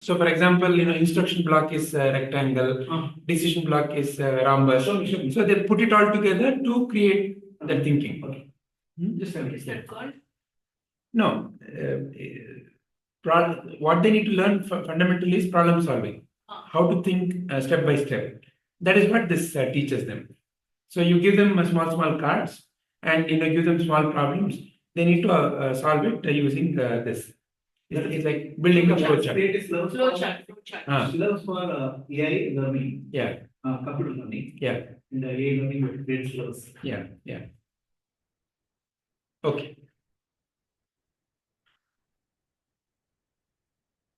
So, for example, instruction block is rectangle, decision block is rhombus. So they put it all together to create the thinking. Okay. Just what is that called? No. What they need to learn fundamentally is problem solving. How to think step by step. That is what this teaches them. So you give them small cards, and give them small problems. They need to solve it using this. It's like building a flow chart. Flow chart. Syllabus for AI learning. Yeah. Computer learning. Yeah. And the AI learning with great syllabus. Yeah. Okay.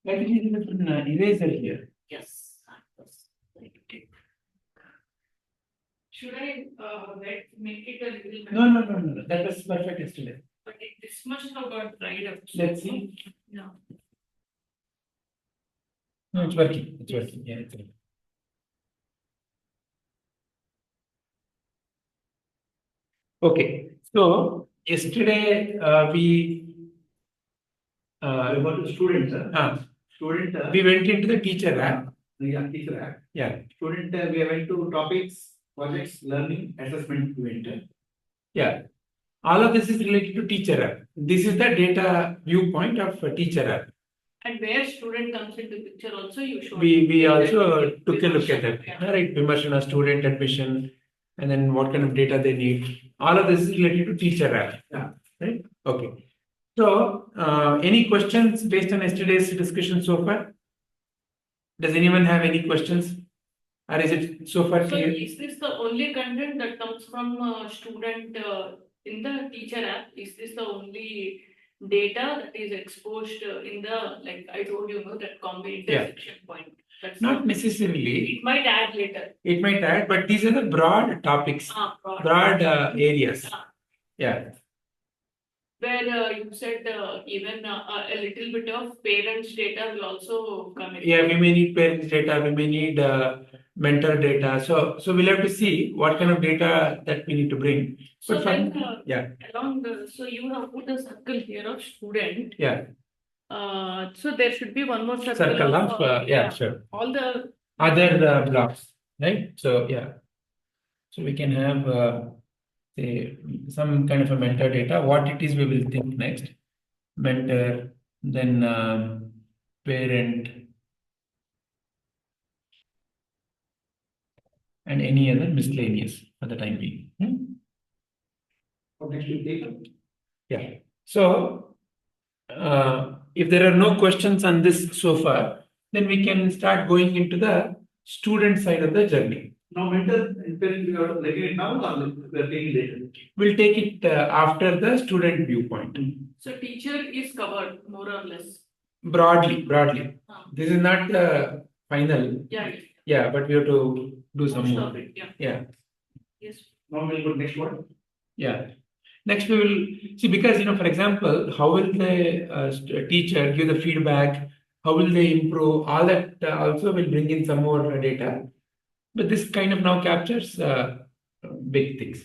Let me use an eraser here. Yes. Should I make it a little bit? No. That was perfect yesterday. But this much have got dried up. Let's see. No. No, it's working. It's working. Yeah, it's working. Okay. So yesterday we About the student. We went into the teacher app. Teacher app. Yeah. Student, we went to topics, projects, learning, assessment. We went. Yeah. All of this is related to teacher app. This is the data viewpoint of teacher app. And where student comes into picture also you show. We also took a look at that. Yeah. Right. Vimarshana, student admission, and then what kind of data they need. All of this is related to teacher app. Yeah. Right. Okay. So, any questions based on yesterday's discussion so far? Does anyone have any questions? Or is it so far So clear? is this the only content that comes from student in the teacher app? Is this the only data that is exposed in the, like I told you, that combi intersection point? That's Not necessarily. It might add later. It might add, but these are the broad topics, broad areas. Yeah. Where you said even a little bit of parents' data will also come in. Yeah, we may need parents' data, we may need mentor data. So we'll have to see what kind of data that we need to bring. So But then, yeah. Along so you have put a circle here of student. Yeah. So there should be one more circle. Circle of yeah, sure. All the Other blocks, right? So yeah. So we can have say some kind of a mentor data. What it is, we will think next. Mentor, then parent, and any other miscellaneous for the time being. Yeah. So if there are no questions on this so far, then we can start going into the student side of the journey. Now, mentor and parent, we are taking it now or we are taking later? We'll take it after the student viewpoint. So teacher is covered more or less. Broadly. This is not the final. Yeah. Yeah, but we have to do some more. Yeah. Yes. Now we'll go next one. Yeah. Next we will see, because for example, how will the teacher give the feedback? How will they improve? All that also will bring in some more data. But this kind of now captures big things.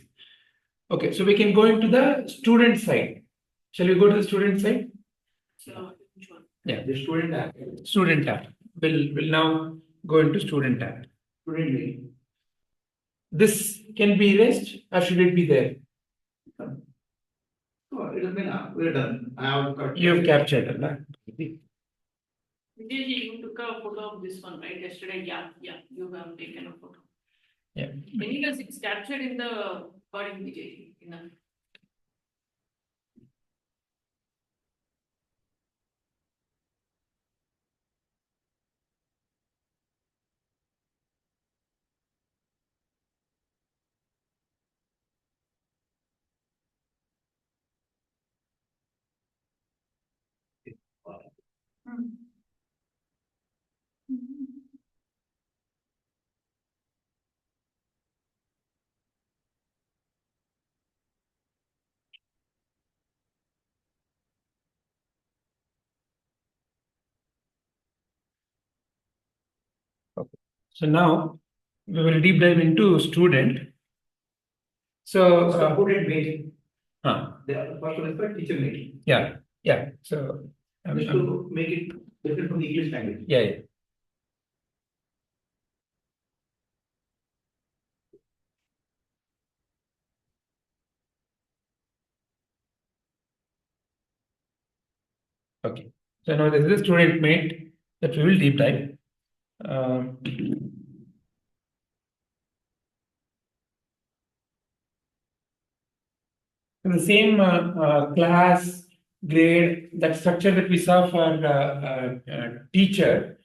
Okay, so we can go into the student side. Shall we go to the student side? So which one? Yeah, The student app. student tab. We'll now go into student tab. Student name. This can be erased, or should it be there? Oh, it has been we're done. I have got. You have captured it, right? Vijay, you took a photo of this one, right? Yesterday, yeah, you have taken a photo. Yeah. Anyways, it's captured in the body, Vijay. Okay. So now we will deep dive into student. So student mail. huh. The first one is for teacher mail. Yeah. So Just to make it different from the English language. Yeah, yeah. Okay. So now this is the student mate that we will deep dive. Um, the same class, grade, that structure that we saw for teacher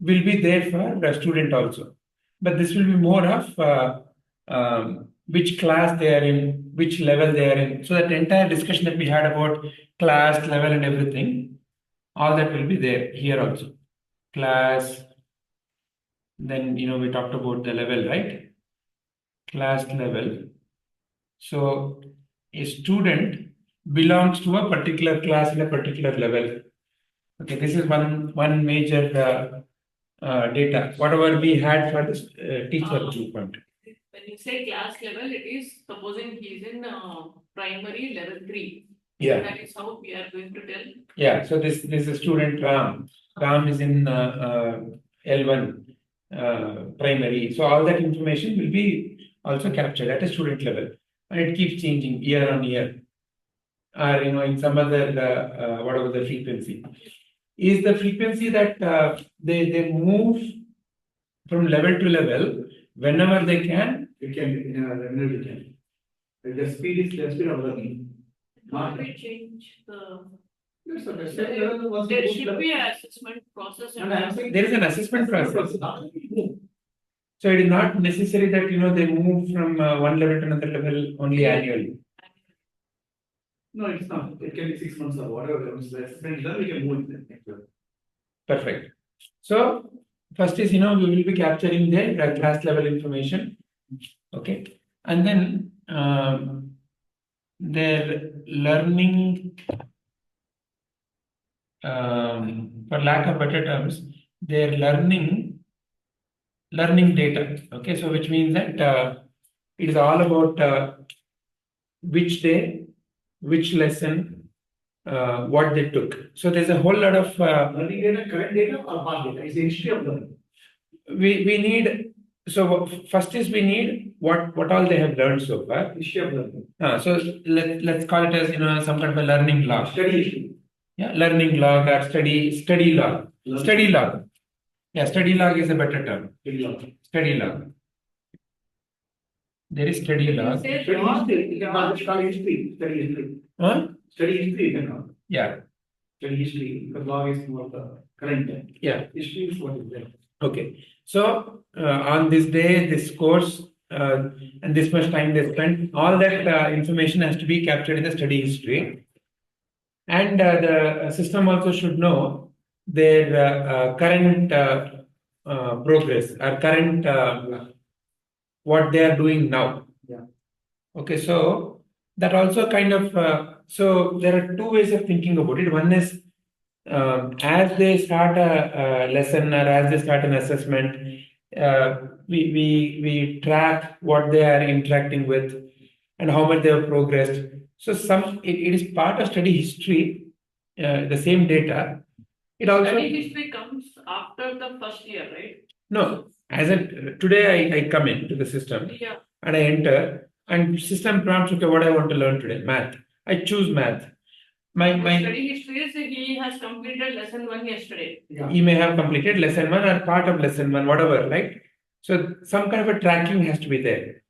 will be there for the student also. But this will be more of which class they are in, which level they are in. So that entire discussion that we had about class, level, and everything, all that will be there here also. Class, then we talked about the level, right? Class level. So a student belongs to a particular class in a particular level. Okay, this is one major data. Whatever we had for this teacher viewpoint. When you say class level, it is supposing he is in primary level 3. Yeah. That is how we are going to tell. Yeah. So this is a student Ram. Ram is in L1 primary. So all that information will be also captured at a student level, and it keeps changing year on year, or in some other whatever the frequency is, the frequency that they move from level to level whenever they can. We can, whenever we can. The speed of learning. How we change the. Yes, sir. There should be an assessment process. And I am saying There is an assessment process. So it is not necessary that they move from one level to another level only annually. No, it's not. It can be 6 months or whatever. Then we can move it. Perfect. So first is we will be capturing their class level information. Okay, and then their learning, for lack of better terms, their learning data. Okay, so which means that it is all about which day, which lesson, what they took. So there's a whole lot of Learning data, current data, or past data. It's the history of learning. we need. So first is we need what all they have learned so far. History of learning. So let's call it as some kind of a learning log. Study history. Yeah, learning log or study log. Study log. Yeah, study log is a better term. Study log. There is study log. Study history. You can call it history. Study history. Huh? Study history you can call. Yeah. Study history. Because log is more of the current time. Yeah. History is what is there. Okay. So on this day, this course, and this much time they spent, all that information has to be captured in the study history. And the system also should know their current progress or current what they are doing now. Yeah. Okay, so that also kind of so there are two ways of thinking about it. One is as they start a lesson or as they start an assessment, we track what they are interacting with and how much they have progressed. So it is part of study history, the same data. It also study history comes after the first year, right? No, as in today I come into the system. Yeah. And I enter, and system prompts, okay, what I want to learn today, math. I choose math. My study history is he has completed lesson 1 yesterday. Yeah. He may have completed lesson 1 or part of lesson 1, whatever, right? So some kind of a tracking has to be there,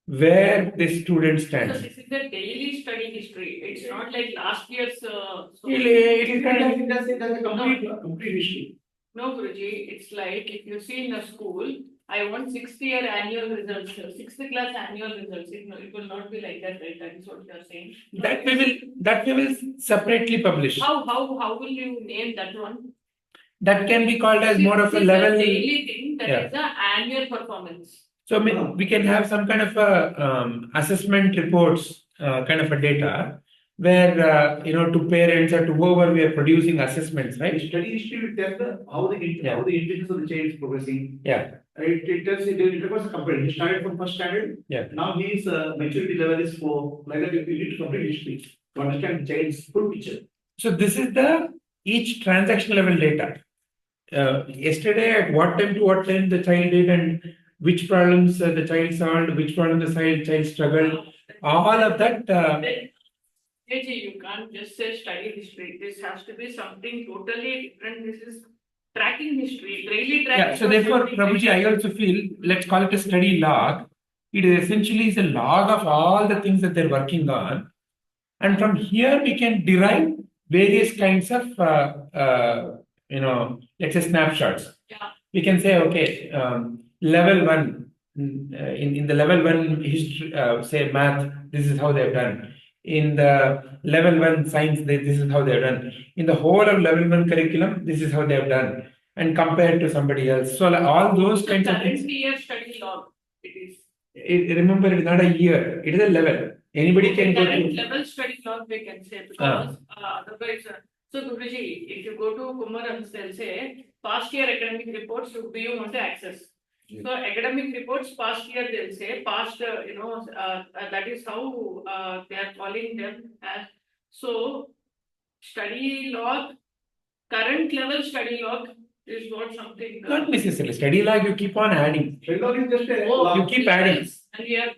where the student So stands. this is the daily study history. It's not like last year's. It kind of It does a complete history. No, Guruji, it's like if you see in a school, I want 6th year annual results, 6th class annual results. It will not be like that, right? That is what you are saying. that we will separately publish. How will you name that one? That can be called as more of a This is level. daily thing. That Yeah. is the annual performance. So we can have some kind of a assessment reports kind of a data where to parents or to whoever we are producing assessments, right? Study history will tell how the intelligence of the child is progressing. Yeah. It tells it requires a comparison. He started from first standard. Yeah. Now his maturity level is 4. Like that, you need to complete history to understand the child's full picture. So this is the each transaction level data. Yesterday, at what time to what time the child did, and which problems the child solved, which problem the child struggled, all of that. You can't just say study history. This has to be something totally different. This is tracking history, daily tracking. Yeah, so therefore, Prabhuji, I also feel, let's call it a study log. It is essentially is a log of all the things that they're working on. And from here, we can derive various kinds of, let's say snapshots. Yeah. We can say, okay, level one, in the level one history, say math, this is how they've done. In the level one science, this is how they've done. In the whole of level one curriculum, this is how they've done. And compared to somebody else. So all those kinds of things. Year study log, it is. Remember, it's not a year, it is a level. Anybody can go to. to. Level study log, we can say, because otherwise, so Guruji, if you go to Kumarans, they'll say, past year academic reports, you want to access. Yeah. So academic reports, past year, they'll say, past, that is how they are calling them as. So, study log, current level study log is what something. Not necessarily. Study log, you keep on adding. Study log is just a log. You keep adding. And we have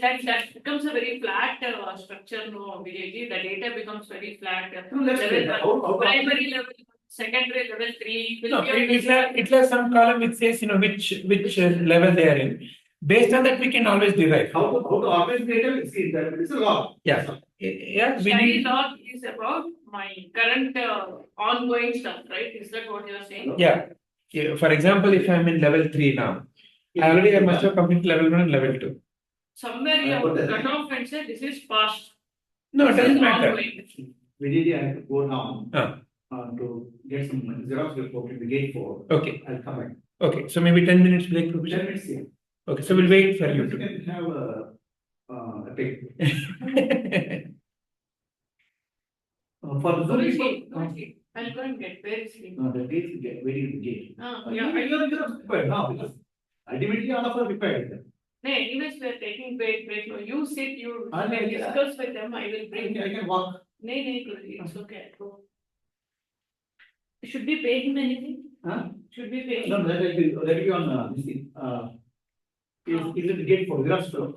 that becomes a very flat structure, no, Vijayji. The data becomes very flat. Primary level, secondary level 3. No, it has some column which says, which level they are in. Based on that, we can always derive. How to organize data? We see that it's a log. Yeah. Yeah. Study log is about my current ongoing stuff, right? Is that what you are saying? Yeah. For example, if I'm in level 3 now, I must have completed level 1 and level 2. Somewhere you have cut off and say this is past. No, it doesn't matter. Vijay, I have to go now to get some Xerox report in the gate 4. Okay. I'll come back. Okay, so maybe 10 minutes break. 10 minutes, yeah. Okay, so we'll wait for you to. You can have a pick. For the Guruji, I'll go and get where is he? No, the gate is where is the gate? Yeah, you are prepared now because ultimately all of us are prepared. No, anyways, we are taking break. No, you sit, you discuss with them. I will bring. I can walk. No, Guruji, it's okay. Go. Should we pay him anything? Huh? Should we pay him? No, that will be on this thing. Is it the gate for Xerox store?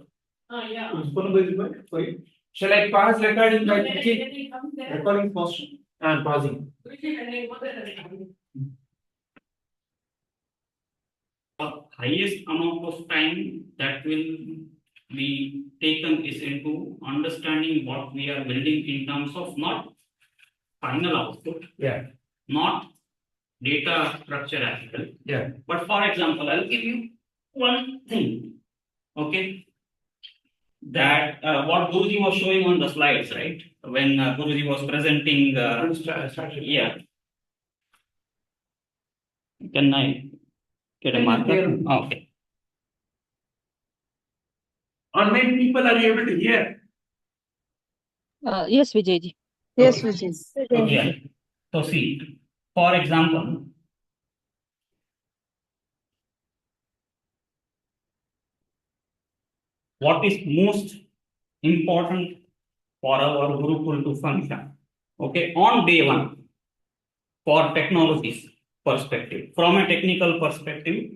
Yeah. Which phone number is it? Sorry. Shall I pause recording? No, Recording is paused. I'm pausing. Highest amount of time that will be taken is into understanding what we are building in terms of not final output, not data structure as well. But for example, I'll give you one thing. Okay. That what Guruji was showing on the slides, right? When Guruji was presenting. Yeah. Can I get a marker? Okay. Online people, are you able to hear? Yes, Vijayji. Yes, Vijay. Yeah. So see, for example, what is most important for our Gurukul to function? Okay, on day one, for technologies perspective, from a technical perspective,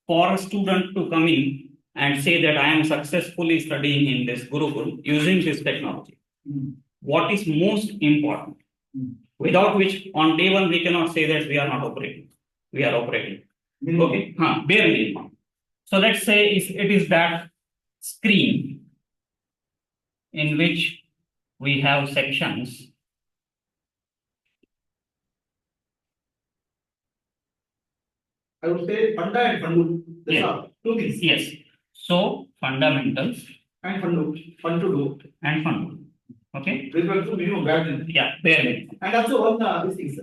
for a student to come in and say that I am successfully studying in this Gurukul using this technology. What is most important? Without which, on day one, we cannot say that we are not operating. We are operating. Okay, bare minimum. So let's say if it is that screen in which we have sections. I would say funda and fundu. That's two things. Yes. So fundamentals and fundu and fundu. Okay. This was the minimum guidance. Yeah, bare minimum. And also one this is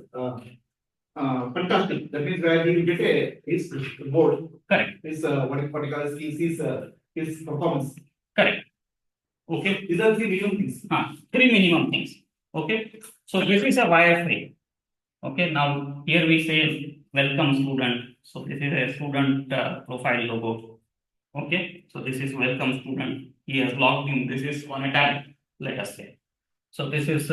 fantastic. That means where he will get his board. Correct. His what you call his performance. Correct. Okay. These are the minimum things. Three minimum things. Okay. So this is a wireframe. Okay. Now here we say welcome student. So this is a student profile logo. Okay. So this is welcome student. He has logged in. This is on a tab. Let us say. So this is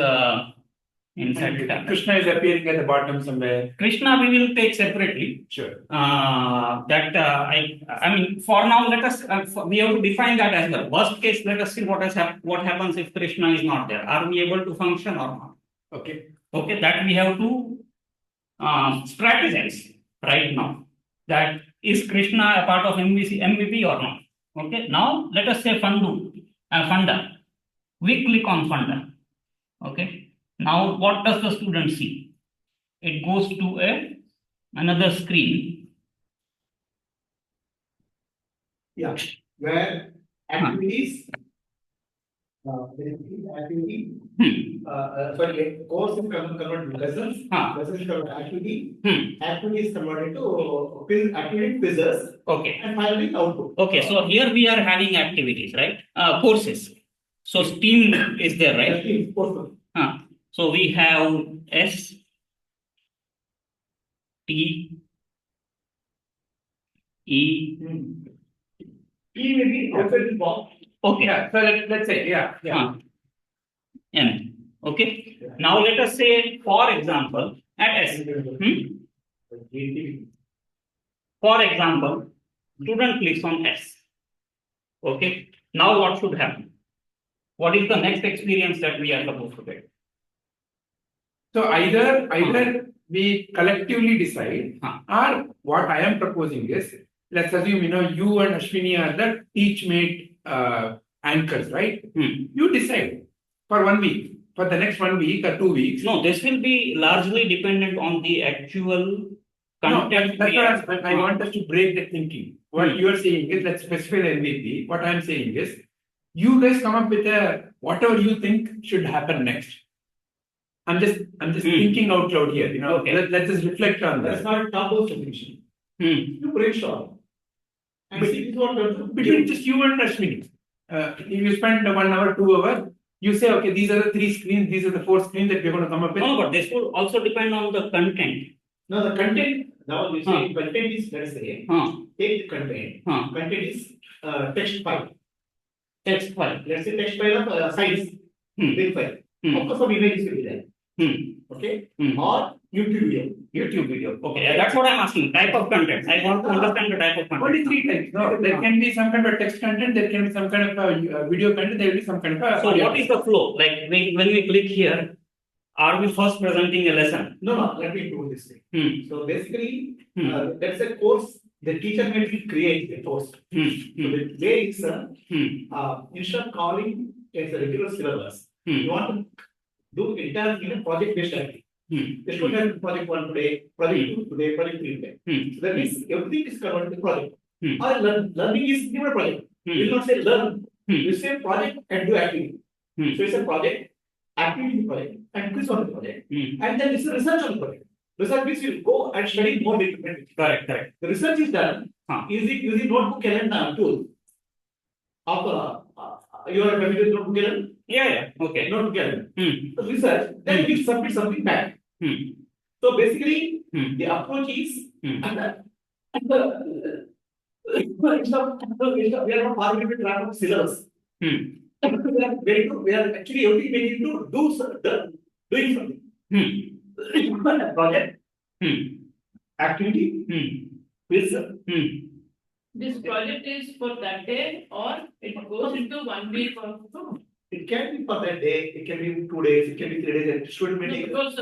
inside the And tablet. Krishna is appearing at the bottom somewhere. Krishna we will take separately. Sure. I mean, for now, let us we have to define that as well. Worst case, let us see what happens if Krishna is not there. Are we able to function or not? Okay. Okay, that we have to strategize right now. That is Krishna a part of MVP or not? Okay, now let us say Funda. We click on Funda. Okay, now what does the student see? It goes to another screen. Yeah, where activities, activity, sorry, course is converted to lessons, lessons is converted to activity, activity is converted to activity quizzes, Okay. and finally output. Okay, so here we are having activities, right? Courses. So STEAM is there, right? Activity, courses. So we have S T E. E may be outside the box. Okay. Yeah. So let's say, yeah. M. Okay. Now let us say, for example, at S. For example, student clicks on S. Okay. Now what should happen? What is the next experience that we are supposed to get? So either we collectively decide, or what I am proposing is, let's assume you and Ashwini are the teachmate anchors, right? You decide for 1 week, for the next 1 week or 2 weeks. No, this will be largely dependent on the actual content. That's what I want us to break the thinking. What you are saying is, let's specify the MVP. What I am saying is, you guys come up with whatever you think should happen next. I'm just thinking out loud here. Okay. Let's just reflect on That's that. not a taboo solution. You brainstorm. And see what Between just you and Ashwini, you spend 1 hour, 2 hours. You say, okay, these are the 3 screens, these are the 4 screens that we're going to come up with. No, but this will also depend on the content. No, the content. Now you say content is, let's say, take the content. Content is text file. Text file. Let's say text file of size, big file. Of course, some images will be there. Okay. Or YouTube video. Okay, that's what I'm asking. Type of content. I want to understand the type of content. Only 3 types. No, there can be some kind of text content, there can be some kind of video content, there will be some kind of. So what is the flow? Like when we click here, are we first presenting a lesson? No, let me do this thing. So basically, that's a course. The teacher may create a course. So the way is, instead of calling as a regular syllabus, you want to do entire project-based activity. The student has project 1 today, project 2 today, project 3 today. So that means everything is converted to project. Or learning is given a project. We will not say learn. We say project and do activity. So it's a project, activity project, and quiz on the project. And then it's a research on the project. Research means you go and study more deeply. Correct. The research is done using notebook and tool. You are familiar with notebook and Yeah. Okay. notebook and research. Then we submit something back. So basically, the approach is we are not far away track of syllabus. We are actually only making to doing something. Project, activity, quiz. This project is for that day, or it goes into 1 week or so? It can be for that day, it can be 2 days, it can be 3 days, and student No, may take. because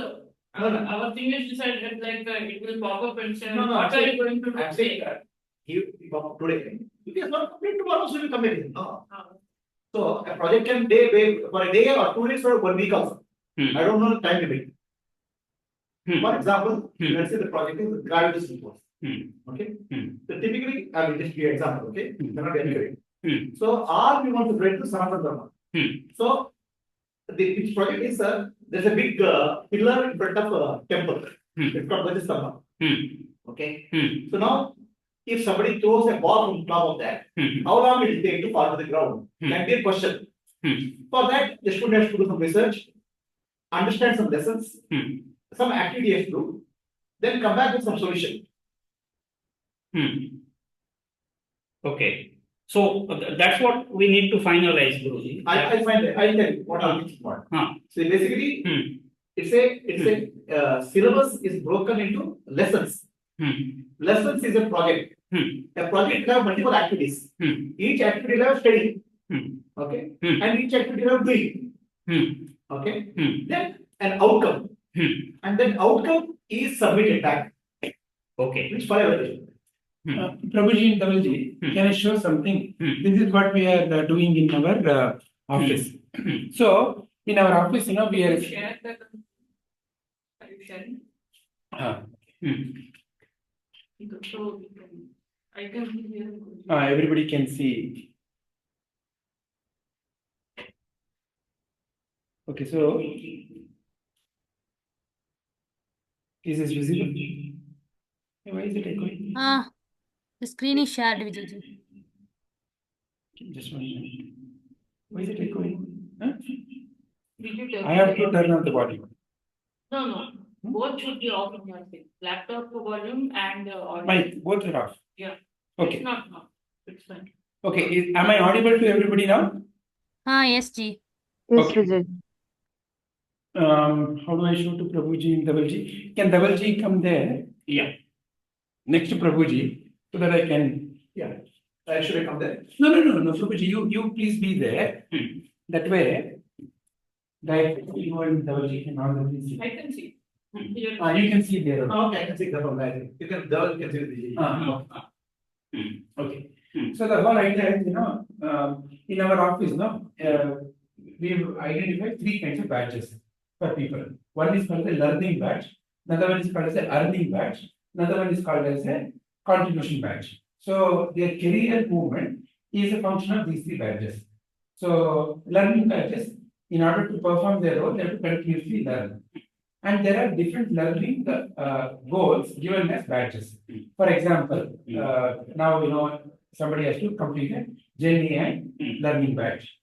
our thing is decided like it will pop up and say, No, what are you going to do? I'm saying you today. If you not complete tomorrow, so you come again. No. So a project can day for a day or 2 days or 1 week also. I don't know the time limit. For example, let's say the project is gravitational force. Okay. So typically, I will just give you an example. Okay. Cannot be accurate. So R we want to break to Sanatana Dharma. So which project is there's a big pillar in front of a temple. It's called Vajastamba. Okay. So now, if somebody throws a ball from top of that, how long will it take to fall to the ground? Can be a question. For that, the student has to do some research, understand some lessons, some activity has to do, then come back with some solution. Okay. So that's what we need to finalize, Guruji. I'll find it. I'll tell you what are which one. So basically, syllabus is broken into lessons. Lessons is a project. A project will have multiple activities. Each activity will have study. Okay. And each activity will have doing. Okay. Then an outcome. And then outcome is submitted back. Okay. Which for evaluation. Prabhuji and Dhavalji, can I show something? This is what we are doing in our office. So, in our office, we are. Share the. Are you sharing? So we can. I can hear. Everybody can see. Okay, so is this visible? Why is it echoing? The screen is shared, Vijayji. Just 1 minute. Why is it echoing? Huh? Did you tell I have to turn on the volume. No. Both should be off in your thing. Laptop volume and audio. Mic, both are off. Yeah. Okay. It's not. It's fine. Okay, am I audible to everybody now? Yes, Ji. Yes, Okay. Vijay. How do I show to Prabhuji and Dhavalji? Can Dhavalji come there? Yeah. Next to Prabhuji, so that I can. Yeah. Should I come there? No, Prabhuji, you please be there. That way, you and Dhavalji can all of this. I can see. You can see there. Okay, I can see that from there. You can see the Okay. So the whole idea is, in our office, we've identified 3 kinds of badges for people. One is called the learning badge, another one is called as the earning badge, another one is called as a contribution badge. So their career movement is a function of these 3 badges. So learning badges, in order to perform their role, they have to continuously learn. And there are different learning goals given as badges. For example, now somebody has to complete a GenAI learning badge,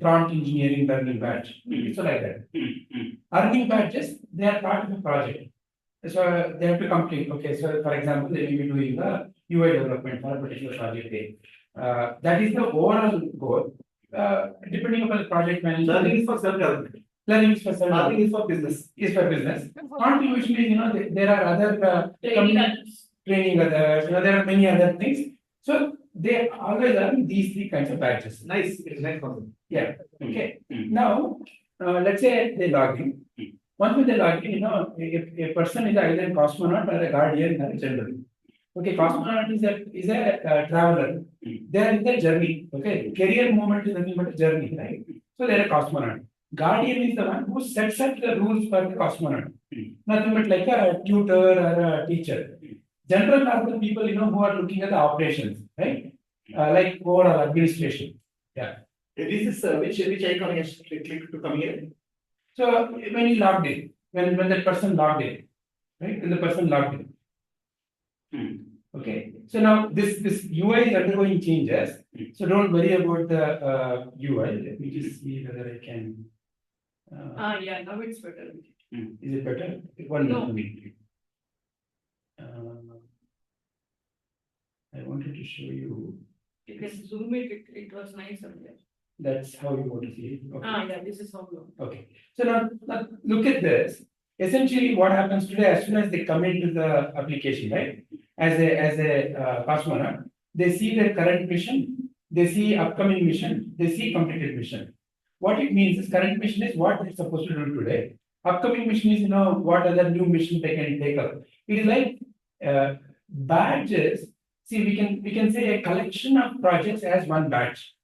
prompt engineering learning badge, so like that. Earning badges, they are part of the project. So they have to complete. Okay, so for example, they may be doing the UI development for a particular project day. That is the overall goal. Depending upon the project manager. Learning is for self-development. Learning is for self. Learning is for business. Is for business. Contribution is, there are other training others, there are many other things. So they always learn these 3 kinds of badges. Nice. It is nice for them. Yeah. Okay. Now, let's say they log in. Once they log in, if a person is either a cosmonaut or a guardian or a general. Okay, cosmonaut is a traveler. They are in the journey. Okay, career movement is nothing but a journey, right? So they are a cosmonaut. Guardian is the one who sets up the rules for the cosmonaut. Nothing but like a tutor or a teacher. General are the people who are looking at the operations, right? Like overall administration. Yeah. This is which icon is click to come here. So when you logged in, when that person logged in, right? When the person logged in. Okay. So now this UI is undergoing changes. So don't worry about the UI. Let me just see whether I can. Yeah, now it's better. Is it better? One No. minute. I wanted to show you. You can zoom it. It was nice earlier. That's how you want to see it. Okay. Yeah, this is how long. Okay. So now look at this. Essentially, what happens today, as soon as they come into the application, right? As a cosmonaut, they see their current mission, they see upcoming mission, they see completed mission. What it means is current mission is what they're supposed to do today. Upcoming mission is what other new mission they can take up. It is like badges. See, we can say a collection of projects as one badge.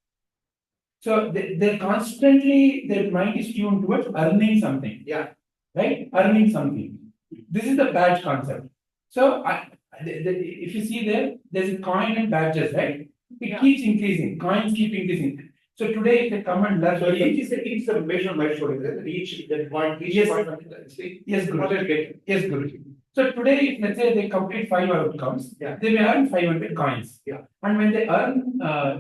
So they're constantly, their mind is tuned towards earning something. Yeah. Right? Earning something. This is the badge concept. So if you see there's a coin and badges, right? It keeps increasing. Coins keep increasing. So today, if they come and learn. So each is a measure milestone, is it? Each point. Yes, Yes, Guru. Yes, Guru. So today, if let's say they complete 5 outcomes, Yeah. they may earn 500 coins. Yeah. And when they earn,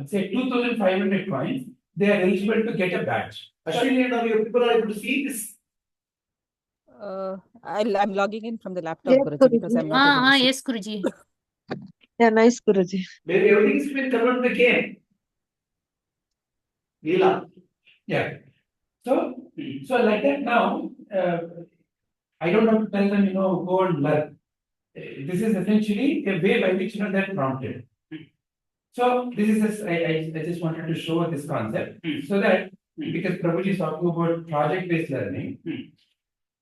say 2,500 coins, they are eligible to get a badge. Ashwini, now your people are able to see this. I'm logging in from the laptop, Yes, Guruji, because I'm not able to see. Yes, Guruji. Yeah, nice, Guruji. Maybe everything is been converted to game. Leela. Yeah. So, so like that now, I don't have to tell them, go and learn. This is essentially a way by which, they're prompted. So this is just, I just wanted to show this concept so that because Prabhuji is talking about project-based learning,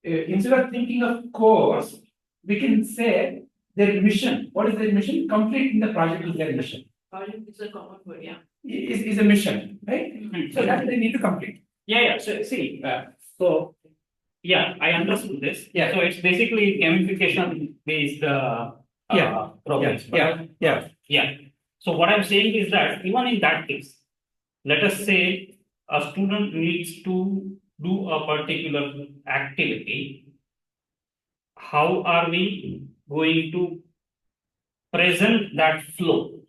instead of thinking of course, we can say their mission. What is their mission? Completing the project is their mission. Project is a common word, yeah. Is a mission, right? So that they need to complete. Yeah. So see, yeah, I understood this. Yeah. So it's basically gamification based programs. Yeah. So what I'm saying is that even in that case, let us say a student needs to do a particular activity. How are we going to present that flow?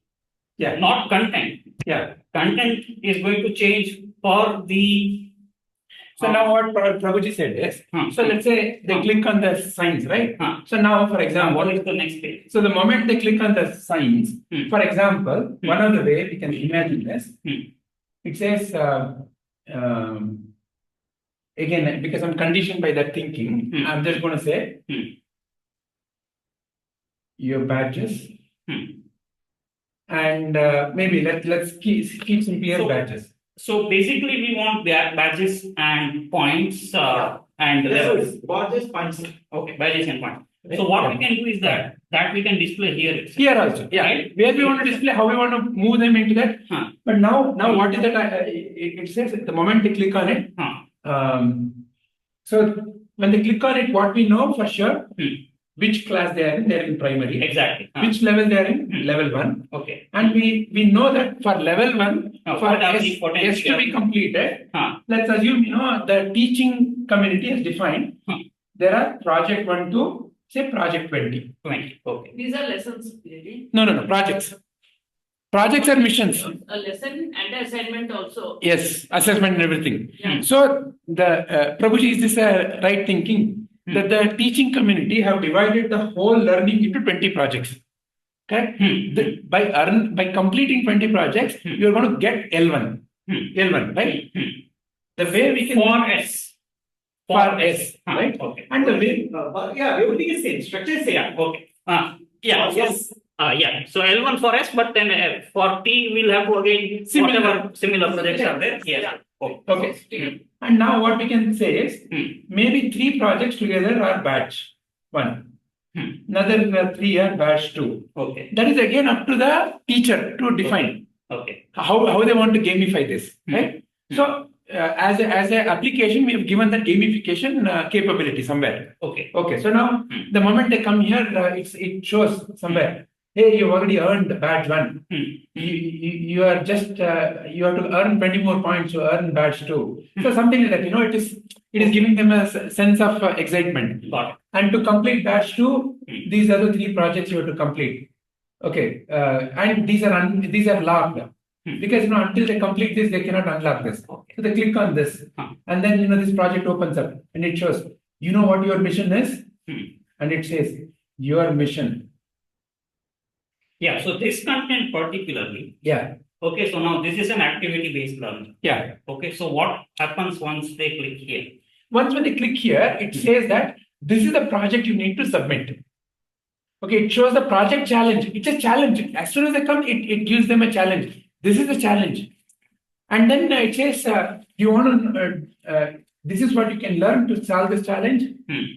Yeah. Not content. Yeah. Content is going to change for the. So now what Prabhuji said is, so let's say they click on the signs, right? So now, for example, what is the next page? So the moment they click on the signs, for example, one of the way we can imagine this, it says, again, because I'm conditioned by that thinking, I'm just going to say, your badges, and maybe let's keep some clear badges. So basically, we want badges and points and levels. Badges, points. Okay, badges and points. So what we can do is that we can display here itself. Here also, yeah. Right? Where we want to display, how we want to move them into that. But now what is that? It says at the moment they click on it. So when they click on it, what we know for sure, which class they are in. They are in primary. Exactly. Which level they are in? Level 1. Okay. And we know that for level 1, for S to be completed, let's assume, the teaching community has defined, there are project 1 to, say, project 20. 20. Okay. These are lessons, really. No, projects. Projects are missions. A lesson and assignment also. Yes, assessment and everything. Yeah. So, the Prabhuji, is this a right thinking? That the teaching community have divided the whole learning into 20 projects. Okay? By completing 20 projects, you're going to get L1. L1, right? The way we can. For S. For S, right? Okay. And the way. Everything is same. Structure is same. Yeah. Okay. Yeah. Yes. Yeah. So L1 for S, but then for T, we'll have to again whatever similar projects are there. Yes. Okay. And now what we can say is maybe 3 projects together are batch 1. Another 3 are batch 2. Okay. That is again up to the teacher to define. Okay. How they want to gamify this, right? So as a application, we have given that gamification capability somewhere. Okay. Okay. So now the moment they come here, it shows somewhere. Hey, you've already earned badge 1. You are just you have to earn 20 more points to earn badge 2. So something like that, it is giving them a sense of excitement. Got it. And to complete batch 2, these are the 3 projects you have to complete. Okay, and these are locked because until they complete this, they cannot unlock this. Okay. So they click on this, and then this project opens up and it shows. You know what your mission is, and it says your mission. Yeah. So this content particularly. Yeah. Okay. So now this is an activity-based learning. Yeah. Okay. So what happens once they click here? Once when they click here, it says that this is the project you need to submit. Okay, it shows the project challenge. It's a challenge. As soon as they come, it gives them a challenge. This is the challenge. And then it says, you want to, this is what you can learn to solve this challenge.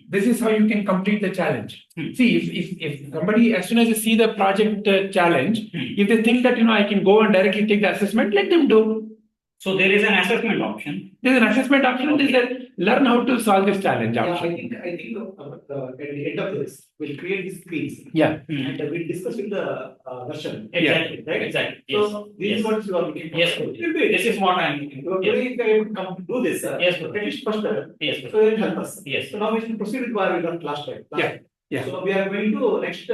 This is how you can complete the challenge. See, if somebody, as soon as they see the project challenge, if they think that, I can go and directly take the assessment, let them do. So there is an assessment option. There's an assessment option. There's a learn how to solve this challenge option. I think at the end of this, we'll create these screens. Yeah. And we'll discuss with the version. Exactly. Right? Exactly. So this is what you are looking for. Yes. This is what I'm looking for. Today, if I would come to do this, Yes. at least first level. Yes. So it will help us. Yes. So now we should proceed with what we learned last time. Yeah. So we are going to next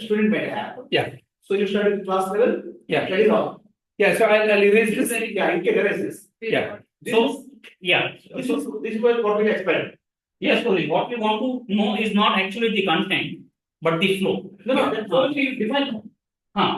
student meta app. Yeah. So you start with class level. Yeah. That is all. Yeah. So I'll erase this. Yeah, you can erase this. Yeah. So yeah. This is what we expect. Yes, Puri, what we want to know is not actually the content, but the flow. No, that's what we define.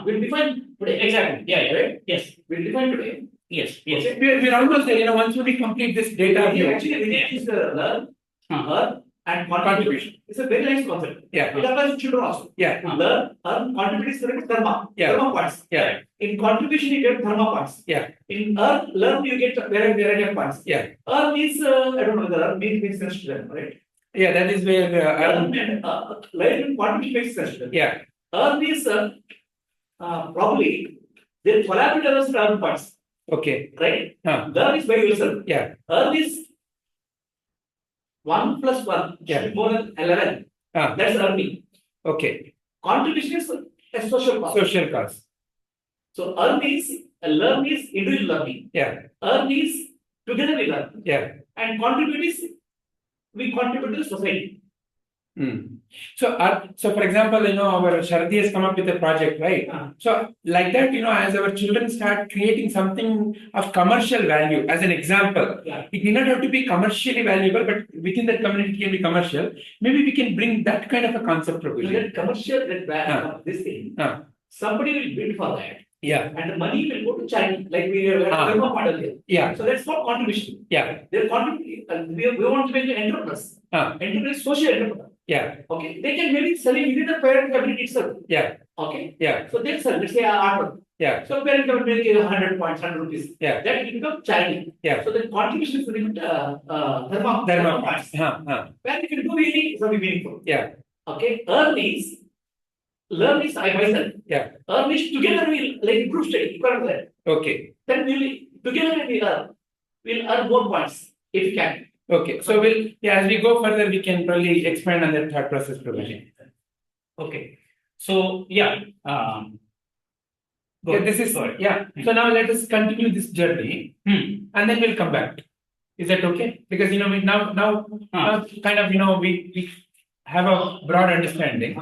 We'll define today. Exactly. Yeah. Right? Yes. We'll define today. Yes, yes. Okay. We're almost there. Once we complete this data Yeah, view. actually, rename is learn, earn, and Contribution. contribution. It's a very nice concept. Yeah. It applies to children also. Yeah. Learn, earn, contribute is correct, dharma. Yeah. Dharma points. Yeah. In contribution, you get dharma points. Yeah. In earn, learn, you get variety of points. Yeah. Earn is, I don't know, the earn means sense to them, right? Yeah, that is where Earn and learn and contribution makes sense to them. yeah. Earn is probably their collaborators earn points, Okay. right? Huh. Learn is by yourself. Yeah. Earn is 1 plus 1 Yeah. should be more than 11. That's earning. Okay. Contribution is a social cost. Social cost. So learn is individual learning. Yeah. Earn is together we learn. Yeah. And contribute is we contribute to the society. So for example, our Shardi has come up with a project, right? So like that, as our children start creating something of commercial value, as an example, Yeah. it may not have to be commercially valuable, but within that community can be commercial. Maybe we can bring that kind of a concept So provision. that commercial this thing, somebody will bid for that. Yeah. And the money will go to charity, like we have a model here. Yeah. So that's not contribution. Yeah. They're contributing. We want to make an entrepreneurs. Entrepreneurs, social entrepreneur. Yeah. Okay. They can maybe sell it within the parent community itself. Yeah. Okay. Yeah. So they sell, let's say art. Yeah. So parent community make 100 points, 100 rupees. Yeah. That will become charity. Yeah. So the contribution is really dharma points. Where you can do really something meaningful. Yeah. Okay. Learn is I myself. Yeah. Earn is together we'll like improve study. Okay. Then we'll earn more points if we can. Okay. So as we go further, we can probably expand on that thought process provision. Okay. So yeah. This is yeah. So now let us continue this journey, and then we'll come back. Is that okay? Because we now kind of we have a broad understanding.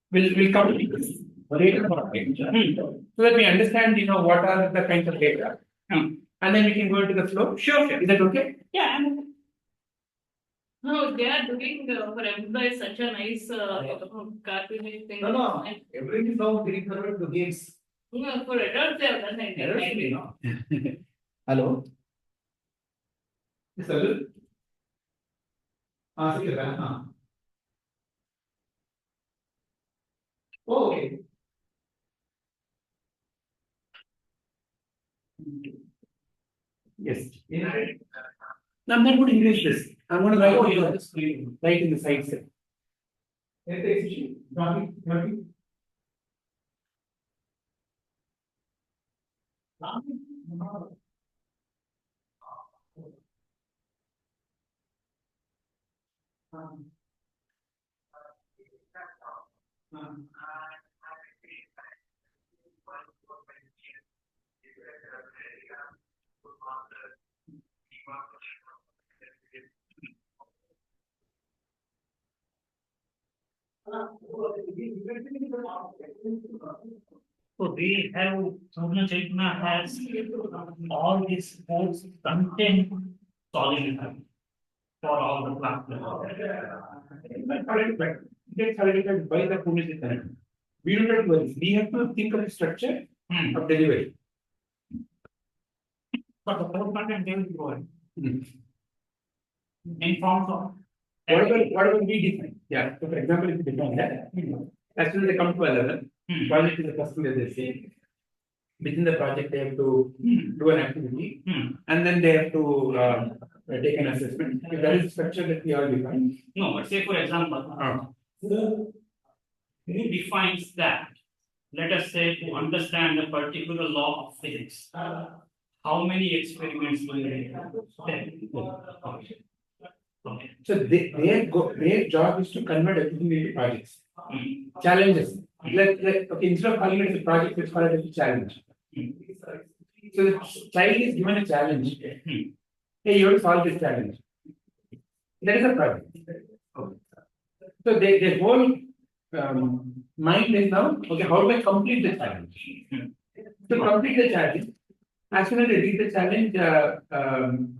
We'll come to this data project, so that we understand what are the kinds of data, and then we can go into the flow. Sure. Is that okay? Yeah. No, they are doing for employees such a nice cartoonish thing. No. Everything is now getting converted to games. No, for adults they have done it. Hello. Yes, hello. Oh, okay. Yes. No, I'm not going to erase this. I'm going to write on the screen, right in the side set. So they have Surna Chaitanya has all these course content solid for all the platforms. Get validated by the police. We don't have to worry. We have to think of the structure of delivery. But the core content they will provide in forms of Whatever we define. Yeah. So for example, if you define that, as soon as they come to a level, project is the first thing that they say. Within the project, they have to do an activity, and then they have to take an assessment. If that is the structure that we all define. no, but say for example, who defines that? Let us say to understand a particular law of physics. How many experiments will they have? Okay. So their job is to convert everything into projects. Challenges. Okay, instead of calling it a project, let's call it a challenge. So the child is given a challenge. Hey, you have to solve this challenge. That is a project. So their whole mind is now, okay, how do I complete the challenge? To complete the challenge, as soon as they read the challenge,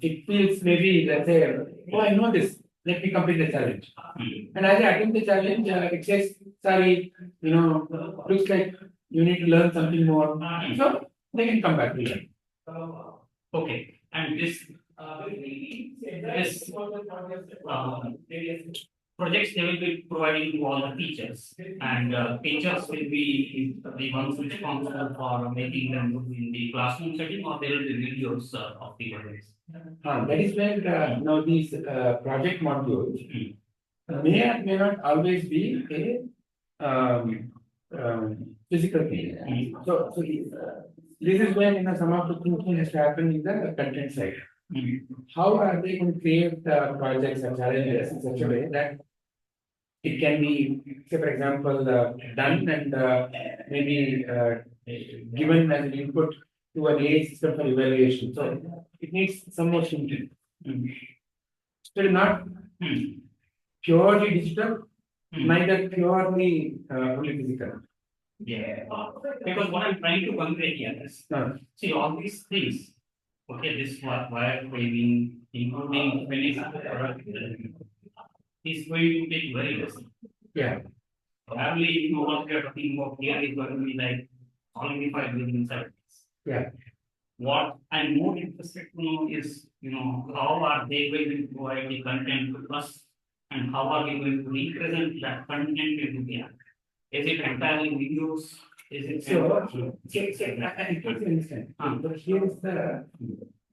it feels maybe, let's say, oh, I know this, let me complete the challenge. And as I attempt the challenge, it says, sorry, looks like you need to learn something more. So they can come back to learn. Okay, and this projects they will be providing to all the teachers, and teachers will be the ones responsible for making them in the classroom setting, or there will be videos of the projects. That is where now these project modules may or may not always be a physical thing. So this is when some of the thinking has to happen in the content side. How are they going to create projects and challenges in such a way that it can be, say for example, done and maybe given as an input to an AI system for evaluation. So it needs some more thinking. Still not purely digital, neither purely only physical. Yeah, because what I'm trying to convey here is, see all these things. Okay, this wire framing, including many product is going to take very less. Yeah. Probably, you know, what we are talking about here is going to be like only 5 million seconds. Yeah. What I'm more interested to know is, you know, how are they going to provide the content to us, and how are we going to represent that content into the app? Is it entirely videos? Is it I totally understand. But here is the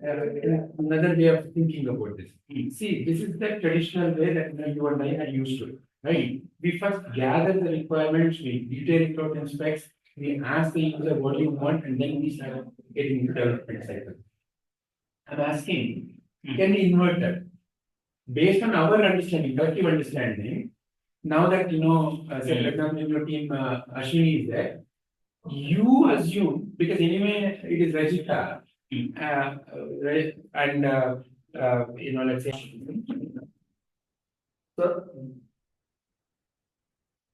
another way of thinking about this. See, this is the traditional way that you and I are used to, right? We first gather the requirements, we detail it out in specs, we ask the user what you want, and then we start getting into development cycle. I'm asking, can we invert that? Based on our understanding, collective understanding, now that say for example in your team Ashwini is there, you assume, because anyway it is Rajita, and let's say So,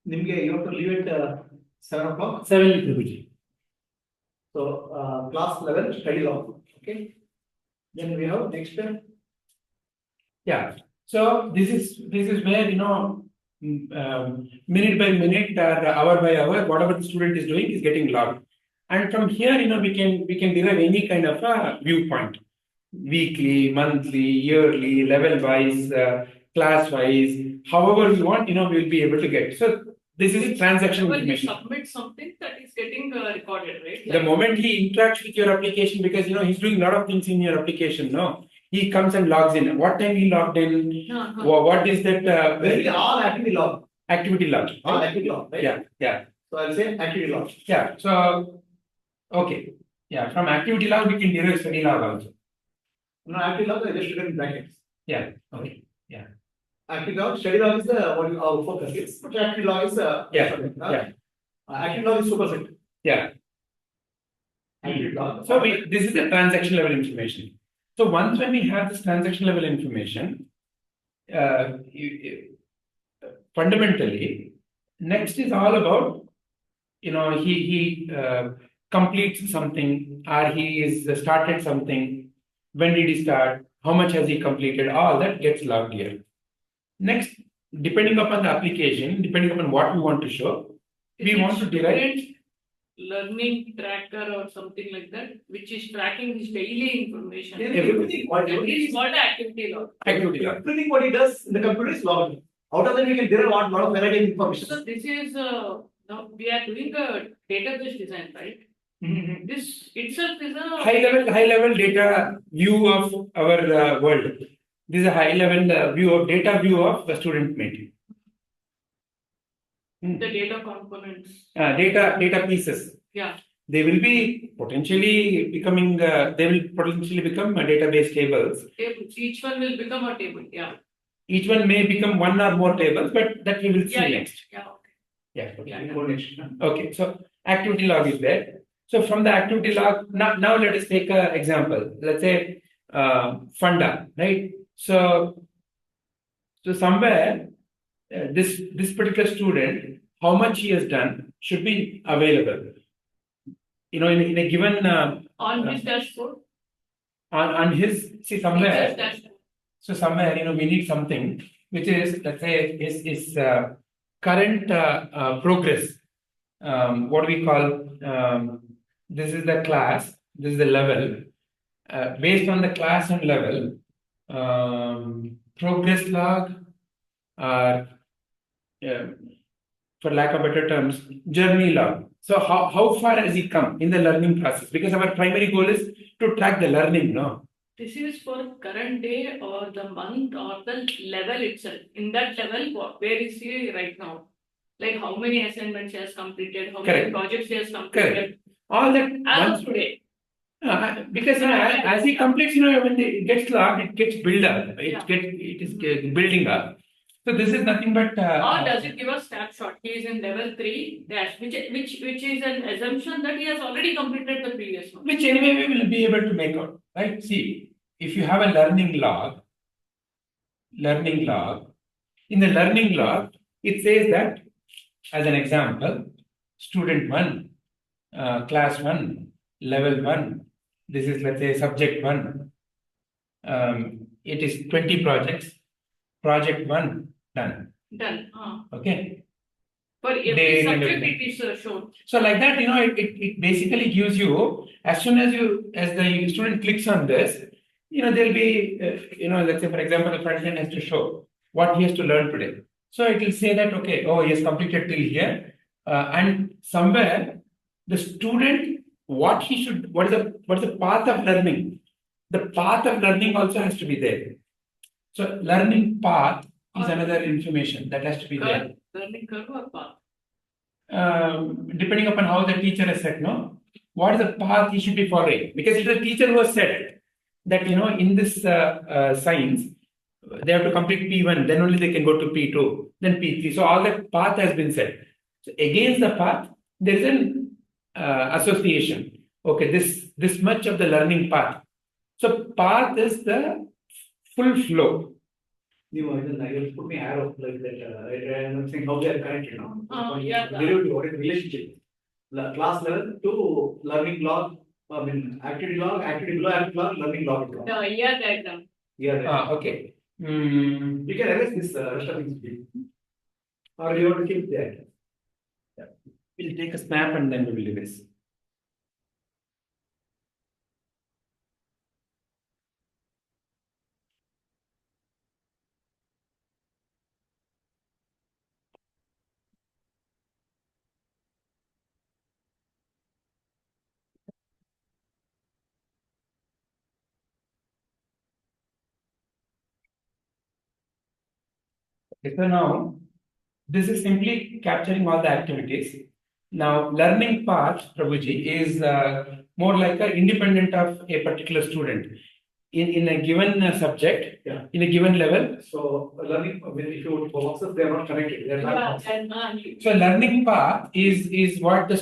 Nimge, you have to leave at 7 o'clock. 7 Tribhuji. So, class 11, study log. Okay. Then we have next step. Yeah. So this is where minute by minute or hour by hour, whatever the student is doing is getting logged. And from here, we can derive any kind of a viewpoint. Weekly, monthly, yearly, level wise, class wise, however we want, we will be able to get. So this is transaction When you information. submit something that is getting recorded, right? The moment he interacts with your application, because he's doing a lot of things in your application, no? He comes and logs in. What time he logged in? What is that? Basically, all activity log. Activity log. All activity log, right? Yeah. So I'll say activity log. Yeah. So, okay. Yeah. From activity log, we can derive study log also. No, activity log, I just written in brackets. Yeah. Okay. Yeah. Activity log, study log is our focus is. But activity log is activity log is superset. Yeah. Activity log. So this is the transaction level information. So once when we have this transaction level information, fundamentally, next is all about, he completes something, or he is started something, when did he start, how much has he completed, all that gets logged here. Next, depending upon the application, depending upon what we want to show, we want to derive learning tracker or something like that, which is tracking his daily information. Everything. That is called activity log. activity log. Everything what he does in the computer is logged. Out of that, we can derive a lot of variety of information. So this is now we are doing a database design, right? This itself is a high level data view of our world. This is a high level data view of the student meeting. the data components. Data pieces. Yeah. They will be potentially becoming. They will potentially become database tables. Tables. Each one will become a table. Yeah. Each one may become one or more tables, but that we will see next. Yeah. Okay. Yeah. Okay. So activity log is there. So from the activity log, now let us take an example. Let's say funda, right? So somewhere this particular student, how much he has done should be available. In a given On his dashboard. On his somewhere. Teacher's dashboard. So somewhere we need something which is, let's say, his current progress. what do we call, this is the class, this is the level. Based on the class and level, progress log, or for lack of better terms, journey log. So how far has he come in the learning process? Because our primary goal is to track the learning, no? This is for current day or the month or the level itself. In that level, where is he right now? Like how many assignments he has completed, how many Correct. projects he has completed. Correct. All that As once of today. because as he completes, when it gets logged, it gets built up. It is building up. So this is nothing but. Or does it give a snapshot? He is in level 3, which is an assumption that he has already completed the previous one. Which anyway we will be able to make out, right? See, if you have a learning log, in the learning log, it says that, as an example, student 1, class 1, level 1, this is, let's say, subject 1. It is 20 projects, project 1 done. Done. Okay. For every Day and subject everything. it is shown. So like that, it basically gives you, as soon as the student clicks on this, there'll be, let's say, for example, the front end has to show what he has to learn today. So it will say that, okay, oh, he has completed till here. And somewhere the student, what is the path of learning? The path of learning also has to be there. So learning path is another information that has to be there. Learning curve or path? Depending upon how the teacher has said, no, what is the path he should be following? Because it is the teacher who has said that, in this science, they have to complete P1, then only they can go to P2, then P3. So all that path has been set. So against the path, there is an association. Okay, this much of the learning path. So path is the full flow. You put me arrow like that. I'm saying how they are connected now. Derivative or relationship. Class level to learning log, activity log, activity log, learning log. Yeah, diagram. Yeah. Okay. You can erase this rest of it. Or you want to keep that. We'll take a snap and then we will erase. So now, this is simply capturing all the activities. Now, learning path, Prabhuji, is more like an independent of a particular student. In a given subject, in a given level. So learning, if you boxes, they are not connected. They are not. So learning path is what the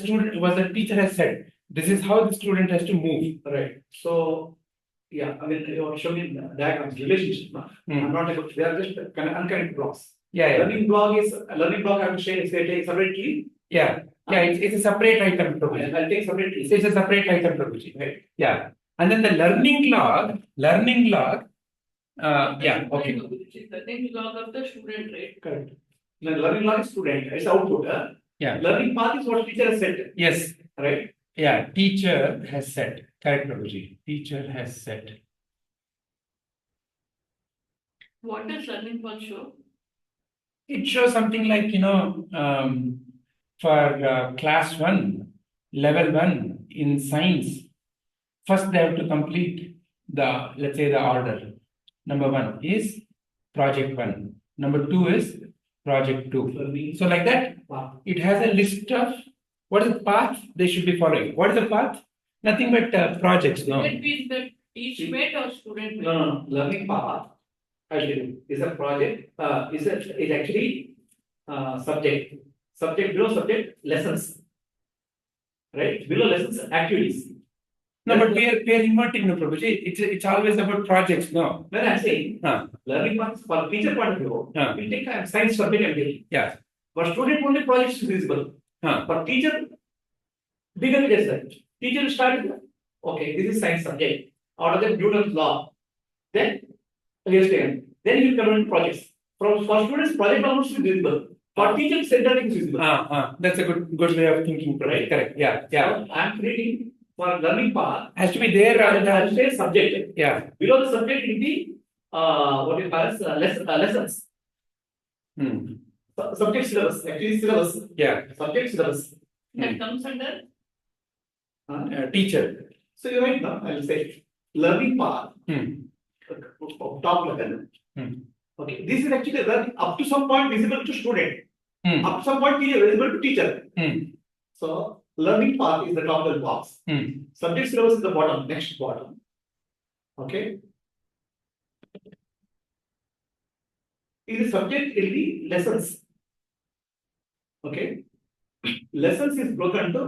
teacher has said. This is how the student has to move. Right. So you are showing diagrams, relationship. I'm not able to, they are just unconnected blocks. Learning block I have to say separately. It's a separate item, Prabhuji. I'll take separately. It's a separate item, Prabhuji. Right. Yeah. And then the learning log, okay. Learning log of the student, right? Correct. The learning log is student, it's output. Learning path is what teacher has said. Yes. Right? Yeah, teacher has said. Correct, Prabhuji. Teacher has said. What does learning path show? It shows something like, for class 1, level 1 in science, first they have to complete let's say the order. Number 1 is project 1. Number 2 is project 2. So like that, it has a list of what is the path they should be following. What is the path? Nothing but projects. No. Will it be the teach mate or student mate? No. Learning path actually is a project. Is actually subject. Subject below subject lessons. Right? Below lessons activities. No, but we are inverting, no, Prabhuji. It's always about projects, no. When I'm saying learning path for teacher point of view, we take a science subject and take. Yeah. For student only projects is visible. For teacher, bigger it is. Teacher will start with, okay, this is science subject. Out of that Newton's law. Then you come into projects. For students, project almost is visible. For teacher, center is visible. That's a good way of thinking, Right. correct. Yeah. So I'm creating for learning part. Has to be there on I'll the, say subject. yeah. Below the subject will be what you call as lessons. Hmm. Subject syllabus. Actually syllabus. Yeah. Subject syllabus. That comes under Teacher. So you right now I'll say learning part. Hmm. Top level. Hmm. Okay. This is actually learning up to some point visible to student. Hmm. Up to some point visible to teacher. Hmm. So learning part is the top level box. Hmm. Subject syllabus is the bottom, next bottom. Okay. In the subject will be lessons. Okay. Lessons is broken to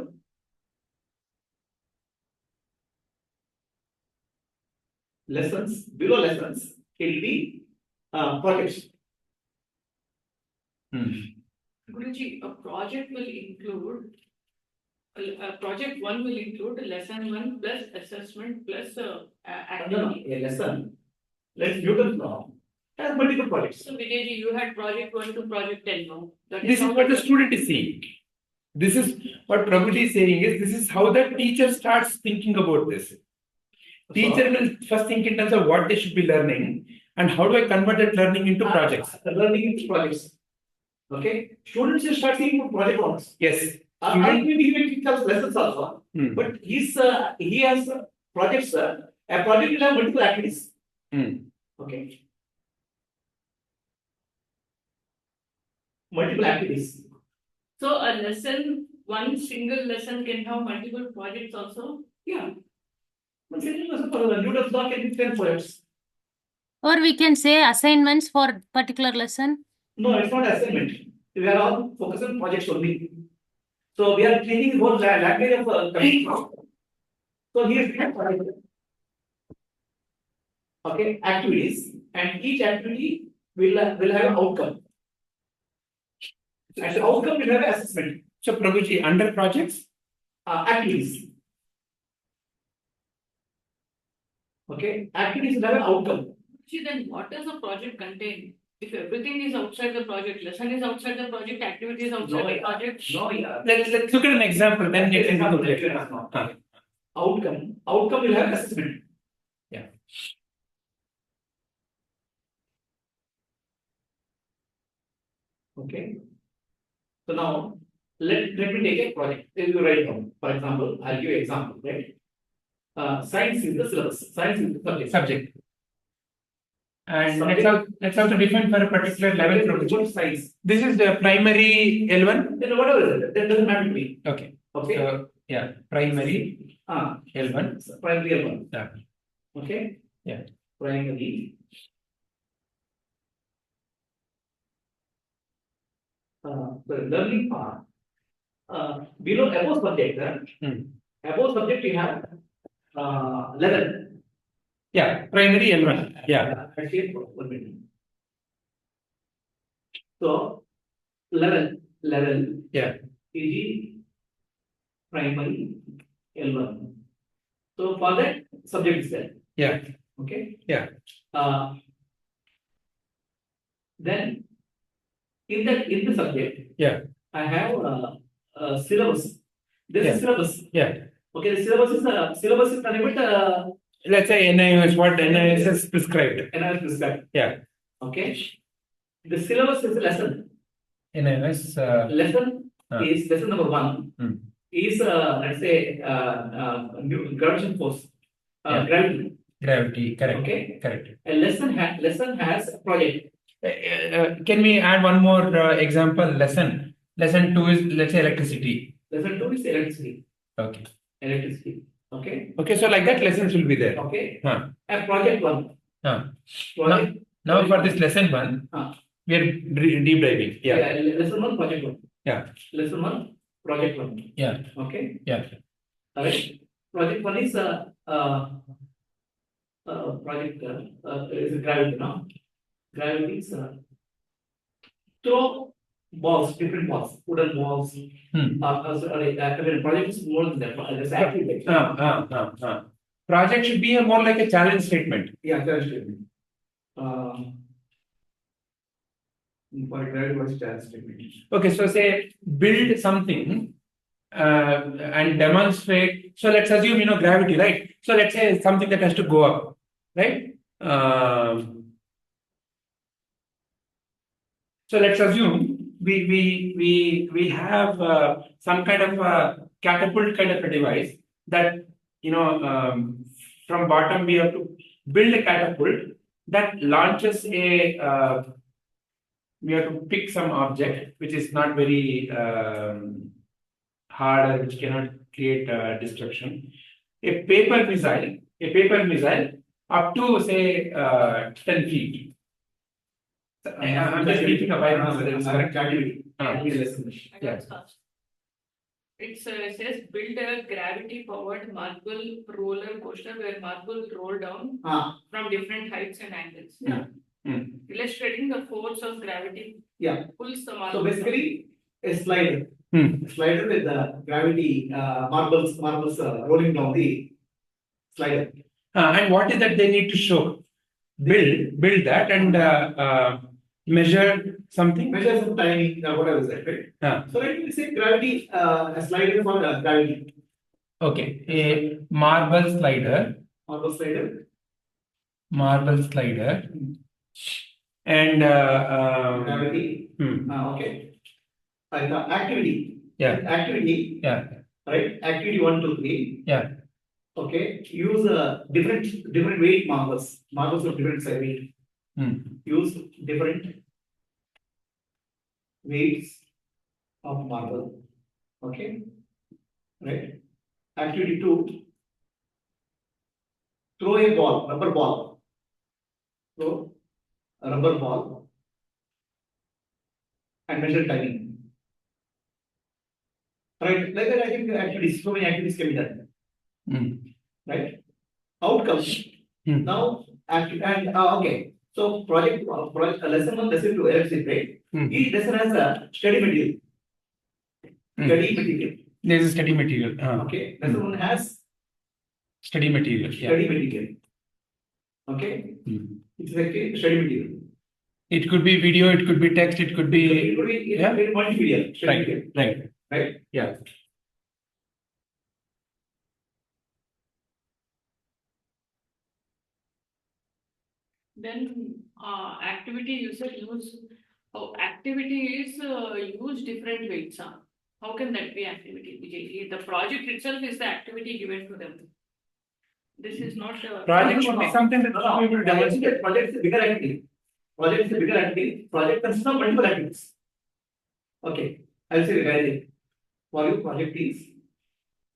lessons. Below lessons will be projects. Hmm. Guruji, a project will include project 1 will include lesson 1 plus assessment plus activity. A lesson. Let's Newton's law has multiple projects. So Vijayji, you had project 1 to project 10, no? That This is how what the it- student is seeing. This is what Prabhuji is saying is this is how the teacher starts thinking about this. Teacher will first think in terms of what they should be learning and how do I convert that learning into projects. Learning into projects. Okay. Students will start seeing project ones. Yes. Maybe he will teach us lessons also. Hmm. But he has projects. A project will have multiple activities. Hmm. Okay. Multiple activities. So a lesson, one single lesson can have multiple projects also? Yeah. But single lesson for the Newton's law can be 10 projects. Or we can say assignments for particular lesson. No, it's not assignment. We are all focused on projects only. So we are training the whole language of coming now. So here is okay, activities, and each activity will have an outcome. And the outcome will have an assessment. So Prabhuji, under projects? Activities. Okay, activities will have an outcome. See, then what does a project contain? If everything is outside the project, lesson is outside the project, activity is outside the project. No, yeah. Let's look at an example, then it can be clear. Outcome will have assessment. Yeah. Okay. So now let me take a project. Let me write down. For example, I'll give you an example, right? Science is the syllabus. Science is the subject. And Subject. let's also define for a particular level What Prabhuji. is science? This is the primary L1. Then whatever is it, that doesn't matter to me. Okay. Okay. So yeah, primary L1. Primary one. Yeah. Okay. Yeah. Primary. The learning part. Below above subject, above subject you have level. Yeah, primary L1. Yeah. I see it for 1 minute. So level. Yeah. is primary L1. So for that subject is there. Yeah. Okay. Yeah. Then in the subject, Yeah. I have syllabus. This Yeah. is syllabus. Yeah. Okay, the syllabus is nothing but Let's say NIS, what NIS is prescribed. NIS prescribed. Yeah. Okay. The syllabus is a lesson. NIS. Lesson is lesson number 1. Is let's say gravitational force. Gravity. Gravity. Correct. Okay. Correct. A lesson has a project. Can we add one more example? Lesson 2 is, let's say, electricity. Lesson 2 is electricity. Okay. Electricity. Okay. Okay, so like that lessons will be there. Okay. Huh. And project 1. Huh. Project. Now for this lesson 1, we are deep diving. Yeah. Lesson 1, project 1. Yeah. Lesson 1, project 1. Yeah. Okay. Yeah. Alright. Project 1 is project is gravity, no? Gravity is throw balls, different balls, wooden balls. Project is more than that. There's activity. Project should be more like a challenge statement. Yeah, challenge statement. For gravity, what's chance statement? Okay, so say build something and demonstrate. So let's assume gravity, right? So let's say something that has to go up, right? So let's assume we have some kind of a catapult kind of a device that from bottom we have to build a catapult that launches a we have to pick some object which is not very hard or which cannot create destruction. A paper missile up to say 10 feet. I'm just thinking of correct activity. Yeah. It says build a gravity powered marble roller coaster where marble roll down from different heights and angles. Yeah. Illustrating the force of gravity. Yeah. Pulls the marble. So basically, a slider. A slider with the gravity marbles rolling down the slider. And what is that they need to show? Build that and measure something. Measure some timing, whatever is that, right? So let me say gravity, a slider for gravity. Okay, a marble slider. Marble slider. And gravity. Okay. And the activity. Yeah. Activity. Yeah. Right. Activity 1, 2, 3. Yeah. Okay. Use different weight marbles. Marbles of different size weight. Use different weights of marble. Okay. Right. Activity 2. Throw a ball, rubber ball. Throw a rubber ball and measure timing. Right. Like that, I think activities, so many activities can be done. Right. Outcomes. Now, okay. So project lesson 1, lesson 2, electricity, right? Each lesson has a study material. Study material. There is a study material. Okay. Lesson 1 has study material. Study material. Okay. It's like study material. It could be video, it could be text, it could be multimedia. Right. Yeah. Then activity user use. Oh, activity is use different weights. How can that be activity, Vijay? The project itself is the activity given to them. This is not a project should be something that we will demonstrate. Project is a bigger activity. Project consists of multiple activities. Okay. I'll say regarding for you, project is,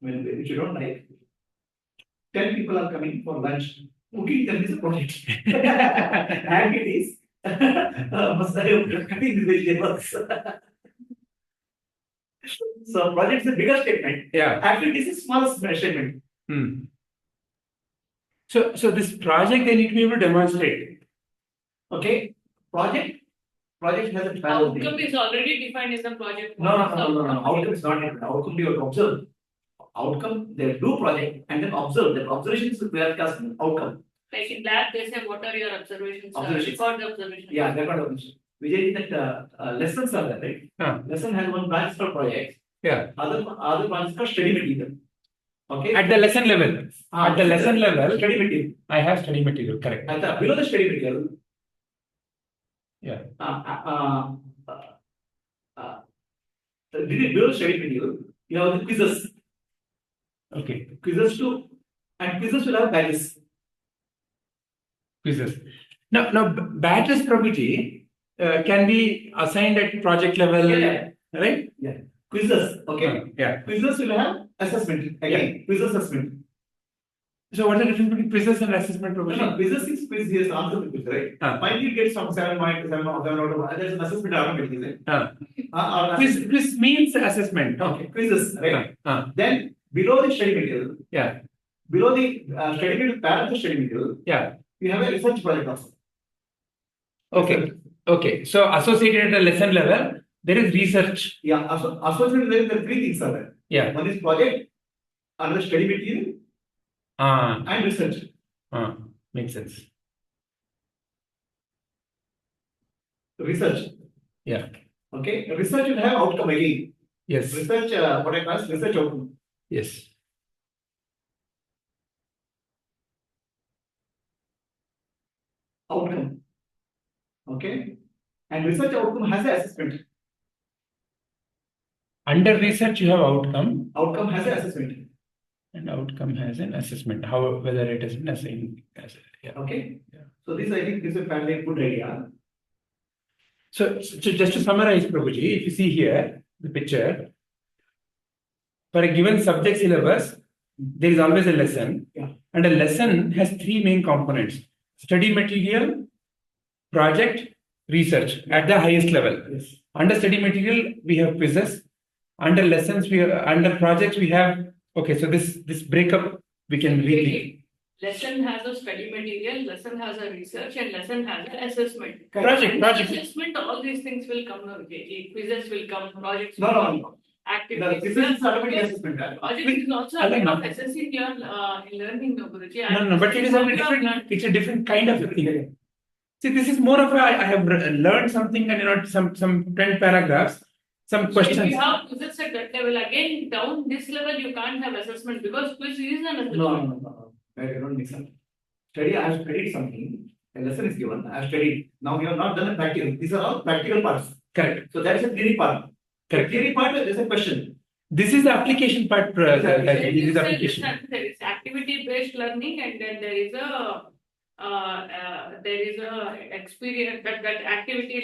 which you don't like, 10 people are coming for lunch. Cooking them is a project. Activities. Cutting the vegetables. So project is a bigger statement. Yeah. Activities is small statement. So this project they need to be able to demonstrate. Okay. Project has a outcome is already defined in the project. No. Outcome is not defined. Outcome you have to observe. Outcome, they do project and then observe. The observations we are casting outcome. Like in lab, they say, what are your observations? Record the observations. Yeah, record observations. Vijay, that lessons are there, right? Lesson has one branch for projects. Yeah. Other branch for study material. Okay. At the lesson level. At the lesson level, study material. I have study material, correct. At the below the study material. Yeah. Below the study material, you have the quizzes. Okay. Quizzes too. And quizzes will have badges. Quizzes. Now badges probably can be assigned at project level, right? Yeah. Quizzes, okay. Yeah. Quizzes will have assessment. Again, quiz assessment. So what's the difference between quizzes and assessment probation? No, quizzes is quiz, he has answered the quiz, right? Finally you get some 7 points, 7 out of there's an assessment automatically, right? Quiz means assessment. Okay, quizzes, right? Then below the study material, below the study material, parent of study material, you have a research project also. Okay. So associated at a lesson level, there is research. Yeah, associated level, there are 3 things are there. Yeah. One is project, another study material, and research. Makes sense. Research. Yeah. Okay, research will have outcome again. Yes. Research, what I call research outcome. Yes. Outcome. Okay, and research outcome has an assessment. Under research, you have outcome, Outcome has an assessment. and outcome has an assessment. How whether it is been assigned. Yeah. Okay. Yeah. So this I think is a fairly good idea. So just to summarize, Prabhuji, if you see here the picture, for a given subject syllabus, there is always a lesson, Yeah. and a lesson has three main components: study material, project, research at the highest level. Yes. Under study material, we have quizzes. Under lessons, under projects we have. Okay, so this breakup we can really. Lesson has a study material, lesson has a research, and lesson has an assessment. Project. Assessment, all these things will come now. Okay, quizzes will come, projects will No, come, no. The activities. research is automatic assessment. Project is also a way of assessing your learning, no, Guruji. No, but it is a different. It's a different kind of a thing. See, this is more of a. I have learned something, and some 10 paragraphs, some questions. If you have quizzes at that level, again down this level, you can't have assessment because quiz is an assessment. No. I don't mix up. Study, I have studied something. A lesson is given. I have studied. Now you have not done a practical. These are all practical parts. Correct. So that is a theory part. Correct. The theory part is a question. This is the application part. This is the There application. is activity-based learning, and then there is a experience that activity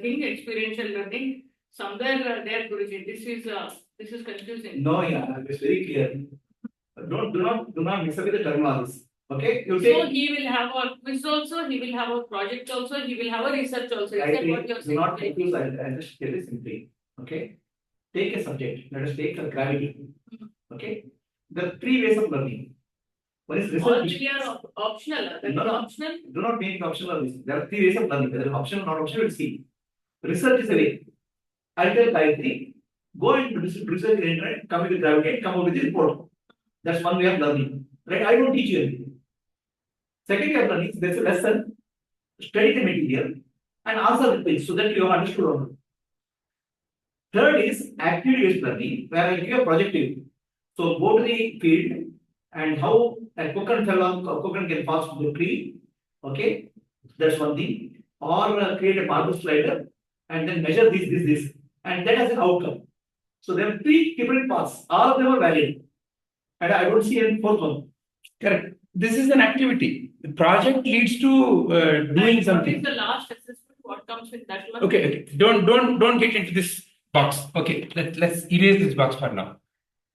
thing, experiential learning. Somewhere there, Guruji, this is confusing. No, yeah, it's very clear. Do not mix up with the terminologies. Okay, you So take. he will have a quiz also, he will have a project also, he will have a research also. Is I that what think you're do saying? not confuse. I'll just tell you simply. Okay, take a subject. Let us take gravity. Okay, there are three ways of learning. One is All research. three are optional. That is No. optional. Do not make it optional. There are three ways of learning. Whether optional or not optional, we'll see. Research is a way. I'll tell Gayatri, go and research the internet, come with gravity, and come up with the report. That's one way of learning. Right? I don't teach you anything. Second way of learning, there's a lesson, study the material, and answer the quiz so that you have understood all. Third is activity-based learning, where I give a projective. So go to the field and how a coconut can pass to the tree. Okay, that's one thing. Or create a marble slider and then measure this, and that has an outcome. So there are three different paths. All of them are valid, and I don't see any fourth one. Correct. This is an activity. The project leads to doing And something. What is the last assessment? What comes with that one? Okay. Don't get into this box. Okay. Let's erase this box for now.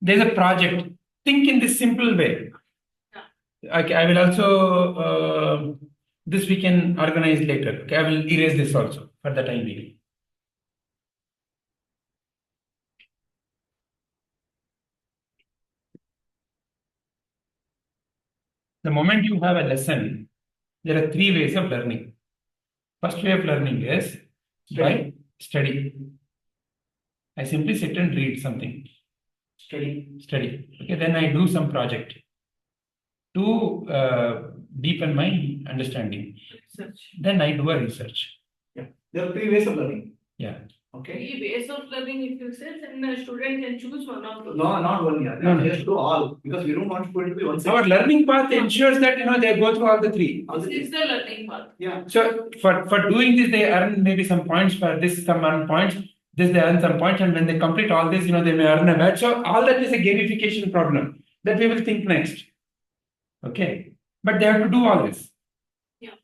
There's a project. Think in this simple way. Okay. I will also this we can organize later. Okay. I will erase this also for the time being. The moment you have a lesson, there are three ways of learning. First way of learning is by study. I simply sit and read something. Study. Okay, then I do some project to deepen my understanding. Research. Then I do a research. Yeah, there are three ways of learning. Yeah. Okay. Three ways of learning, if you say, then the student can choose one of those. No, not one year. No. Just do all because we don't want to put it to be one side. Our learning path ensures that they go through all the three. This is the learning path. Yeah. So for doing this, they earn maybe some points for this, some earn points. This they earn some points, and when they complete all this, they may earn a badge. So all that is a gamification problem that we will think next. Okay, but they have to do all this. Yeah.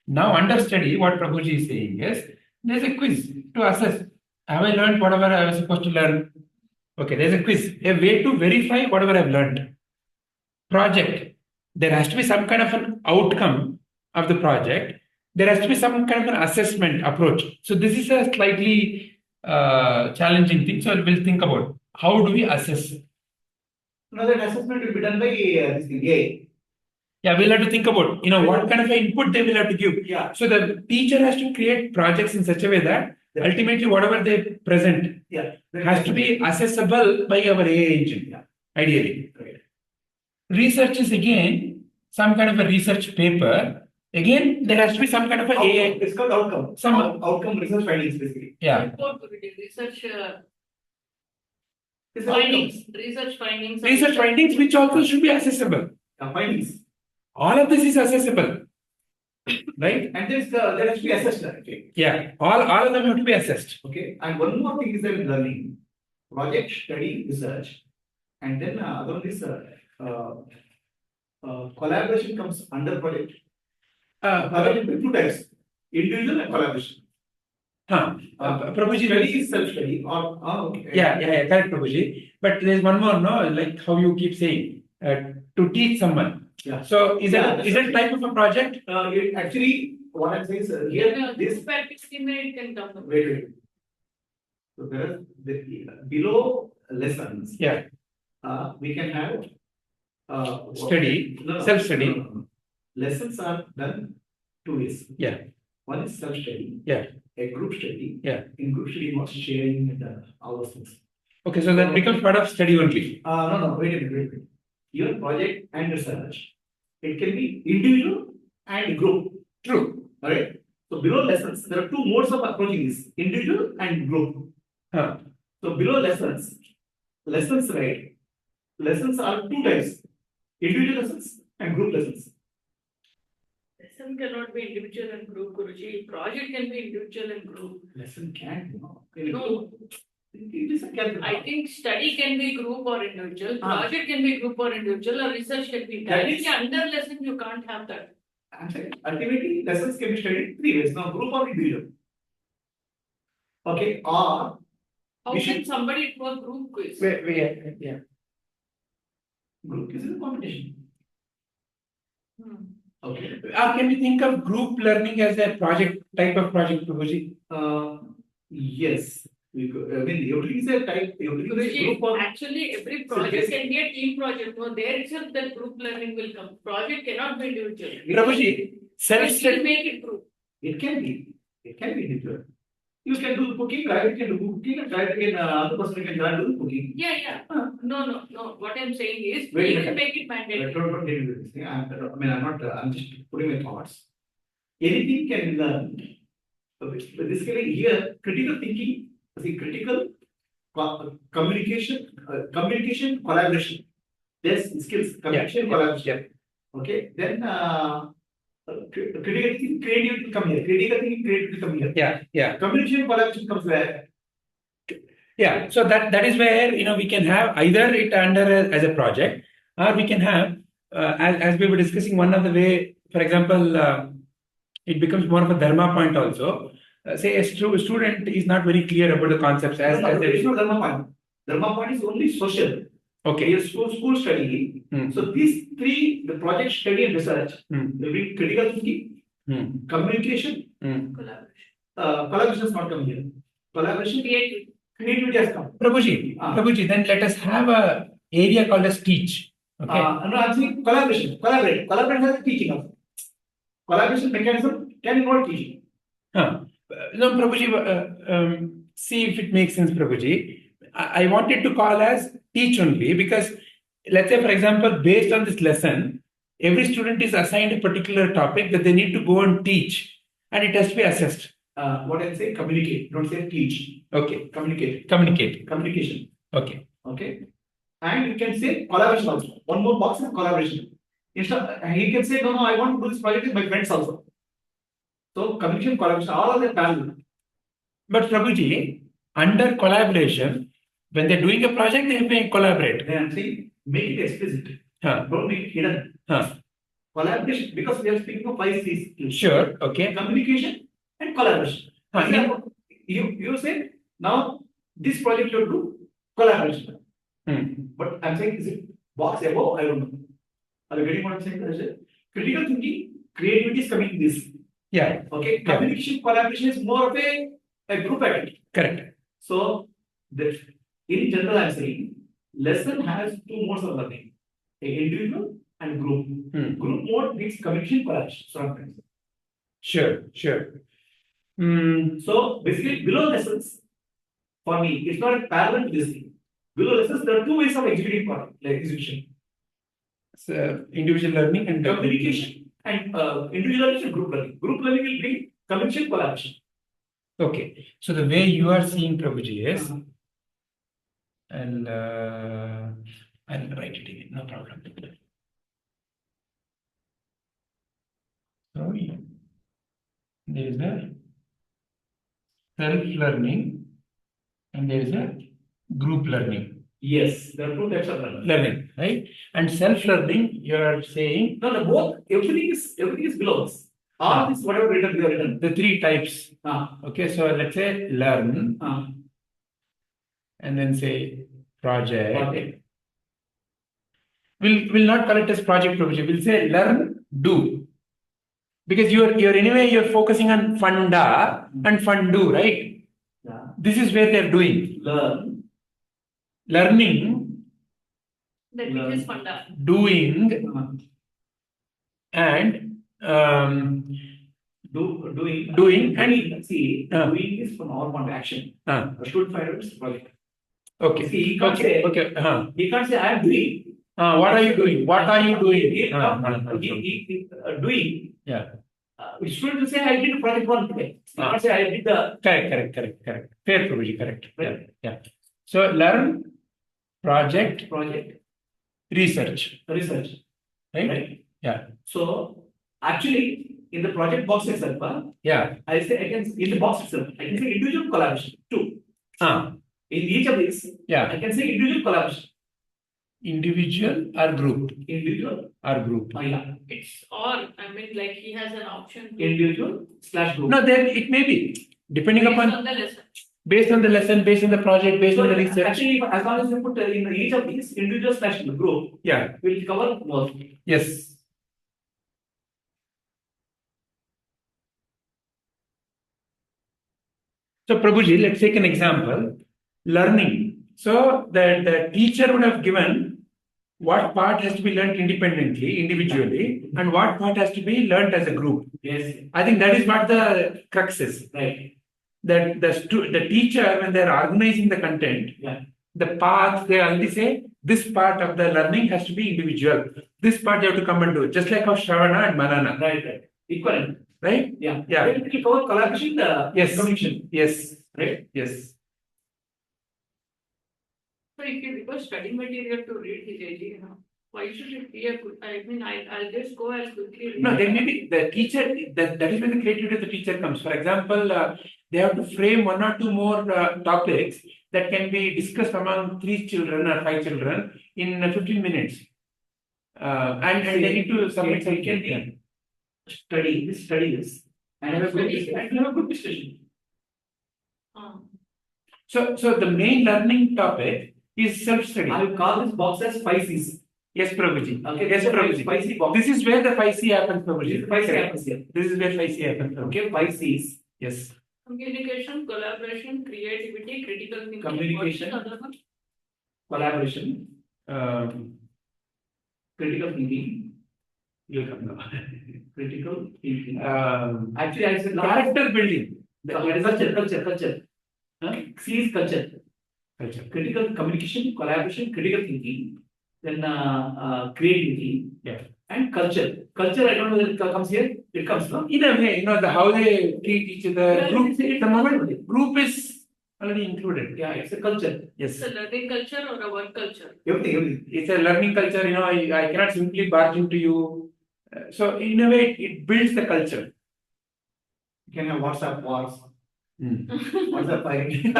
Now under study, what Prabhuji is saying is there's a quiz to assess. Have I learned whatever I was supposed to learn? Okay, there's a quiz, a way to verify whatever I've learned. Project. There has to be some kind of an outcome of the project. There has to be some kind of an assessment approach. So this is a slightly challenging thing. So we'll think about how do we assess. Now that assessment will be done by this thing, A. Yeah, we'll have to think about what kind of input they will have to give. Yeah. So the teacher has to create projects in such a way that ultimately whatever they present has to be accessible by our AI engine. Yeah. Ideally. Right. Research is again some kind of a research paper Again, there has to be some kind of a Outcome. It's called outcome. Some- Outcome research findings basically. yeah. Report to the research It's an outcome. findings, research findings. Research findings which also should be accessible. Findings. All of this is accessible. Right? And there has to be assessed. Okay. Yeah. All of them have to be assessed. Okay. And one more thing is that learning, project, study, research, and then other one is collaboration comes under project. Collaboration is two types: individual and collaboration. Prabhuji, Study is self-study or okay. yeah, correct, Prabhuji. But there's one more, no, like how you keep saying, to teach someone. Yeah. So is Yeah, that is that type of a project? Actually, what I'm saying is here this. This estimate can come. Wait. So there are below lessons. Yeah. We can have Study, no, self-study. no. Lessons are done two ways. Yeah. One is self-study. Yeah. A group study. Yeah. In group study, not sharing and all those things. Okay, so that becomes part of study only. No, wait a minute. Your project and research, it can be individual and group. True. All right. So below lessons, there are two modes of approaching this: individual and group. So below lessons, right? Lessons are two types: individual lessons and group lessons. Lesson cannot be individual and group, Guruji. Project can be individual and group. Lesson can, No, it is a can. I think study can be group or individual, Ah. project can be group or individual, or research can be That is- directly under lesson, you can't have that. I'm saying ultimately lessons can be studied three ways: now group or individual. Okay, or How We can should- somebody do a group quiz? Yeah. group is a competition. Hmm. Okay. Can we think of group learning as a project type of project, Prabhuji? Yes, we could. I mean, everything is a type. Everything is a group or Actually, every So project basic- can be a team project, no, there itself that group learning will come, project cannot be individual. Prabhuji, We self-study. make it group. it can be. It can be individual. You can do cooking, Gayatri can do cooking, and Gayatri can other person can do cooking. Yeah. No, what I'm saying is, Wait a we will minute. make it I mandatory. don't get into this thing. I'm not. I'm just putting my thoughts. Anything can be learned. But basically, here critical thinking, critical communication, collaboration. There's skills, communication, collaboration. Okay, then critical thinking, creativity come here. Critical thinking, creativity come here. Yeah. Communication, collaboration comes where? Yeah. So that is where we can have either it under as a project, or we can have as we were discussing one of the way. For example, it becomes more of a dharma point also. Say a student is not very clear about the concepts as It's not Dharma point. Dharma point is only social. Okay. Yes, school study. So these three, the project, study, and research, will be critical thinking, communication, Collaboration. collaboration is not coming here. Collaboration, creativity has come. Prabhuji, then let us have a area called as teach. Okay. No, I'm saying collaboration. Collaborate has teaching also. Collaboration mechanism can involve teaching. No, Prabhuji, see if it makes sense, Prabhuji. I wanted to call as teach only because, let's say, for example, based on this lesson, every student is assigned a particular topic that they need to go and teach, and it has to be assessed. What I say, communicate. Don't say teach. Okay. Communicate. Communication. Okay. And you can say collaboration also. One more box is collaboration. Instead, he can say, no, I want to do this project with my friends also. So communication, collaboration, all of them parallel. But Prabhuji, under collaboration, when they're doing a project, they may collaborate. Then I'm saying, make it explicit. Huh. Don't make it hidden. Huh. Collaboration, because we are speaking of 5 C's. Sure. Okay. Communication and collaboration. Huh. You say, now this project you do collaboration. But I'm saying, is it box above? I don't know. Are you getting what I'm saying? Critical thinking, creativity is coming in this. Yeah. Okay. Communication, collaboration is more of a group activity. Correct. So, in general, I'm saying, lesson has two modes of learning: individual and group. Group mode means communication, collaboration. Sometimes. Sure. So basically, below lessons, for me, it's not a parallel to this thing. Below lessons, there are two ways of executing project, like execution: So, individual learning and communication and individual learning and group learning. Group learning will bring communication collaboration. Okay. So the way you are seeing Prabhuji is, I'll write it again, no problem. So yeah, there is a self-learning and there is a group learning. Yes, there are two types of Learning, right? And self-learning, you are saying no, both everything is below us. All this whatever written we have written. the three types. Okay, so let's say learn and then say project. We'll not call it as project Prabhuji. We'll say learn, do. Because you're focusing on funda and fundu, right? Yeah. This is where they're doing. Learning, That which is funda. doing, and doing and see doing is from our point of action. Should find is project. Okay. See, he can't say he can't say I am doing. What are you doing? What are you doing? He doing. Yeah. We should say I did project 1 today. He can't say I did the Correct. Fair Prabhuji, correct. Right. Yeah. So learn, project, research. Right? Yeah. So actually in the project box itself, I can in the box itself, I can say individual collaboration too. In each of these, I can say individual collaboration. Individual or group? Individual or group? It's or I mean like he has an option. Individual/group. No, then it may be depending Based upon on the lesson. based on the lesson, based on the project, based on the research. Actually, as long as you put in each of these individual/group, will cover both. Yes. So Prabhuji, let's take an example. Learning. So the teacher would have given what part has to be learned independently, individually, and what part has to be learned as a group. Yes. I think that is what the crux is. Right. That the teacher, when they're organizing the content, the path, they only say this part of the learning has to be individual. This part you have to come and do, just like how Shravana and Manana. Right. Equivalent. Right? Yeah. Yeah. It will cover collaboration, communication. Yes. Right? Yes. So if you request study material to read his AG, why should it be a good? I mean, I'll just go as quickly. No, then maybe the teacher, that is when the creativity of the teacher comes. For example, they have to frame one or two more topics that can be discussed among 3 children or 5 children in 15 minutes. And they need to submit something. Study this, and have a good discussion. So the main learning topic is self-study. I will call this box as 5 C's. Yes, Prabhuji. Okay, yes, Prabhuji. 5 C box. This is where the 5C happens, Prabhuji. 5 C happens here. This is where 5C happens. Okay, 5 C's. Yes. Communication, collaboration, creativity, critical thinking. Communication. What's the other one? Collaboration, critical thinking. You'll come now. Critical thinking. Actually, I said character building. Culture. C is culture. Critical communication, collaboration, critical thinking, then creativity, and culture. Culture, I don't know whether it comes here. It comes, no? In a way, how they treat each other. Group, the moment group is already included. Yeah, it's a culture. Yes. It's a learning culture or a work culture? Everything. It's a learning culture. I cannot simply barge into you. So in a way, it builds the culture. You can have WhatsApp wars. WhatsApp fighting.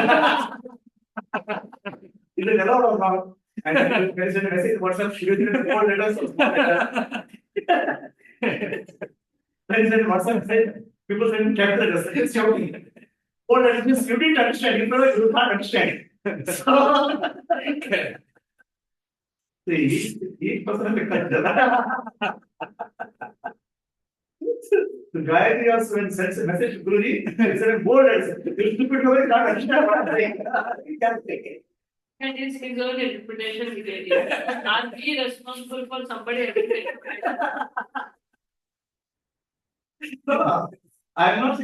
Is it allowed or not? And then there is a message WhatsApp, you didn't more letters or small letters. There is a WhatsApp said, people send capital letters. It's joking. All letters means you didn't understand, you can't understand. So, see, each person has a culture. The guy also when sends a message to Guruji, he said, bold letters. You stupid boy can't understand what I'm saying. He can't take it. And it's his own interpretation with area. Not be responsible for somebody else's interpretation. No, I'm not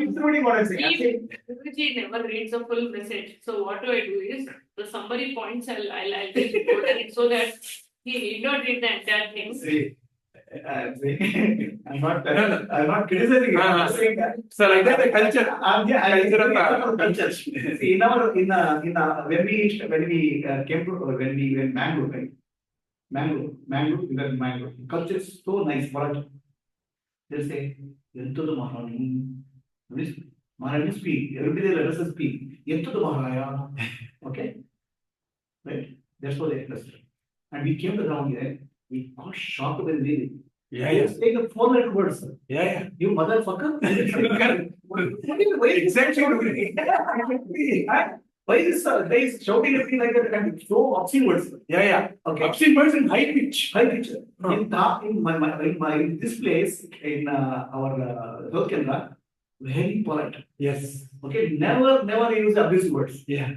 including what I'm saying. I'm saying Guruji never reads a full message. So what do I do is the summary points I'll just report it so that he need not read the entire thing. see, I'm saying, No, no. I'm not criticizing you. I'm just saying that. So like that, the culture. Yeah, I Culture of culture. See, in when we came to when mango, right? Mango. Culture is so nice for us. They'll say, "Into the Maharani speak. Everybody let us speak. Into the Maharaya." Okay, right? That's what they understood. And we came to the ground here. We got shocked when they. Yeah, They yeah. take the 4-letter words. Yeah, You motherfucker. yeah. Why is exactly? Why is this guy is shouting at me like that and so obscene words? Yeah, yeah. Okay. Obscene words in high pitch. High pitch. Huh. In this place in our health Kendra, very polite. Yes. Okay, never use abusive words. Yeah.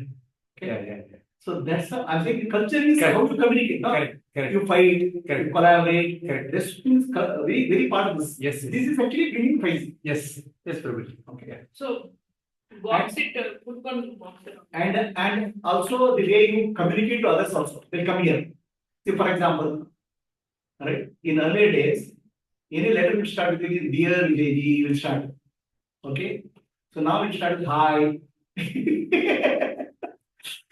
Okay. Yeah. So that's how I'm saying the culture is Correct. how to communicate. No? Correct. You fight, Correct. you collaborate. Correct. This is very part of this. Yes. This is actually bringing fights. Yes. Yes, Prabhu. Okay. So box it, put one box it. And also the way you communicate to others also will come here. See, for example, right? In earlier days, any letter will start with dear Vijayji will start. Okay. So now it starts with hi.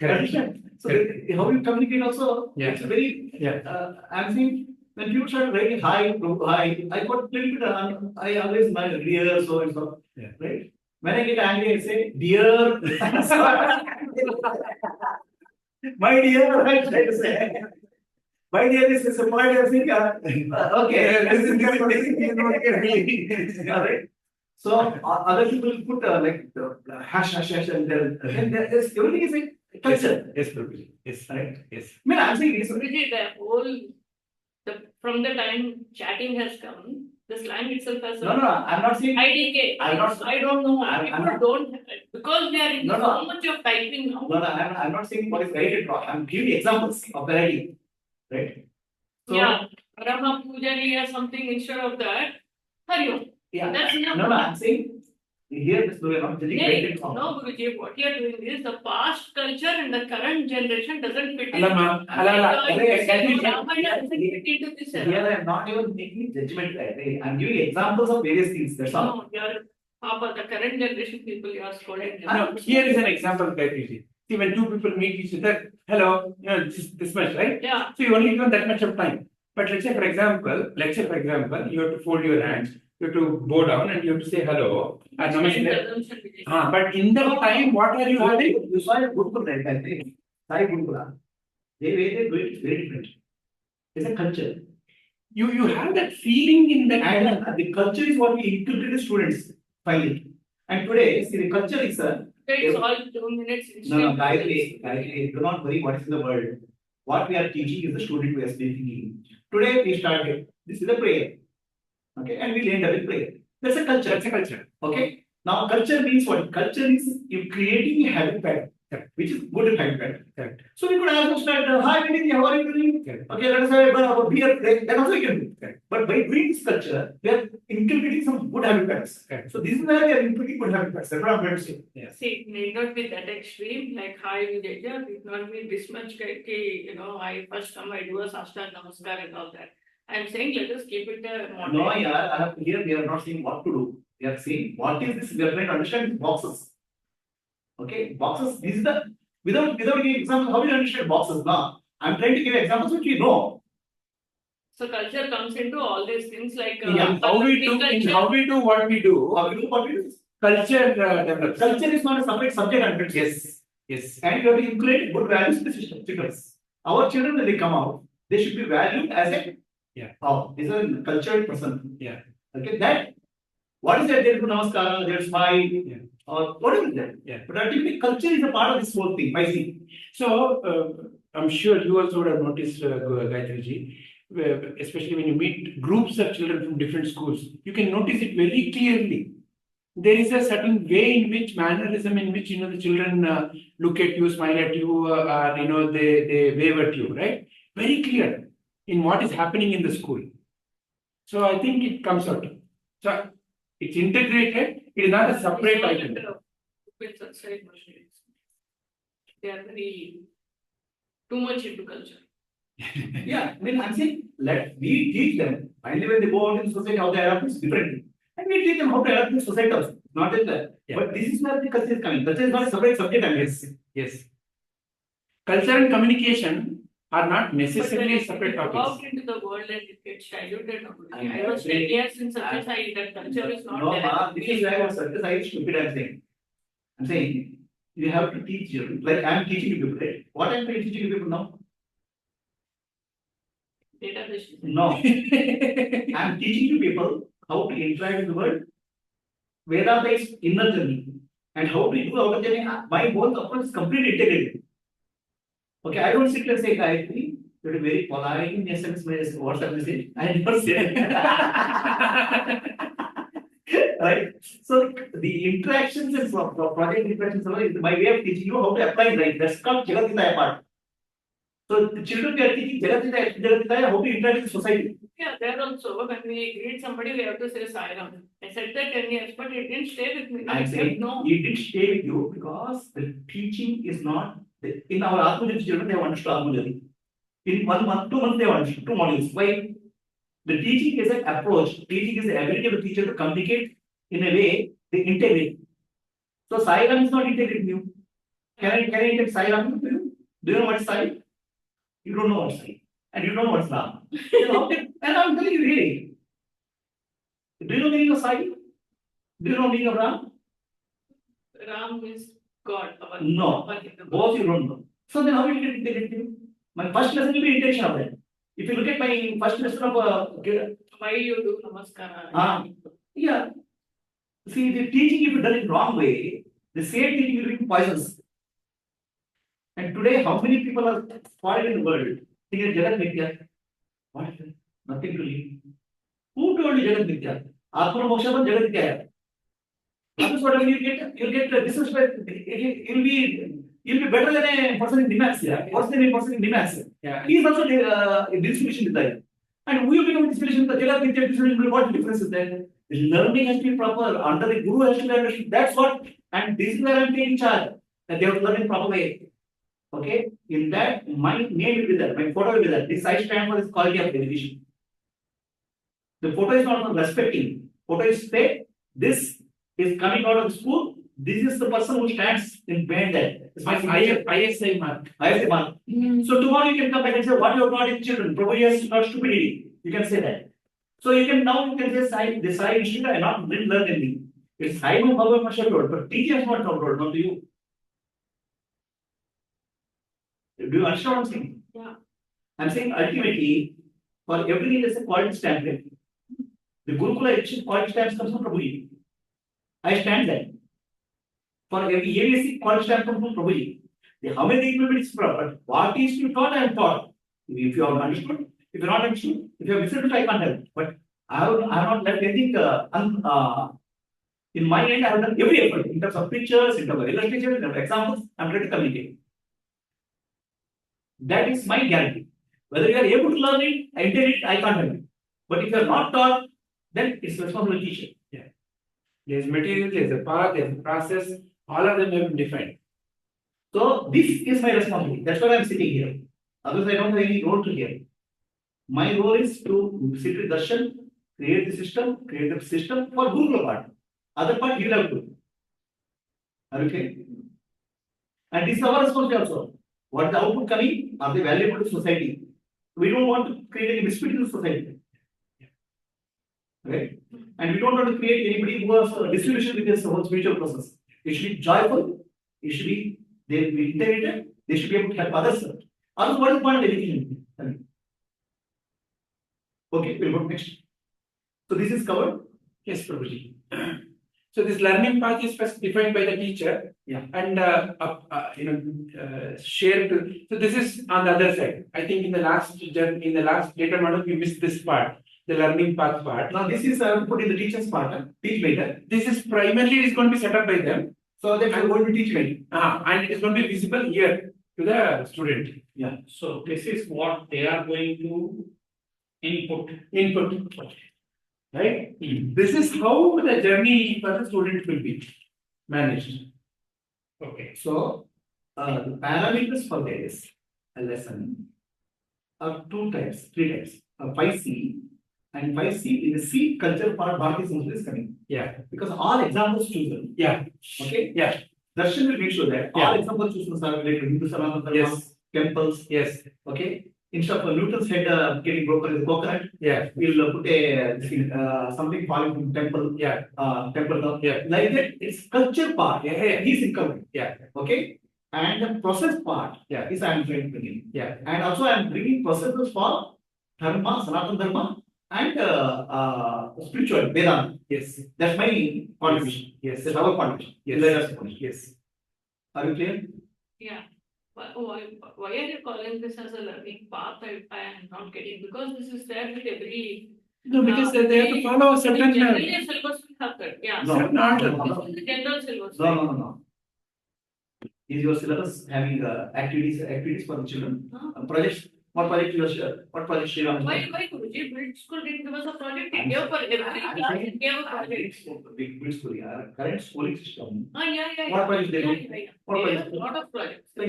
Understand? So how you communicate also, Yeah. it's very. Yeah. I'm saying when people start writing hi, I got a little bit. I always my dear so and so. Yeah. Right. When I get angry, I say dear. My dear, I try to say. My dear, this is a point I think. Okay. All right. So other people put like hash and then everything is a culture. Yes, Prabhu. Yes. Right. Yes. I mean, I'm saying it's Guruji, from the time chatting has come, the slang itself has. no, I'm not saying. IDK. I'm not. I don't know. I'm People not- don't because we are in No, no. so much of typing now. No, I'm not saying what is right and wrong. I'm giving examples of variety. Right. So, Yeah, Rama Pujari or something instead of that. Hari Om. yeah. That's enough. No, I'm saying here this we're not judging right and wrong. No, Guruji, what you are doing is the past culture and the current generation doesn't fit in. Alama, Alala, Ramayana doesn't fit into this Here era. I'm not even making judgment. Right? I'm giving examples of various things. That's all. No, you are, Papa, the current generation people you are scolding them. No, here is an example, Gayatri. See, when two people meet each other, hello, this much, right? Yeah. So you only give them that much of time. But let's say, for example, you have to fold your hands, you have to bow down, and you have to say hello. And namaste. But in that time, what are you having? You saw a Gurukul, right? I think. Sai Gurukula. They do it very different. It's a culture. You have that feeling in that. And the culture is what we inculcate to students finally. And today, see, the culture is a. It's all 2 minutes. No, Gayatri, do not worry what is in the world. What we are teaching is the student we are speaking. Today we started. This is a prayer. Okay, and we end up with prayer. That's a culture. That's a culture. Okay. Now culture means what? Culture is you creating a habit pattern, which is good habit pattern. Correct. So we could also start, hi, Vinny, how are you doing? Correct. Okay, let us have a beer break. That also we can do. Correct. But by doing this culture, we are inculcating some good habit patterns. Correct. So this is where we are inculcating good habit patterns. That's what I'm trying to say. See, it need not be that extreme, like hi Vijaya, it not be this much, I first come, I do a Sastha Namaskar and all that. I'm saying let us keep it moderate. No, yeah, here we are not saying what to do. We are saying what is this? We are trying to understand boxes. Okay, boxes. This is the without giving examples. How do you understand boxes? Now, I'm trying to give examples which we know. So culture comes into all these things like Yeah, how we do what we do. How we do what we do. Culture develops. Culture is not a separate subject until Yes. and you have to include good values in the system. Because our children, when they come out, they should be valued as a this is a cultured person. Yeah. Okay, that what is that? They do namaskara, they smile, or whatever is that. Yeah. But ultimately, culture is a part of this whole thing. I see. So I'm sure you also would have noticed, Gayatri ji, especially when you meet groups of children from different schools, you can notice it very clearly. There is a certain way in which mannerism in which the children look at you, smile at you, or they wave at you, right? Very clear in what is happening in the school. So I think it comes out. So it's integrated. It is not a separate item. They are very too much into culture. Yeah, I mean, I'm saying let we teach them. Finally, when they go out in society, how they adapt is different. And we teach them how to adapt in society also. Not in the, but this is where the culture is coming. Culture is not a separate subject, I guess. Yes. Culture and communication are not But when necessarily you separate go out topics. into the world and it gets diluted. I I was 10 years in such a side that culture is not No, there. ma, this is why I was such a stupid, I'm saying. I'm saying, you have to teach you, like I'm teaching you people, right? What am I teaching you people now? Database. No. I'm teaching you people how to interact with the world. Vedanta is inner journey. And how to do outer journey, my whole approach is completely integrated. Okay, I don't sit and say, Gayatri, you're very polite in SMS message, WhatsApp message. I never say right? So the interactions and project interactions is my way of teaching you how to apply right. That's called Jagatitaya part. So the children we are teaching Jagatitaya how to interact with society. Yeah, there also, when we greet somebody, we have to say Sairam. I said that 10 years, but it didn't stay with me. I'm saying No. it didn't stay with you because the teaching is not in our Atmajati children, they have understood Atmajati. In 1 month, 2 months, they have understood 2 modules. Why? The teaching is an approach. Teaching is the ability of the teacher to communicate in a way they integrate. So Sairam is not integrating you. Can I integrate Sairam to you? Do you know what is Sai? You don't know what's Sai. And you don't know what's Ram. And I'm telling you really. Do you know the meaning of Sai? Do you know the meaning of Ram? Ram is God. No. Both you don't know. So then how will you get integrated? My first lesson will be intention of that. If you look at my first lesson of why you do Namaskara? Yeah. See, the teaching, if you done it wrong way, the same teaching will be poisonous. And today, how many people are falling in the world? Thinking Jagat Mithya. What is it? Nothing to leave. Who told you Jagat Mithya? Atma Moksha was Jagat Mithya. That is what you get disrespect. You'll be better than a person in demands. Yeah. Worse than a person in demands. Yeah. He is also a distribution design. And who will become distribution? The Jagat Mithya distribution, what difference is there? The learning has to be proper. Under the guru has to be understood. That's what, and this is where I'm taking charge. That they have to learn in proper way. Okay? In that, my name will be there, my photo will be there. This I stand for this quality of education. The photo is not for respecting. Photo is say, this is coming out of the school. This is the person who stands in behind that. It's my signature. ISI mark. ISI mark. So tomorrow you can come back and say, what you have taught in children? Probably is not stupidity. You can say that. So you can say Sai, this Sai Institute, I not didn't learn anything. It's Sai no Bhagavad Masha, but teacher has not taught, not to you. Do you understand what I'm saying? Yeah. I'm saying ultimately, for everything there's a quality standard. The Gurukula education quality standards comes from Prabhuji. I stand there. For every ABC quality standard comes from Prabhuji. How many implements but what is to be taught, I am taught. If you have understood, if you are not understood, if you have misunderstood, I can't help. But I have not left anything in my end, I have done every effort in terms of pictures, in terms of illustrations, in terms of examples, I'm trying to communicate. That is my guarantee. Whether you are able to learn it, integrate it, I can't help it. But if you are not taught, then it's responsible teacher. Yeah. There's material, there's a path, there's a process, all of them have been defined. So this is my responsibility. That's why I'm sitting here. Otherwise, I don't have any role to here. My role is to sit with Darshan, create the system for Gurukula part. Other part you have to do. Are you okay? And this is our responsibility also. What the output coming? Are they valuable to society? We don't want to create any misfit in the society. Right? And we don't want to create anybody who has a distribution with this whole spiritual process. It should be joyful, it should be they will be integrated, they should be able to help others. Also, what is the point of education? Okay, we'll go next. So this is covered. Yes, Prabhuji. So this learning path is first defined by the teacher. Yeah. And shared to. So this is on the other side. I think in the last data model we missed this part, the learning path part. Now this is put in the teacher's part. Teach later. This is primarily is going to be set up by them. So they are going to teach later. And it is going to be visible here to the student. Yeah. So this is what they are going to input. Right? This is how the journey for the student will be managed. Okay. So the parameters for this lesson are 3 types. 5C, And 5C, in the C culture part, Bharati Sanskrit is coming. Yeah. Because all examples chosen. Yeah. Okay? Yeah. Darshan will make sure that Yeah. all examples chosen are related to Hindu Sanatana Dharma, Yes. temples. Yes. Okay? Instead of Newton's head getting broken in the coconut, Yeah. we'll put a something falling from temple. Yeah. Temple. Yeah. Like that, it's culture part. Yeah. He's incoming. Yeah. Okay? And the process part Yeah. is I'm trying to bring in. Yeah. And also I'm bringing processes for Dharma, Sanatana Dharma, and spiritual Vedanta. Yes. That's my contribution. Yes. That's our contribution. Yes. Yes. Are you clear? Yeah. Why are you calling this as a learning path? I am not getting, because this is there with every. No, because they have to follow a certain. Generally, a syllabus will have that. Yeah. No. Certain order. This is the general syllabus. No. Is your syllabus having activities for the children? Projects? What project you are? What project you are? Why Guruji? Build school didn't give us a project. It gave for every class. It gave a project. Big school, yeah. Current schooling system. Yeah. What project they do? Yeah. What They have project? a lot of projects. Yeah,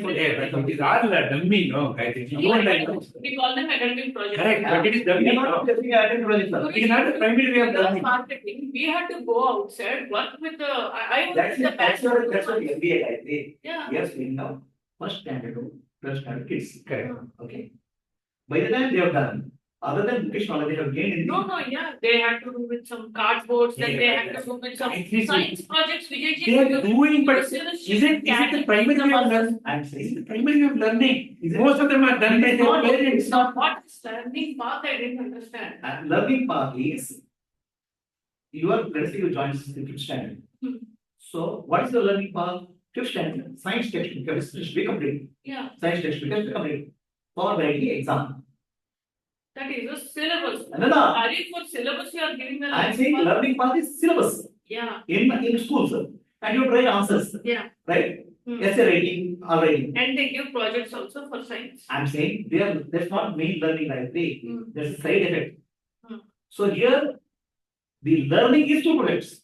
but it is all dummy, no? I think you don't like. We call them academic projects. Correct, but it is dummy. We are not No? getting attend project, sir. It is not the primary way of Because learning. marketing, we had to go outside, work with the. I was That's in the it. That's what back. MBA guys. Yeah. We are saying now first standard to 12th standard kids. Correct. Okay. By the time they have done, other than bookish knowledge, they have gained anything. No, yeah, they had to do with some cardboards, then Yeah, they yeah, had to do with some I think so. science projects, Vijayji. They are doing, but is Is it the primary way of learning? I'm Is saying the primary way of learning? Is it- Most of them are done by their Not, parents. it's not what is learning path, I didn't understand. learning path is let's say you join fifth standard. Hmm. So what is the learning path? Fifth standard, science textbook, chemistry should be complete. Yeah, Science textbook has to be complete. For writing exam. that is a syllabus. No. Are you for syllabus you are giving the I'm saying path? learning path is syllabus Yeah, in schools. And you try answers, yeah. right? Hmm. Essay writing, all writing. And they give projects also for science. I'm saying that's not main learning library. Hmm. There's a side effect. Hmm. So here, the learning is two projects.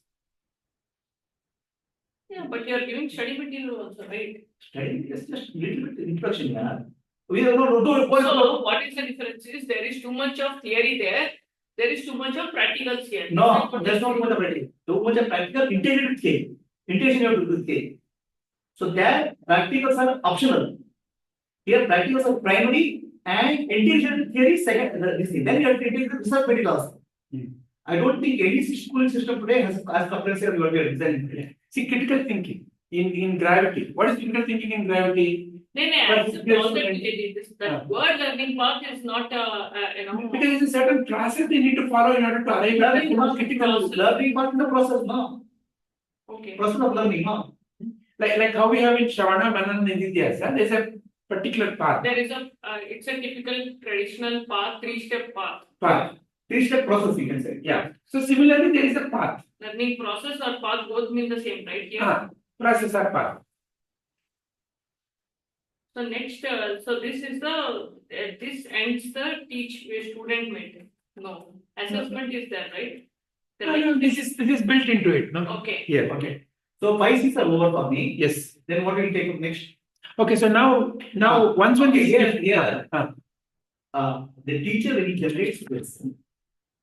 Yeah, but you are giving study material also, right? Studying is just little bit introduction. Yeah. We are not do So what is the difference is there is too much of theory there. There is too much of practicals here. No, there's not too much of practical. Too much of practical integrated with theory. Integration you have to do with theory. So there, practicals are optional. Here, practicals are primary and integration with theory second. This thing. Then you have to integrate the research materials. I don't think any schooling system today has comprehensive design. See, critical thinking in gravity. What is critical thinking in gravity? No, But I accept yes, all that and- Vijayji. The Yeah. word learning path is not, Because it's a certain process they need to follow in order to arrive at Learning the most path, critical. learning part in the process, no. Okay. Process of learning, no. Like how we have in Shravana, Manan, Nididhyasa, there's a particular path. There is it's a typical traditional path, 3-step path. Path. Three-step process, you can say. Yeah. So similarly, there is a path. Learning process or path both mean the same, right? Here. Process or path. So next, so this is this ends the student made. No, assessment is there, right? The No, this is built into it, no? Okay. Here. Okay. So 5 6 are over for me. Yes. Then what will you take up next? Okay, so now once one Okay, gets here. The teacher will generate skills.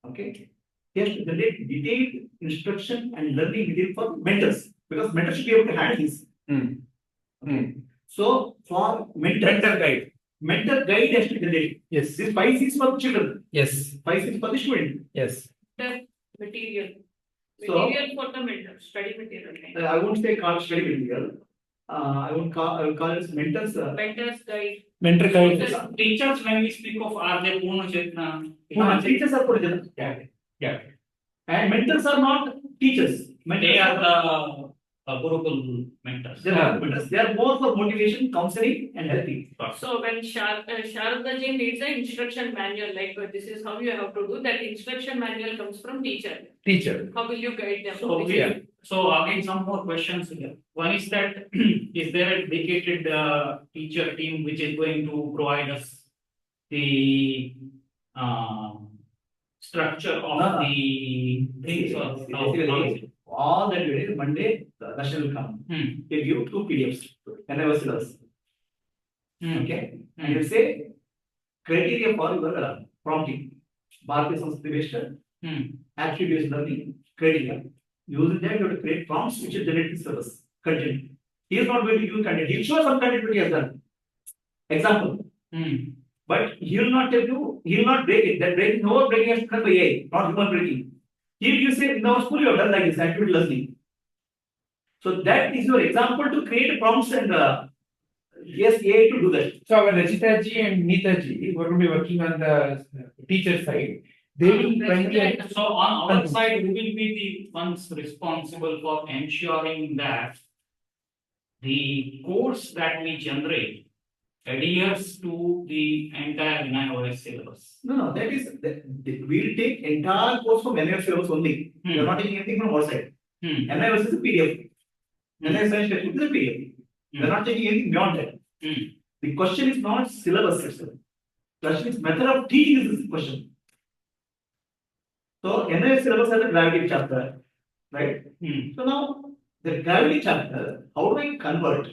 Okay. He has to generate detailed instruction and learning material for mentors because mentors should be able to handle this. So for mentor guide. mentor guide has to generate. Yes. This 5 6 for the children, Yes. 5 6 for the student. Yes. The material. So- Material for the mentor, study material. Right? I won't say call study material. I will call it mentors. Mentor's guide. Mentor guide. Yes. Teachers, when we speak of, are they Purna Chetna? Teachers are put together. Yeah. And mentors are not teachers. They are the Gurukul mentors. They are mentors. They are more for motivation, counseling, and helping. So when Sharada ji needs an instruction manual, like this is how you have to do, that instruction manual comes from teacher. Teacher. How will you guide them? So so again, some more questions here. One is that, is there a dedicated teacher team which is going to provide us the structure of No. the things or how- Basically, all that you did Monday, the Darshan will come. He'll give 2 PDFs. Whenever syllabus. Okay. And you say criteria for your prompting. Bharatiya Sanskrit based, Hmm. activity based learning, creating. Using that, you have to create prompts which will generate the service content. He is not going to use content. He'll show some content what he has done. Example. Hmm. But he will not tell you, he will not break it. That breaking, no breaking has to done by AI, not human breaking. He will say, in our school you have done like this, activity learning. So that is your example to create prompts and yes, AI to do that. So our Rajita ji and Neeta ji, who are going to be working on the teacher side, they will primarily. So on our side, who will be the ones responsible for ensuring that the course that we generate adheres to the entire NIOS syllabus? No, that is, we will take entire course from NIOS syllabus only. We are not taking anything from our side. NIOS is a PDF. NIOS science textbook is a PDF. We are not taking anything beyond that. The question is not syllabus itself. The question is method of teaching is the question. So NIOS syllabus has a gravity chapter, right? So now the gravity chapter, how do I convert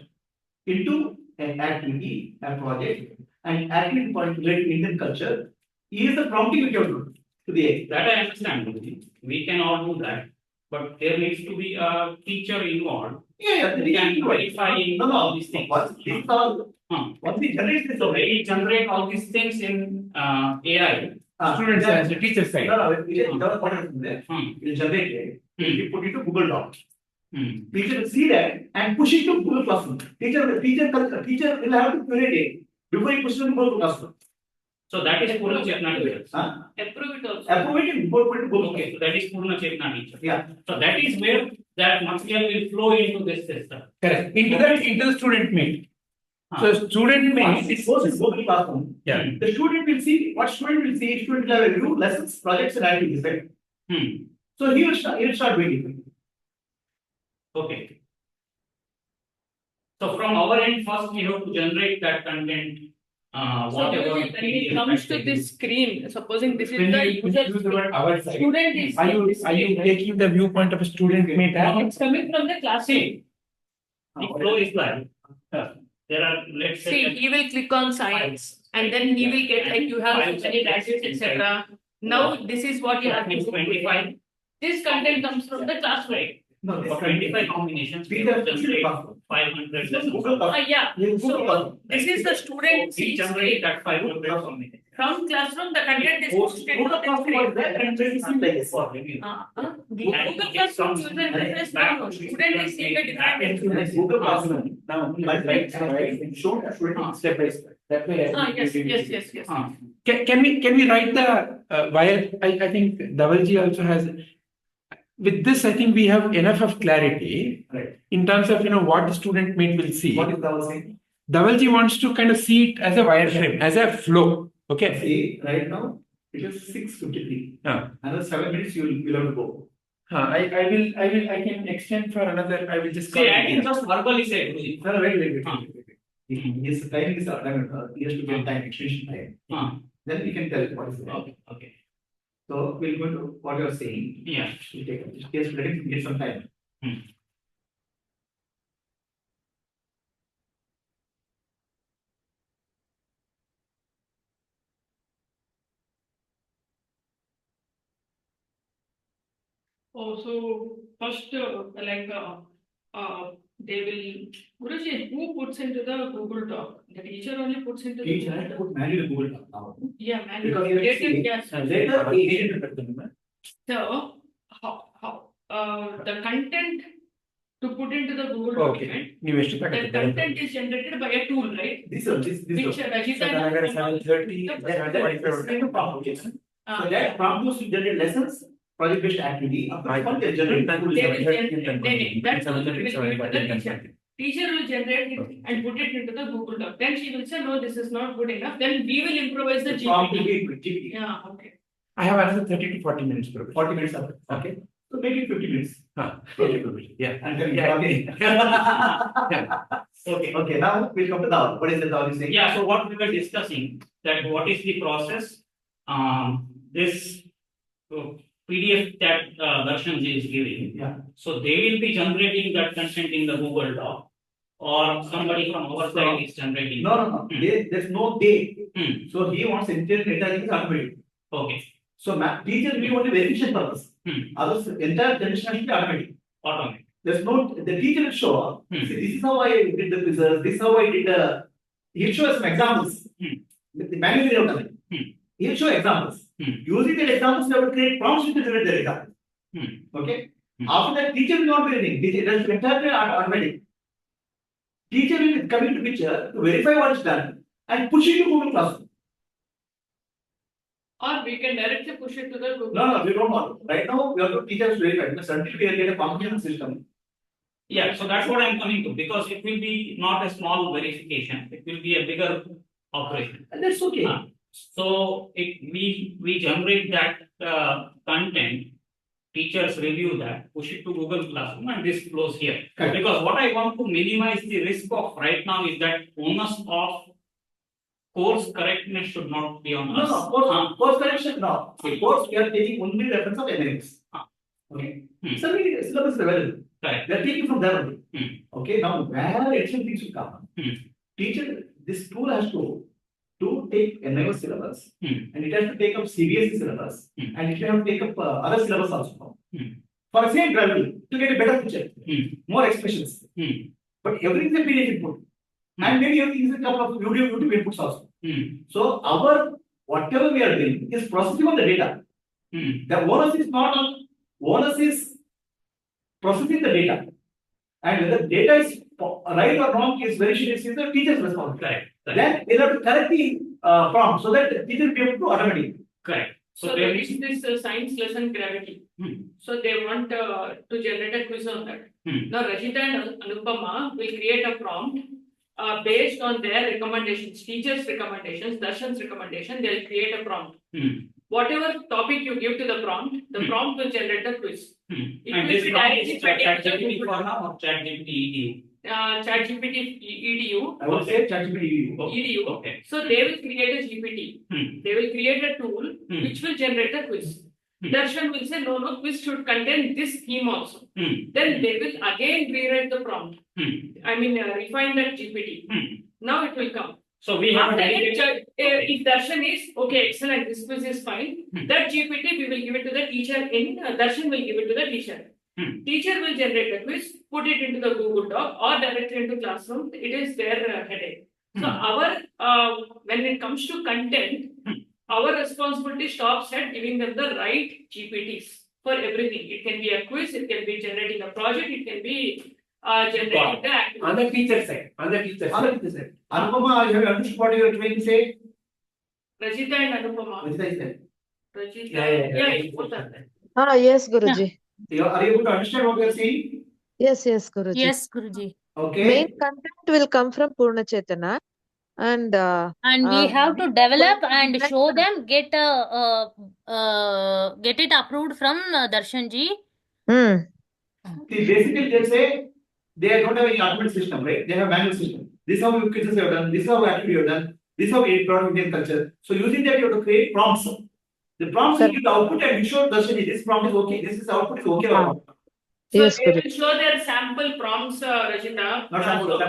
into an activity, a project, and activity point related to Indian culture is the prompting which you have to do to the AI. That I understand, Guruji. We can all do that, but there needs to be a teacher involved. We can verify all these things. Once we generate this, So we generate all these things in AI. Students as the teacher side. No, what happens there? We'll generate it. We put it to Google Docs. Teacher will see that and push it to Google Classroom. Teacher will have to curate it before he pushes it to Google Classroom. So that is Purna Chetna teacher. Approve it also. Approve it before put it to Google. Okay, so that is Purna Chetna teacher. Yeah. So that is where that material will flow into this system. Correct. Into the student meet. So student Once meet. it goes in Google Classroom, Yeah. the student will see what student will see. Student will have a review, lessons, projects, and activities, right? So he will start doing it. Okay. So from our end, first we have to generate that content. Whatever. When it comes to this screen, supposing this is When the you user use the word our side, student is. are you taking the viewpoint of a student meet? It's coming from the classroom. The flow is like, there are, let's say. See, he will click on science and then he will get like you have so many gadgets, etc. Now this is what you have to do. 25. This content comes from the classroom. No, For 25 combinations, we These are have generate Classroom. 500 lessons. Google Classroom. Yeah, Google so Classroom. this is the student We sees generate that 500 combinations. from classroom, the content is posted Google on the Classroom screen. was there and this is like this. For review. Google Classroom user interface now, student is seeing a different. Google Classroom. Now, show a student step by step. That way. Yes. Can we write the wire? I think Dhavalji also has. With this, I think we have enough of clarity Right. in terms of what the student meet will see. What is Dhaval saying? Dhavalji wants to kind of see it as a wireframe, as a flow. Okay. See, right now, it is 6:53. Yeah. Another 7 minutes you will have to go. I can extend for another. I will just. See, I can just verbally say, Guruji. No, wait. His timing is he has to get time, extension time. Then we can tell what is there. Okay. So we'll go to what you're saying. Yeah. We'll take just let him get some time. Also, first, they will, Guruji, who puts into the Google Doc? The teacher only puts into the Teacher has to Google put manually Google Doc now. Yeah, Because manually. you will see, Yes. later he didn't put them. So, the content to put into the Google Okay. document, ನೀವು ಎಷ್ಟು the content is generated by a tool, right? This Which Rajita. 7:30. So that prompt was to generate lessons, project based activity. After that, they generate. That tool will give it to the teacher. Teacher will generate it and put it into the Google Doc. Then she will say, no, this is not good enough. Then we will improvise the Prompt will GPT. be GPT. Yeah, okay. I have another 30 to 40 minutes. 40 minutes after. Okay. So make it 50 minutes. Yeah. And then Yeah. Okay, now we'll come to Dhaval. What is the Dhaval is saying? Yeah, so what we were discussing, that what is the process, this PDF that Darshan ji is giving. Yeah. So they will be generating that content in the Google Doc, or somebody from our side is generating. No. There's no day. Hmm. So he wants entire data is unbelievable. Okay. So teacher will be only verification purpose. Others, entire generation should be automatic. Automatic. There's no, the teacher will show up. See, this is how I did the quizzes, this is how I did the, he'll show us some examples. The manual will have done it. He'll show examples. Using the examples, we have to create prompts to generate the example. Okay? After that, teacher will not be anything. Teacher does entirely automatic. Teacher will be coming to picture to verify what is done and push it to Google Classroom. Or we can directly push it to the Google. No, we don't want. Right now, we have to teach us verify. Because until we get a combination system. Yeah, so that's what I'm coming to, because it will be not a small verification, it will be a bigger operation. And that's okay. So we generate that content, teachers review that, push it to Google Classroom, and this flows here. Correct. Because what I want to minimize the risk of right now is that onus of course correctness should not be on us. No, course correction, no. See, course, we are taking only reference of NIMs. Okay. So, syllabus is available. Correct. We are taking from there only. Okay, now where additional things will come? Teacher, this tool has to take NIMS syllabus and it has to take up CBSE syllabus and it has to take up other syllabus also. For the same travel, to get a better picture, more expressions. But everything is a PDF input. And maybe everything is a couple of YouTube inputs also. So our whatever we are doing is processing of the data. The onus is not on, onus is processing the data. And whether data is right or wrong is very serious, is the teacher's responsibility. Then they have to correct the prompt so that the teacher will be able to automatically. Correct. So there is this science lesson gravity. So they want to generate a quiz on that. Now Rajita and Anupama will create a prompt based on their recommendations, teachers' recommendations, Darshan's recommendation. They'll create a prompt. Whatever topic you give to the prompt will generate a quiz. It And will this be prompt is directly ChatGPT for now or ChatGPT EDU? ChatGPT EDU. I would say ChatGPT EDU. Okay. So they will create a GPT. They will create a tool which will generate a quiz. Darshan will say, no, quiz should contain this theme also. Then they will again rewrite the prompt. Refine that GPT. Now it will come. So we have After a that, if Darshan is, okay, excellent, this quiz is fine, that GPT we will give it to the teacher Darshan will give it to the teacher. Teacher will generate a quiz, put it into the Google Doc or directly into classroom. It is their headache. So our, when it comes to content, our responsibility stops at giving them the right GPTs for everything. It can be a quiz, it can be generating a project, it can be generating the activity. On the teacher side. Anupama, have you understood what you are trying to say? Rajita and Anupama. Rajita is there. Rajita. Yeah. Both are there. Yes, Guruji. Are you able to understand what you are saying? Yes, Guruji. Yes, Guruji. Okay. Main content will come from Purna Chaitanya and We have to develop and show them, get it approved from Darshanji. See, basically they say they don't have any automated system, right? They have manual system. This is how you quizzes have done, this is how activity you have done, this is how we brought Indian culture. So using that you have to create prompts. The prompts will give the output and you show Darshani, this prompt is okay, this is output is okay or not. So Yes, they will show their sample prompts, Rajita. Not sample.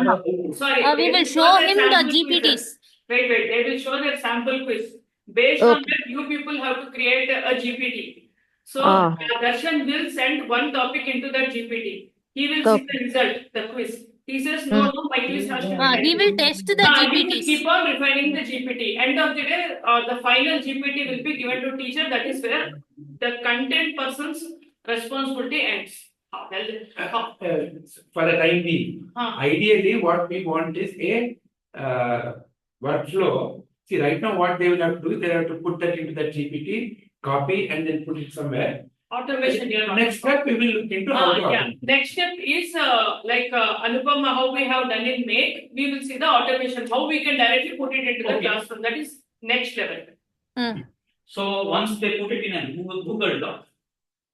Sorry. We they will show their him the sample GPTs. quizzes. Wait. They will show their sample quiz. Based on that, you people have to create a GPT. So Darshan will send one topic into that GPT. He will see the result, the quiz. He says, no, my quiz has to be. He will test the He will GPTs. keep on refining the GPT. End of the day, the final GPT will be given to teacher. That is where the content person's responsibility ends. For the time being, ideally what we want is a workflow. See, right now what they will have to do, they have to put that into the GPT, copy and then put it somewhere. Automation. Next step, we will look into how to automate. Next step is like Anupama, how we have done in Make. We will see the automation, how we can directly put it into the classroom. That is next level. So once they put it in a Google Doc,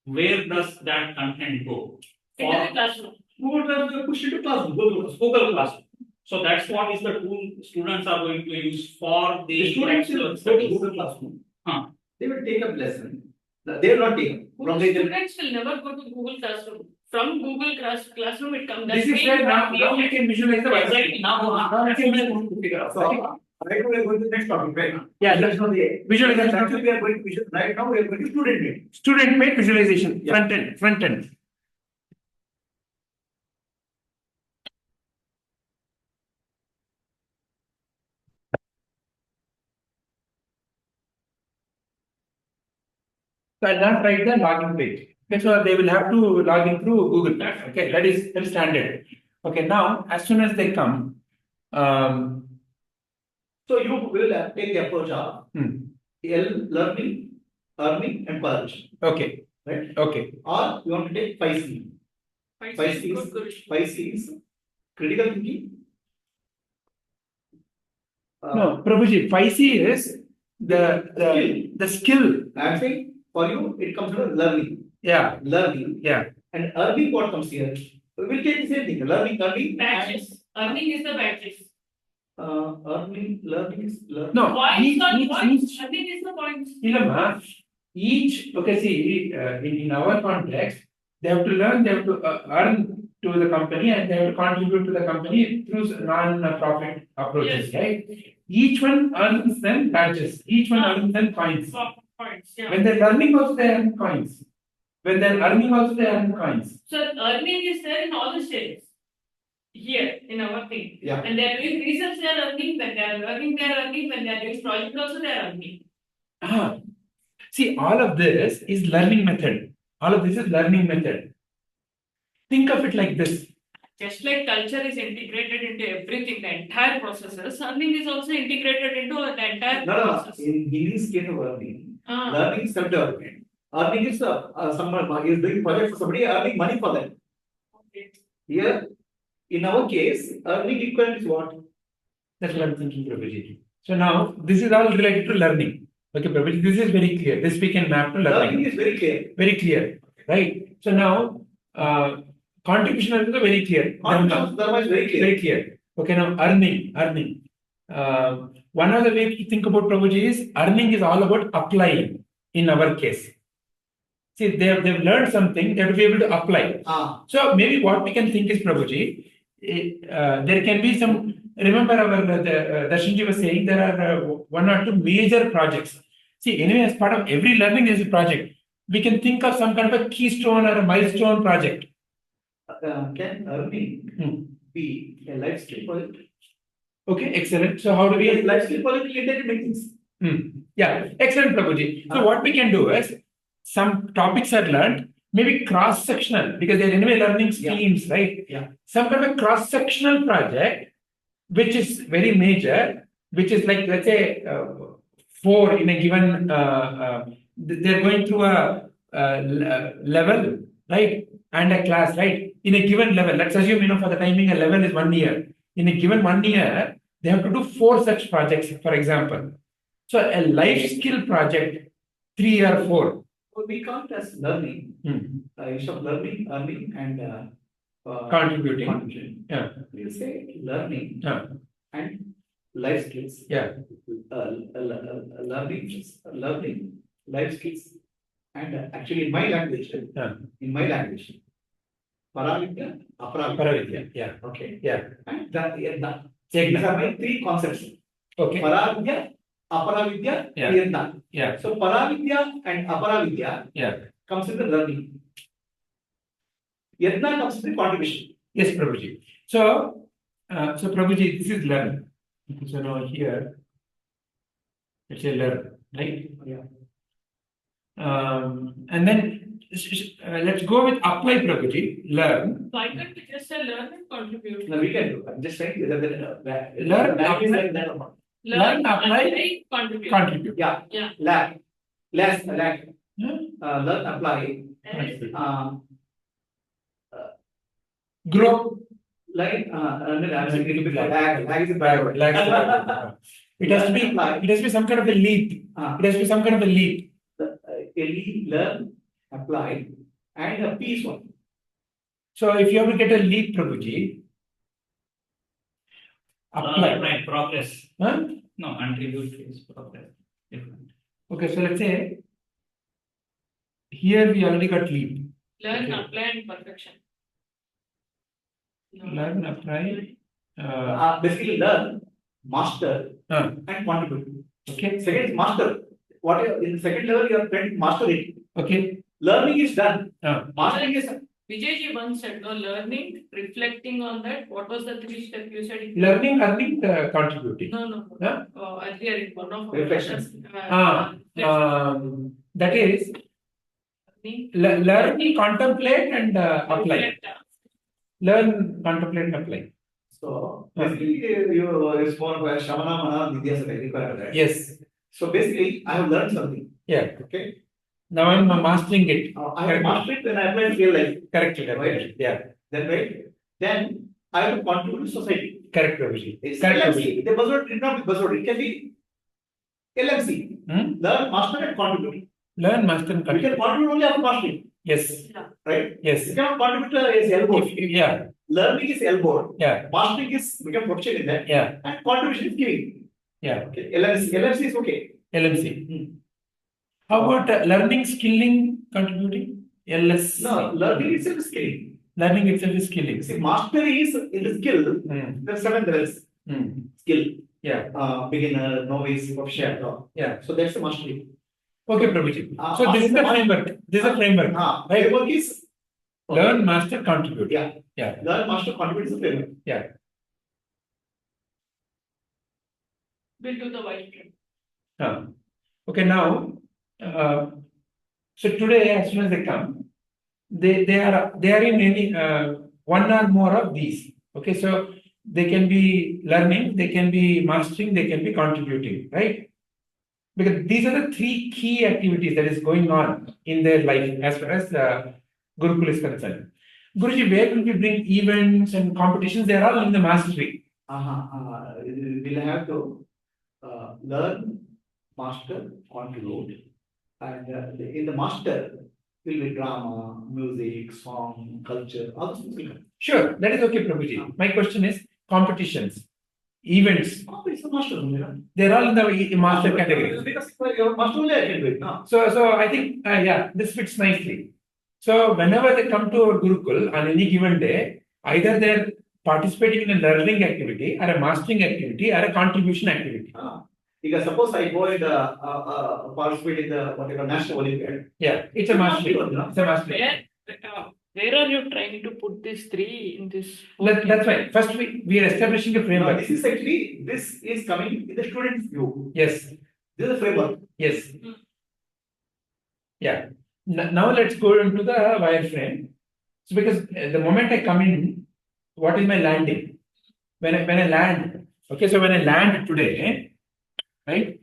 where does that content go? Into the classroom. Google Docs push it to classroom. Google Classroom. So that's what is the tool students are going to use for The the students will go to studies. Google Classroom. Huh. They will take up lesson. They will not take up. From the Students will never go to Google Classroom. From Google Classroom, it comes. This is where now we can visualize the Exactly. Now we can figure out. Right now we are going to the next topic, right? Yeah, That's not the visualization. Actually, we are going to right now we are going to student made. Student made visualization, Yeah. front end. So I'll not write the login page. Okay, so they will have to log in through Google. Okay, that is standard. Okay, now as soon as they come, So you will take the approach of learning, earning, and collaboration. okay, Right? okay. Or you want to take 5C. 5C is critical thinking. No, Prabhuji, 5C is the skill. I'm saying for you, it comes under learning. Yeah, Learning. yeah. And earning, what comes here? We'll take the same thing. Learning. Batches. Earning is the batches. Learning is learning. No, Points on each. points. Earning is the points. Ilama, each, okay, see, in our context, they have to learn, they have to earn to the company, and they have to contribute to the company through non-profit approaches, Yes. right? Each one earns them badges, each one earns them coins. Points, yeah. When they're learning also, they earn coins. When they're earning also, they earn coins. So earning is there in all the stages. Here in our thing. Yeah. And they are doing research, they are earning, when they are learning, they are earning, when they are doing project also, they are earning. Ah. See, all of this is learning method. All of this is learning method. Think of it like this. Just like culture is integrated into everything, the entire processes, earning is also integrated into the entire No. process. In this case of learning, Ah. learning is self-development. Earning is someone is doing project for somebody, earning money for them. Okay. Here, in our case, earning equivalent is what? That's what I'm thinking, Prabhuji. So now, this is all related to learning. Okay, Prabhuji, this is very clear. This we can map to Learning learning. is very clear. Very clear, right? So now, contribution is very clear. Contribution dharma is very clear. Very clear. Okay, now earning. One other way to think about Prabhuji is earning is all about applying in our case. See, they've learned something, they have to be able to apply. So maybe what we can think is, Prabhuji, there can be some, remember our Darshanji was saying there are one or two major projects. See, anyway, as part of every learning there is a project. We can think of some kind of a keystone or a milestone project. Can earning be a life skill project? Okay, excellent. So how do we... Life skill project related to many things. Yeah, excellent, Prabhuji. So what we can do is, some topics are learned, maybe cross-sectional, because they're anyway learning streams, right? Yeah. Some kind of a cross-sectional project, which is very major, which is like, let's say, 4 in a given, they're going through a level, right? And a class, right? In a given level, let's assume, for the timing, a level is 1 year. In a given 1 year, they have to do 4 such projects, for example. So a life skill project, 3 or 4. So we count as learning, instead of learning, earning, and Contributing. Yeah. We'll say learning Yeah. and life skills. Yeah. Learning, life skills, and actually in my language, Paravidya, Aparavidya. Paravidya. Yeah. Okay. Yeah. And that, these Yagna. are my 3 concepts. Okay. Paravidya, Aparavidya, Yeah. Yagna. Yeah. So Paravidya and Aparavidya comes in the learning. Yagna comes in the contribution. Yes, Prabhuji. So Prabhuji, this is learn. So now here, let's say learn, right? Yeah. And then let's go with apply, Prabhuji. Learn. Why can't we just say learn and contribute? No, we can do. I'm just saying that Learn, apply, Learn, apply, contribute. contribute. Yeah. Yeah. Lack. Lack. Hmm? Learn, apply. Contribute. Grow. Like, I'm saying it lag is a bad word. It has to be some kind of a leap. It has to be some kind of a leap. Learn, apply, and a piece one. So if you have to get a leap, Prabhuji, apply. Right, progress. Huh? No, contribute is progress. Different. Okay, so let's say here we already got leap. Learn, Okay. apply, and perfection. Learn, apply. Basically, learn master, Ah, and contribute. okay. Second is master. What in the second level you are trying to master it. Okay. Learning is done. Ah. Mastering is Vijayji once said, no, learning, reflecting on that. What was the three steps you said? Learning, contributing. No. Huh? Earlier in one of our Reflections. That is learn, contemplate, and apply. Learn, contemplate, and apply. so basically you is more of a Shamana Mana Vidya, right? Yes. So basically I have learned something. Yeah. Okay. Now I'm mastering it. I have mastered it when I apply in real life. Correct. Right. Yeah. Then I have to contribute to society. Correct, Abhijit. It's Correct, LMC. Abhijit. The buzzword did not be buzzword. It can be LMC. Learn, master, and contribute. Learn, master, and You can contribute. contribute only after mastering. Yes. Right? Yes. You cannot contribute as elbow. Yeah. Learning is elbow. Yeah. Mastering is become proficient in that. Yeah. And contribution is giving. Yeah. Okay. LMC is okay. LMC. How about learning, skilling, contributing? LS. No, learning itself is skilling. Learning itself is skilling. See, mastery is in the skill. There are seven levels. Skill. Yeah. Beginner, novice, proficient. Yeah. So that's the mastery. Okay, Prabhuji. So this is the framework. This is a framework. Right? Framework is Learn, master, contribute. Yeah. Yeah. Learn, master, contribute is the framework. Yeah. We'll do the white print. Okay, now, so today, as soon as they come, they are in any one or more of these. Okay, so they can be learning, they can be mastering, they can be contributing, right? Because these are the three key activities that is going on in their life as far as Gurukul is concerned. Guruji, where will we bring events and competitions? They are all in the mastery. We'll have to learn, master, contribute, and in the master will be drama, music, song, culture, all those things will come. Sure, that is okay, Prabhuji. My question is competitions, events. It's a master only, no? They're all in the master category. Because your master only I can do it, no? So I think this fits nicely. So whenever they come to our Gurukul on any given day, either they're participating in a learning activity or a mastering activity or a contribution activity. Because suppose I go in the participate in the whatever national Olympiad. Yeah, it's a mastering. It's a mastering. Where are you trying to put these three in this? That's right. First, we are establishing a Now, framework. this is coming in the student's view. Yes. This is a framework. Yes. Yeah. Now let's go into the wireframe. So because the moment I come in, what is my landing? When I land, okay. So when I land today, right?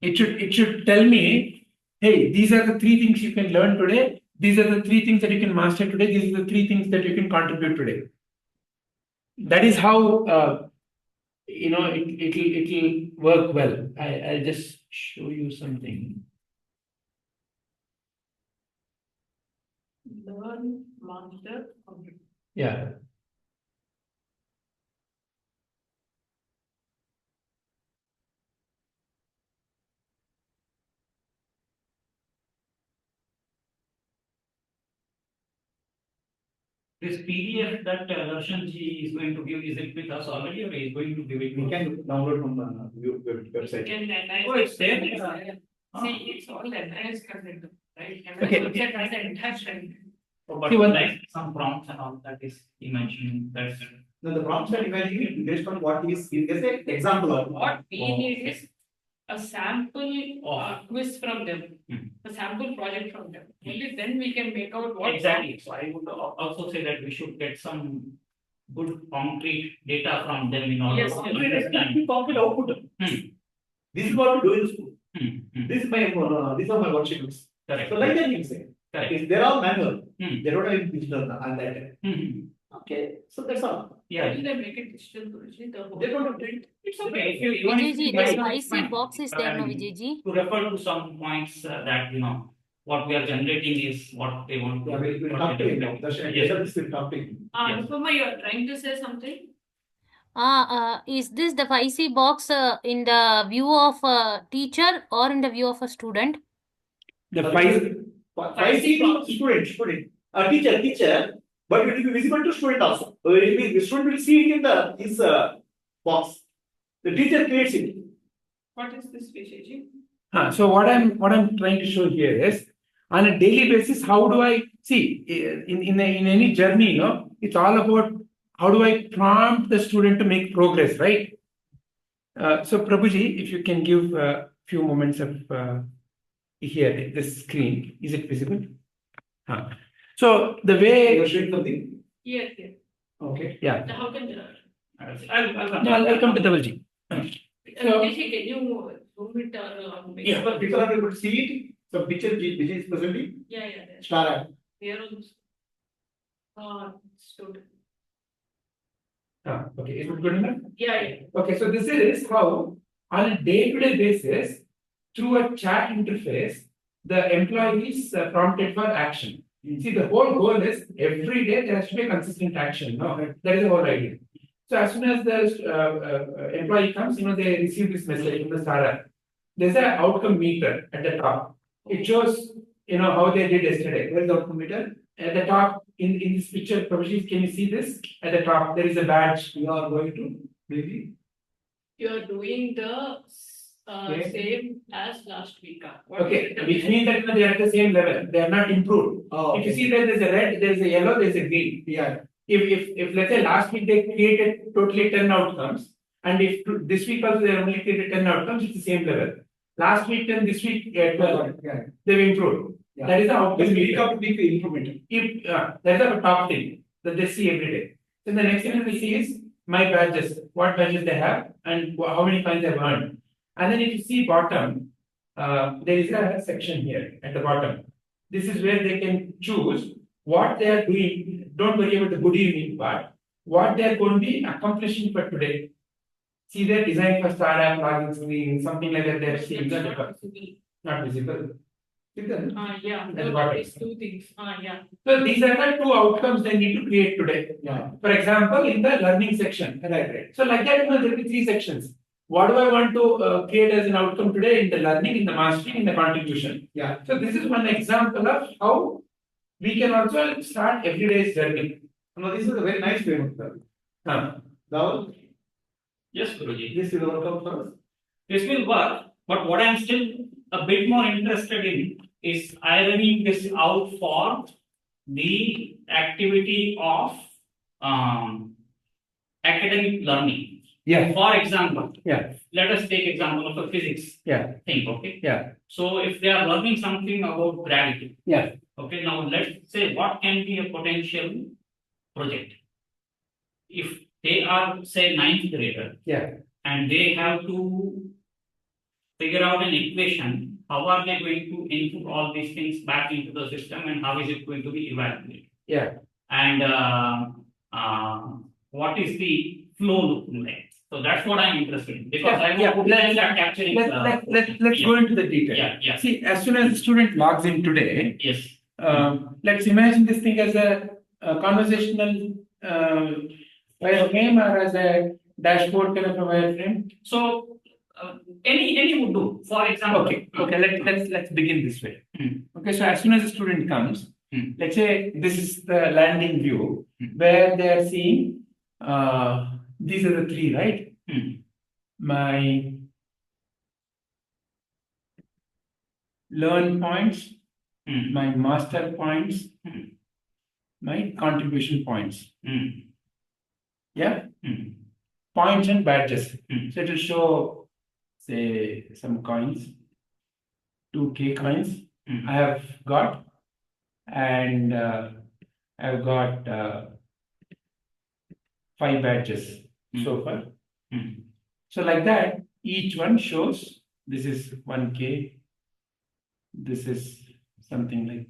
It should tell me, hey, these are the three things you can learn today. These are the three things that you can master today. These are the three things that you can contribute today. That is how it'll work well. I'll just show you something. Learn, master, contribute. Yeah. This PDF that Darshan ji is going to give, is it with us already or is going to give it? You can download from website. Can Oh, it's there. See, it's all advanced content, right? Okay. Subject has an attachment. But See, one- like some prompts and all that is he mentioned. That's Now the prompts are imagining based on what is there's an example of What we need is a sample quiz from them, Hmm. a sample project from them. Only then we can make out what. exactly. So I would also say that we should get some good concrete data from them in order Yes, to yes. understand. concrete output. Hmm. This is what we do in school. Hmm. This is my these are my worksheets. Correct. So like that you say. Correct. They're all manual. Hmm. They don't have any digital on that. Hmm. Okay, so that's all. Why Yeah. do they make it digital, Guruji? The whole. They don't have print. It's okay. If you even if Vijayji, you the guys- spicy fine. box is there, no, Vijayji? To refer to some points that what we are generating is what they want. Yeah, we'll what talk they to him do. now. Darshan, Yes. this will talk to him. Yes. Anupama, you are trying to say something? Is this the 5C box in the view of a teacher or in the view of a student? The five. Five C student. Teacher, but it will be visible to student also. The student will see it in his box. The teacher creates it. What is this, Vishaji? So what I'm trying to show here is on a daily basis, how do I see in any journey, it's all about how do I prompt the student to make progress, right? So Prabhuji, if you can give a few moments of here, this screen, is it visible? So the way You're showing something. Yes, yes. Okay. yeah, How can I'll come to Dhavalji. Vishaji, can you zoom it or make Yeah, but people are able to see it. So picture which is presenting. Yeah, there. Star app. Here also. Student. Okay, is it good enough? Yeah. Okay, so this is how on a day-to-day basis, through a chat interface, the employee is prompted for action. See, the whole goal is every day there has to be a consistent action. No, that is the whole idea. So as soon as the employee comes, they receive this message from the startup. There's an outcome meter at the top. It shows, how they did yesterday. Where is the outcome meter? At the top, in this picture, Prabhuji, can you see this? At the top, there is a badge. You are going to maybe. You are doing the Okay. same as last week. Okay, which means that they are at the same level. They are not improved. Oh, If you see that there's a red, there's a yellow, there's a green. Yeah. If let's say last week they created totally 10 outcomes, and if this week also they only created 10 outcomes, it's the same level. Last week 10, this week 12. Yeah. They've improved. Yeah. That is the outcome. Week after week improvement. If that's the top thing that they see every day. Then the next thing they see is my badges, what badges they have, and how many points they've earned. And then if you see bottom, there is a section here at the bottom. This is where they can choose what they are doing. Don't worry about the good evening part. What they are going to be accomplishing for today. See their design for startup, login screen, something like that. They're seeing not visible. Yeah, At the bottom. these two things. Yeah. So these are the two outcomes they need to create today. Yeah. For example, in the learning section. Right. So like that, there will be three sections. What do I want to create as an outcome today in the learning, in the mastering, in the contribution? Yeah. So this is one example of how we can also start everyday's journey. No, this is a very nice way of that. Now, Yes, Guruji. this will work out for us. This will work, but what I'm still a bit more interested in is ironing this out for the activity of academic learning. Yeah. For example, Yeah. let us take example of a physics Yeah. thing, okay? Yeah. So if they are learning something about gravity, Yeah. okay, now let's say what can be a potential project. If they are, say, 9th grader, Yeah. and they have to figure out an equation, how are they going to input all these things back into the system and how is it going to be evaluated? Yeah. And what is the flow looking like? So that's what I'm interested in because I Yeah, want to start capturing. Let's go into the detail. Yeah. See, as soon as the student logs in today, Yes. let's imagine this thing as a conversational wireframe or as a dashboard kind of a wireframe. So any would do. For example. Okay. Let's begin this way. Okay, so as soon as the student comes, let's say this is the landing view where they are seeing these are the three, right? My learn points, my master points, my contribution points. Yeah? Points and badges. So it will show, say, some coins, 2K coins I have got, and I've got 5 badges so far. So like that, each one shows this is 1K, this is something like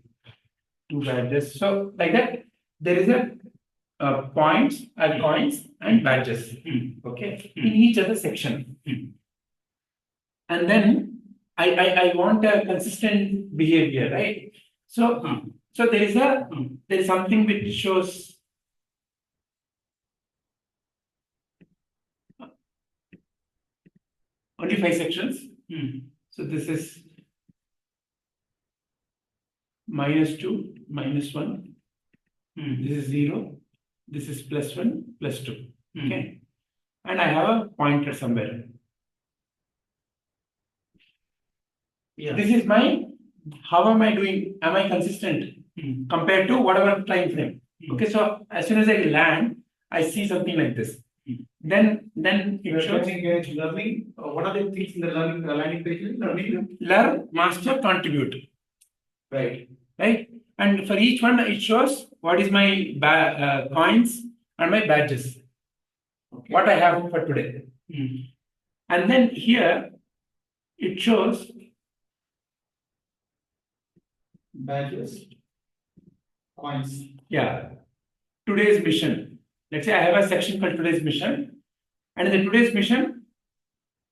2 badges. So like that, there is a points and coins and badges. Okay, in each other section. And then I want a consistent behavior, right? So there is something which shows only 5 sections. So this is -2, -1. This is 0. This is +1, +2. Okay. and I have a pointer somewhere. Yeah. This is my, how am I doing? Am I consistent compared to whatever time frame? Okay, so as soon as I land, I see something like this. Then it shows learning. What are the things in the learning landing page? Learning. learn, master, contribute. Right. Right? And for each one, it shows what is my coins and my badges. Okay. What I have for today. And then here, it shows Badges. Coins. yeah, today's mission. Let's say I have a section for today's mission, and in the today's mission,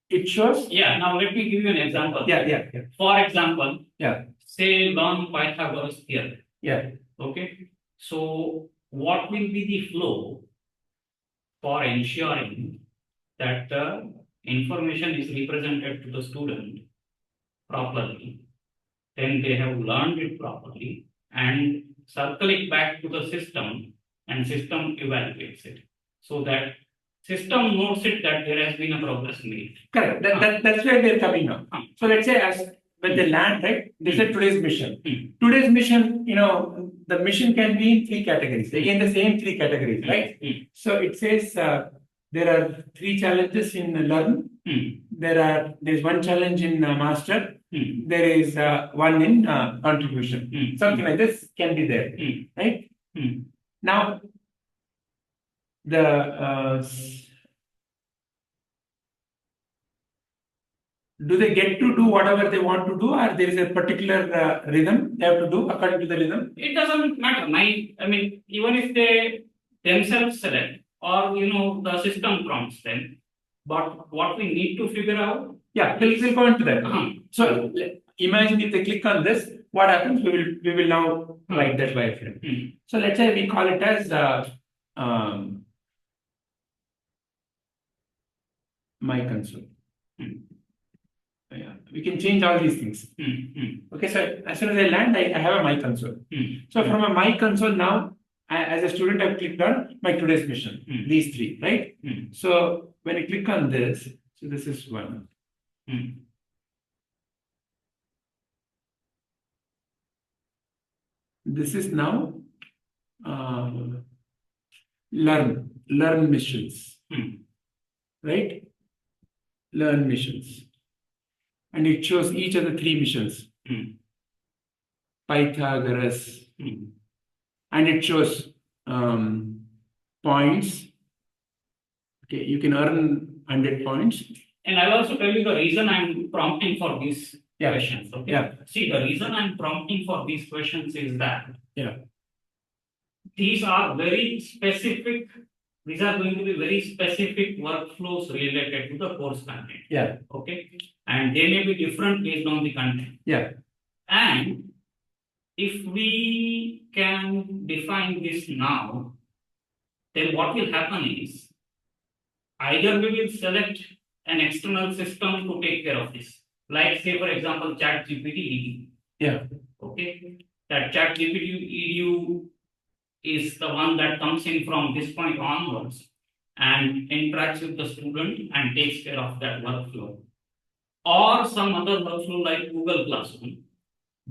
it shows. Yeah, now let me give you an example. Yeah. For example, Yeah. say learn Pythagoras theorem. Yeah. Okay. So what will be the flow for ensuring that the information is represented to the student properly? Then they have learned it properly and circle it back to the system, and system evaluates it. So that system notes it that there has been a progress made. Correct. That's where they're coming now. So let's say as when they land, right? They said today's mission. Today's mission, the mission can be in 3 categories. Again, the same 3 categories, right? So it says there are 3 challenges in learn. There's 1 challenge in master. There is 1 in contribution. Something like this can be there, right? Now, do they get to do whatever they want to do, or there is a particular rhythm they have to do according to the rhythm? It doesn't matter. Even if they themselves select or the system prompts them, but what we need to figure out. Yeah, we'll go into that. So imagine if they click on this, what happens? We will now write that wireframe. So let's say we call it as my console. Yeah, we can change all these things. Okay, so as soon as I land, I have a my console. So from a my console now, as a student, I've clicked on my today's mission. These 3, right? So when I click on this, so this is 1. This is now learn missions, right? Learn missions, and it shows each of the 3 missions. Pythagoras, and it shows points. Okay, you can earn 100 points. And I'll also tell you the reason I'm prompting for these questions. Okay. Yeah. See, the reason I'm prompting for these questions is that these are very specific. These are going to be very specific workflows related to the course content. Yeah. Okay. And they may be different based on the content. Yeah. And if we can define this now, then what will happen is either we will select an external system to take care of this. Like say for example, ChatGPT EDU. Yeah. Okay. That ChatGPT EDU is the one that comes in from this point onwards and interacts with the student and takes care of that workflow. Or some other workflow like Google Classroom.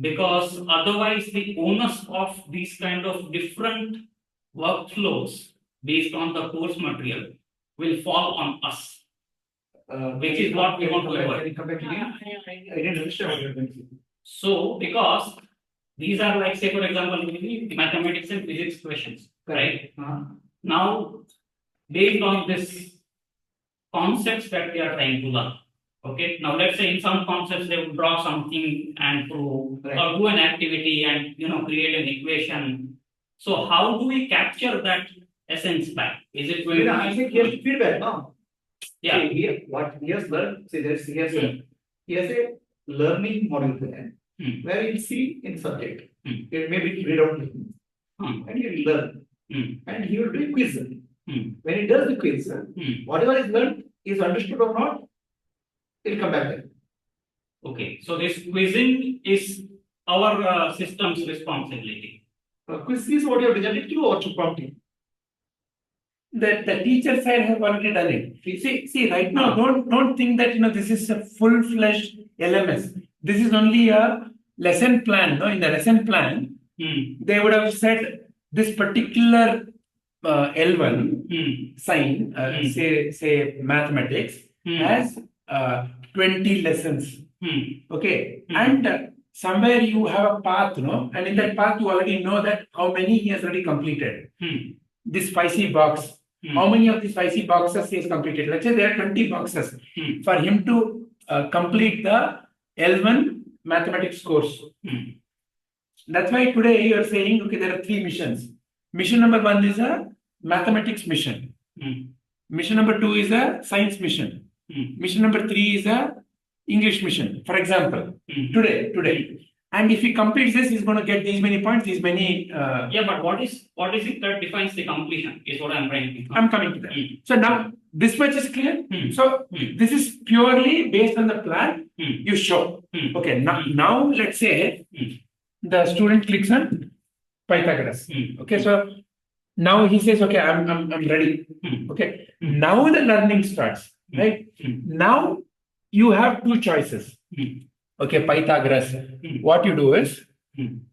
Because otherwise the onus of these kind of different workflows based on the course material will fall on us. Which is what we want to avoid. I didn't understand what you're going to say. So, because these are like, say, for example, mathematics and physics questions, right? Now, based on this concepts that we are trying to learn, okay? Now, let's say in some concepts they will draw something and prove, or do an activity and create an equation. So, how do we capture that essence back? Is it going to I think he has feedback now. Yeah. See, what he has learned, see there's he has a learning module there where he'll see in subject. It may be read out and he'll learn. And he will do a quiz. When he does the quiz, whatever is learned is understood or not, he'll come back there. Okay, so this quizzing is our system's responsibility. Quiz is what you have designed to or to prompt him. the teacher side have already done it. See, right now, don't think that this is a full-fledged LMS. This is only a lesson plan. No, in the lesson plan, they would have said this particular L1 sign, say mathematics, has 20 lessons. Okay, and somewhere you have a path, no, and in that path you already know that how many he has already completed. This 5C box. How many of these 5C boxes he has completed? Let's say there are 20 boxes. For him to complete the L1 mathematics course. That's why today you are saying, okay, there are 3 missions. Mission number 1 is a mathematics mission. Mission number 2 is a science mission. Mission number 3 is a English mission, for example, today. And if he completes this, he's going to get these many points, these many. Yeah, but what is it that defines the completion? Is what I'm trying to. I'm coming to that. So now this much is clear. So this is purely based on the plan you show. Okay. Now let's say the student clicks on Pythagoras. Okay. So now he says, okay, I'm ready. Okay. Now the learning starts. Right. Now you have 2 choices. Okay, Pythagoras. What you do is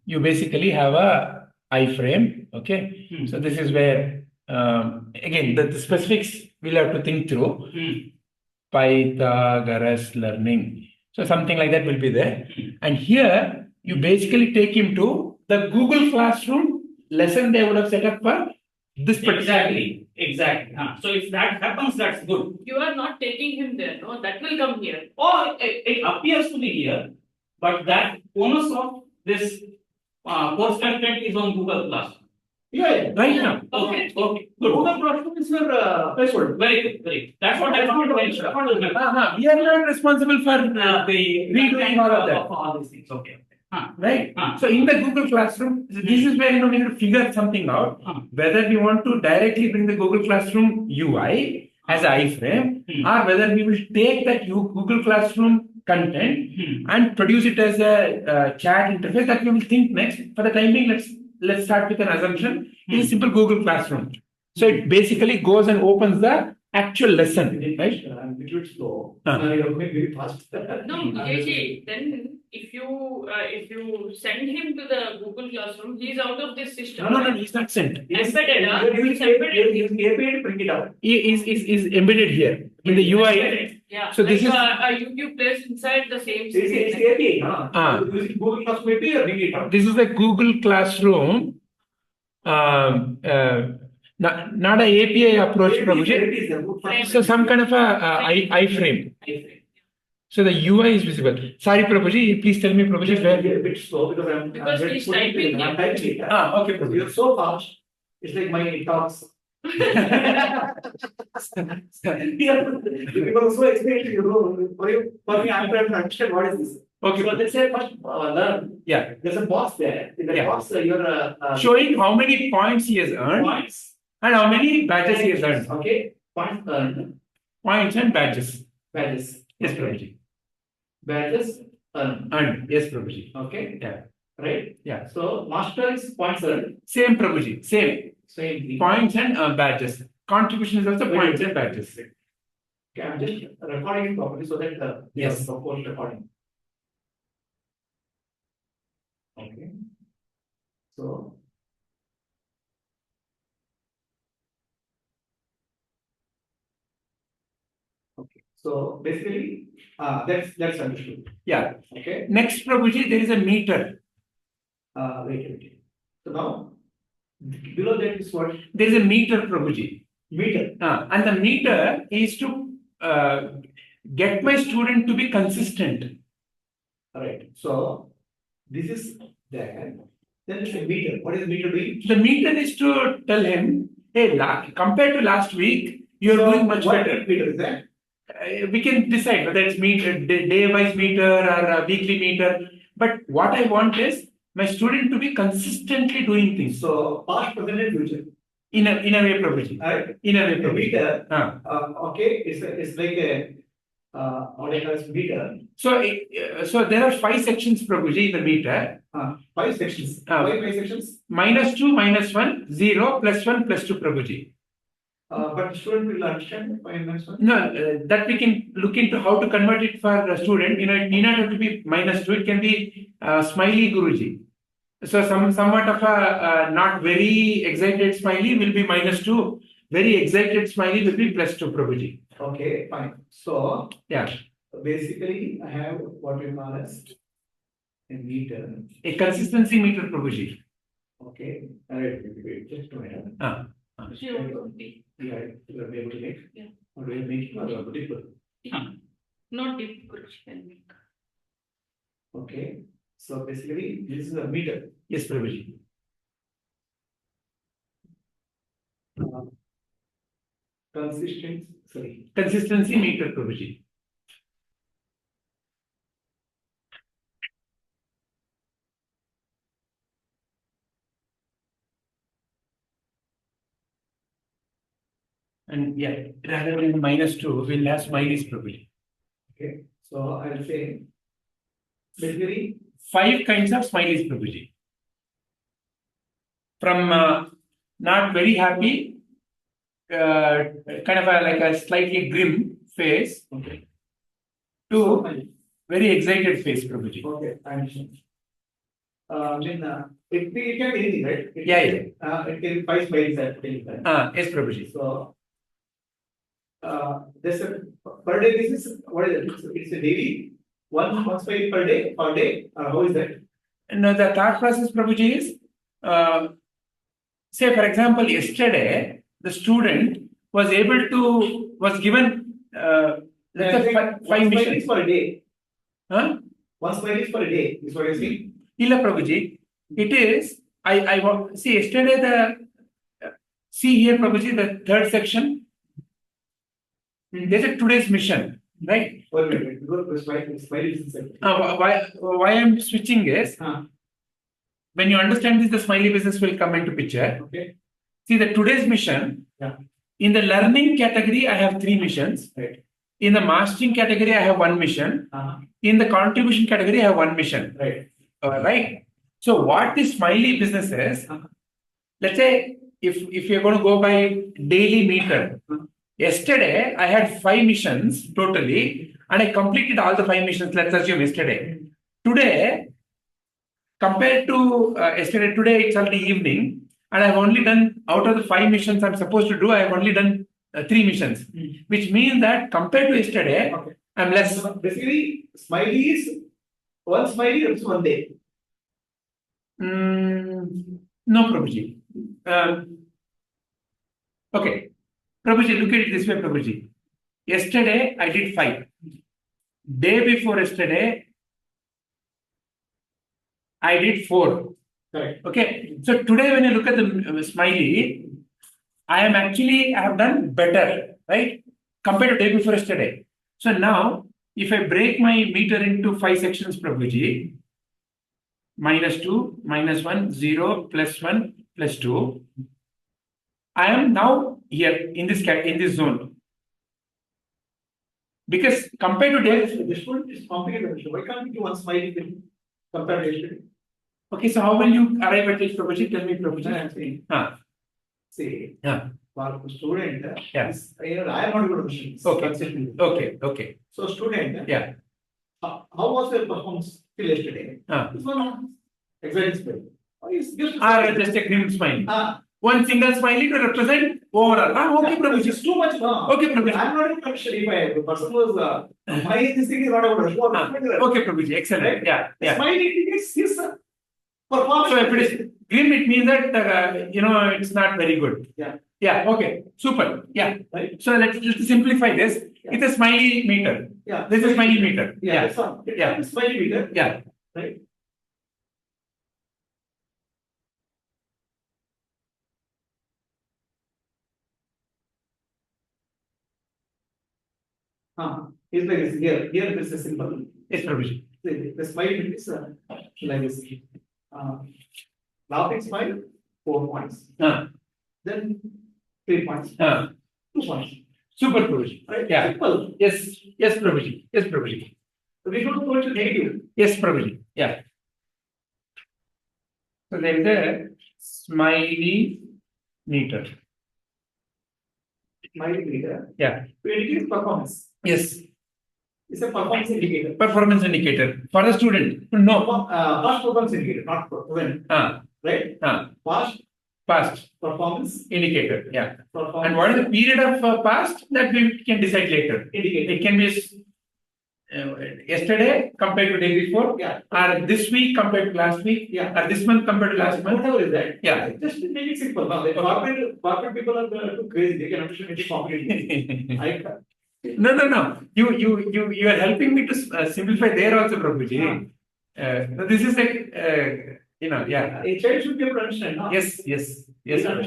you basically have a iframe. Okay, so this is where again the specifics we'll have to think through. Pythagoras learning. So something like that will be there. And here you basically take him to the Google Classroom lesson they would have set up for this particular. Exactly. So if that happens, that's good. You are not taking him there, no? That will come here. Oh, it appears to be here, but that onus of this course content is on Google Classroom. Yeah, Right now. Okay. The Google Classroom is your password. Very good. That's what I want to mention. We are not responsible for The redoing all of that. all these things. Okay. Right. So in the Google Classroom, this is where we need to figure something out. Whether we want to directly bring the Google Classroom UI as an iframe, or whether we will take that Google Classroom content and produce it as a chat interface. That we will think next. For the time being, let's start with an assumption. It's a simple Google Classroom. So it basically goes and opens the actual lesson, right? Little slow. You're going very fast. No, Vijay, then if you send him to the Google Classroom, he's out of this system. No, he's not sent. Embedded, huh? He's API to bring it out. He is embedded here in the UI. Yeah. So this like is- a YouTube place inside the same It's system. API. Using Google Classroom API or bring it out. This is the Google Classroom, not an API approach, Prabhuji. So some kind of a iframe. So the UI is visible. Sorry, Prabhuji, please tell me, Prabhuji, where. A bit slow because Because he's typing. I'm typing it. Okay, Prabhuji. You're so fast. It's like my talks. People also explain to you, for me, I'm trying to understand what is this. Okay. So let's say first learn. Yeah. There's a box there. In the Yeah. box, you're Showing how many points he has earned points. and how many badges he has earned. Okay. Points earned. Points and badges. Badges. Yes, Okay. Prabhuji. Badges earned. Earned. Yes, Prabhuji. Okay. Yeah. Right? Yeah. So master is points earned. Same, Prabhuji. Same. Same thing. Points and badges. Contribution is also points and badges. Okay, I'm just recording it properly so that Yes. of course recording. Okay. So. Okay, so basically, that's understood. Yeah. Okay. Next, Prabhuji, there is a meter. Wait. So now, below that is what? There is a meter, Prabhuji. Meter. And the meter is to get my student to be consistent. Alright, so this is there. Then it's a meter. What is meter doing? The meter is to tell him, hey, compared to last week, you are doing much what better. meter is that? We can decide whether it's meter, day-wise meter or a weekly meter. But what I want is my student to be consistently doing things. So past, present, and future. In a way, Prabhuji. Alright. In a way, The Prabhuji. meter. Ah. Okay, it's like a what I call as meter. So there are 5 sections, Prabhuji, in the meter. 5 sections. Ah. Why 5 sections? -2, -1, 0, +1, +2, Prabhuji. But student will understand by -1. No, that we can look into how to convert it for a student. It need not have to be -2. It can be smiley Guruji. So somewhat of a not very excited smiley will be -2. Very excited smiley will be +2, Prabhuji. Okay, fine. So Yeah. basically, I have what you call as a meter. A consistency meter, Prabhuji. Okay, wait, just a minute. Zero. Yeah, you are able to make. Yeah. Or do you make it or people? Not difficult. Can make. Okay, so basically, this is a meter. Yes, Prabhuji. Consistency meter, Prabhuji. And yeah, rather than -2, we'll have smileys, Prabhuji. Okay, so I'll say basically 5 kinds of smileys, Prabhuji. From not very happy, kind of like a slightly grim face, okay. to very excited face, Prabhuji. Okay, I understand. It can be anything, right? Yeah. It can be 5 smileys at any time. Yes, Prabhuji. So, there's a per day basis. What is it? It's a daily one smile per day. How is that? No, the thought process, Prabhuji, is say, for example, yesterday the student was given let's say 5 missions per day. Huh? 1 smile is per day. Is what I saying. Illa, Prabhuji, it is. I want see yesterday see here, Prabhuji, the third section. There's a today's mission, right? Wait. The smile is inside. Why I'm switching is when you understand this, the smiley business will come into picture. Okay. See the today's mission. Yeah. In the learning category, I have 3 missions. Right. In the mastering category, I have 1 mission. In the contribution category, I have 1 mission. Right. Right. So what this smiley business is, let's say if you're going to go by daily meter, yesterday I had 5 missions totally, and I completed all the 5 missions. Let's assume yesterday. Today, compared to yesterday, today it's already evening, and I've only done out of the 5 missions I'm supposed to do, I have only done 3 missions, which means that compared to yesterday, I'm less. So basically, smiley is 1 smiley is 1 day. No, Prabhuji. Okay. Prabhuji, look at it this way, Prabhuji. Yesterday, I did 5. Day before yesterday, I did 4. Correct. Okay. So today, when you look at the smiley, I have done better, right? Compared to day before yesterday. So now, if I break my meter into 5 sections, Prabhuji, -2, -1, 0, +1, +2. I am now here in this zone. Because compared to day, This one is complicated. Why can't we do 1 smiley thing compared to yesterday? okay, so how will you arrive at this, Prabhuji? Tell me, Prabhuji. I'm saying, see, for the student, Yeah. I am not good at machines. Okay. So student, Yeah. how was your performance till yesterday? This one exciting smile. Just a grim smile. 1 single smiley to represent overall. Okay, Prabhuji. It's too much. Okay, Prabhuji. I'm not even sure if the person was why this thing is not able to show. Okay, Prabhuji. Excellent. Yeah. Smile indicates his performance. So if it is grim, it means that it's not very good. Yeah. Okay. Super. Yeah. Right. So let's simplify this. Yeah. It's a smiley meter. Yeah. This is a smiley meter. Yeah. That's all. Yeah. Smiley meter. Yeah. Right. It's like this. Here this is simple. Yes, Prabhuji. The smile is like this. Laughing smile, 4 points. Then 3 points. 2 points. Super, Prabhuji. Right? Yeah. Simple. Yes, Prabhuji. Yes, Prabhuji. We don't go to negative. Yes, Prabhuji. Yeah. So there is a smiley meter. smiley indicator Yeah. to indicate performance. Yes. It's a performance indicator. Performance indicator for the student. No. Past performance indicator, not when. Right? Past performance Indicator. Yeah. performance. And what is the period of past that we can decide later? Indicator. It can be yesterday compared to day before. Yeah. Or this week compared to last week. Yeah. Or this month compared to last month. Whatever is that. Yeah. Just make it simple. Now, the corporate people are too crazy. They can understand it complicated. No. You are helping me to simplify there also, Prabhuji. This is like yeah. A child should be able to understand. No? Yes.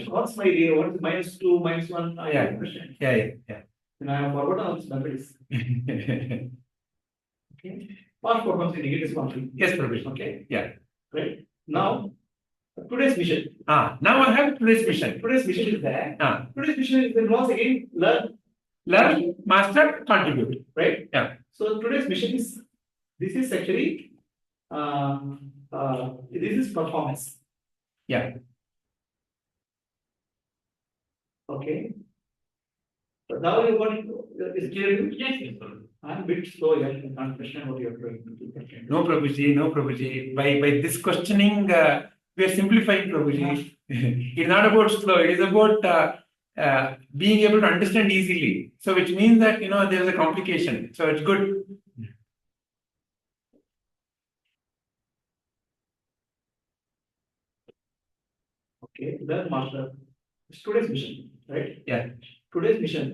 What's my day? What is -2, -1? I Yeah. understand. Yeah. And I have forgotten all these numbers. Okay. Past performance indicator is one thing. Yes, Prabhuji. Okay. Yeah. Right. Now, today's mission. Now I have today's mission. Today's mission is there. Ah. Today's mission is once again Learn, master, contribute. right? Yeah. So today's mission is this is actually this is performance. Yeah. Okay. So now you want is clear to you? Yes. I'm a bit slow here. I can't understand what you're doing. No, Prabhuji. By this questioning, we are simplifying, Prabhuji. It's not about slow. It is about being able to understand easily. So, which means that there is a complication. So it's good. Okay, the master. It's today's mission, right? Yeah. Today's mission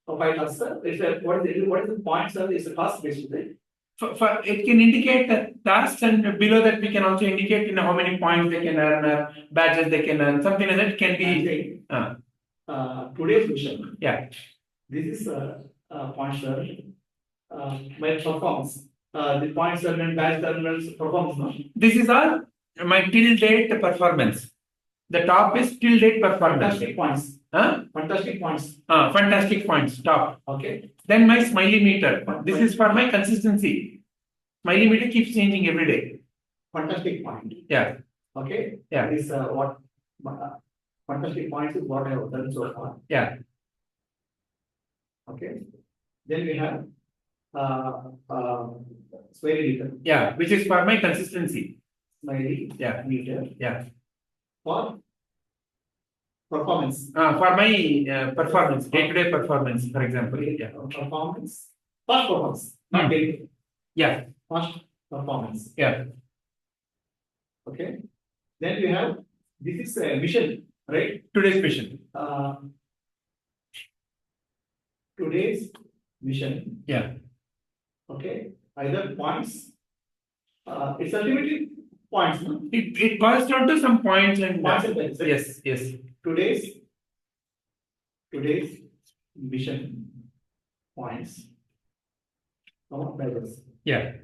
of ITAS, sir, is what is the point, sir? Is a task based, right? It can indicate the tasks, and below that we can also indicate how many points they can earn, or badges they can earn, something like that can be. Today's mission. Yeah. This is point, sir. My performance. The points earned, badge earned, performance. No? This is all my till date performance. The top is till date performance. Fantastic points. Fantastic points. Fantastic points. Top. Okay. Then my smiley meter. This is for my consistency. Smiley meter keeps changing every day. Fantastic point. Yeah. Okay. Yeah. This what fantastic points is what I have done so far. Yeah. Okay. Then we have smiley meter. Yeah. Which is for my consistency. Smiley meter. Yeah. For performance. For my performance, day-to-day performance, for example. Yeah. Performance. Past performance. Not daily. Yeah. Past performance. Yeah. Okay. Then we have this is a mission, right? Today's mission. Today's mission. Yeah. Okay. Either points. It's ultimately points. No? It boils down to some points and Points and points, right? yes. Today's mission points. Diverse. Yeah.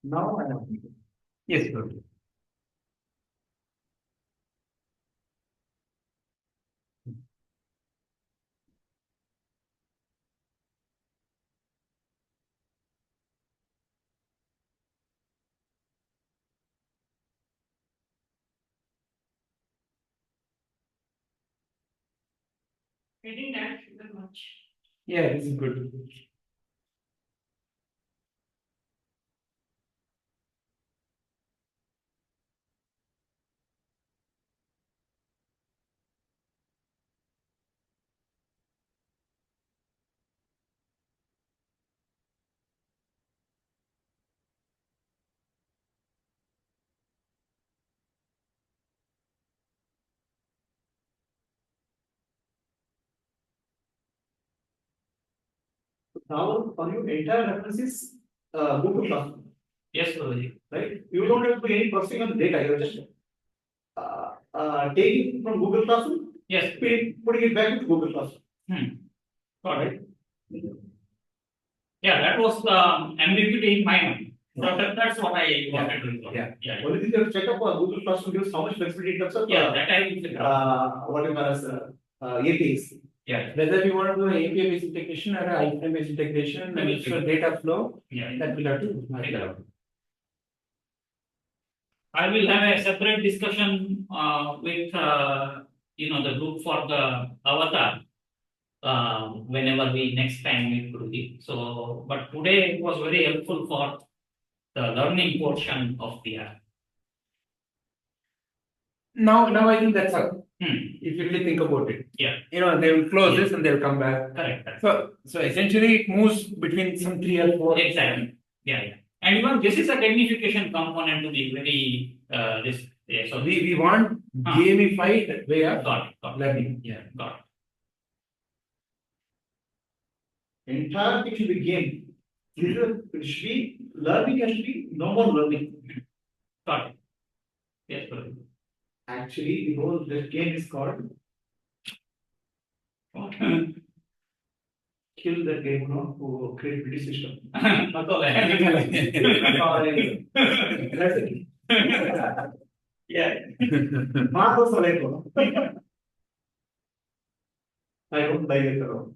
Now I have. Yes, Prabhu. I didn't add sugar much. Yeah, this is good. Now for you entire references Google Classroom, Yes, Prabhuji. right? You don't have to do any processing on the data. You're just taking from Google Classroom, Yes. putting it back into Google Classroom. Got it. Yeah, that was the ambiguity in my mind. So that's what I wanted to know. Yeah. Only thing you have to check up Google Classroom gives how much flexibility in terms of That I will figure out. what you call as APIs. Yeah, Whether we want to do an API based integration or an iframe based integration, and it's for data flow, yeah. that we'll have to Figure out. I will have a separate discussion with the group for the avatar whenever we next time meet Guruji. So, but today it was very helpful for the learning portion of the app. Now I think that's all. Hmm. If you really think about it. Yeah. They will close this and they'll come back. Correct. So essentially it moves between some 3 or 4. Exactly. Yeah. And even this is a gamification component to be very this. Yeah, so We want gamified way of got it. learning. Yeah, got Entire thing should be game. It should be learning has to be no more learning. it. Got it. Yes, Guruji. Actually, the whole this game is called kill the game, to create British system. That's all I That's it. Yeah. Mark was right. I don't buy it around.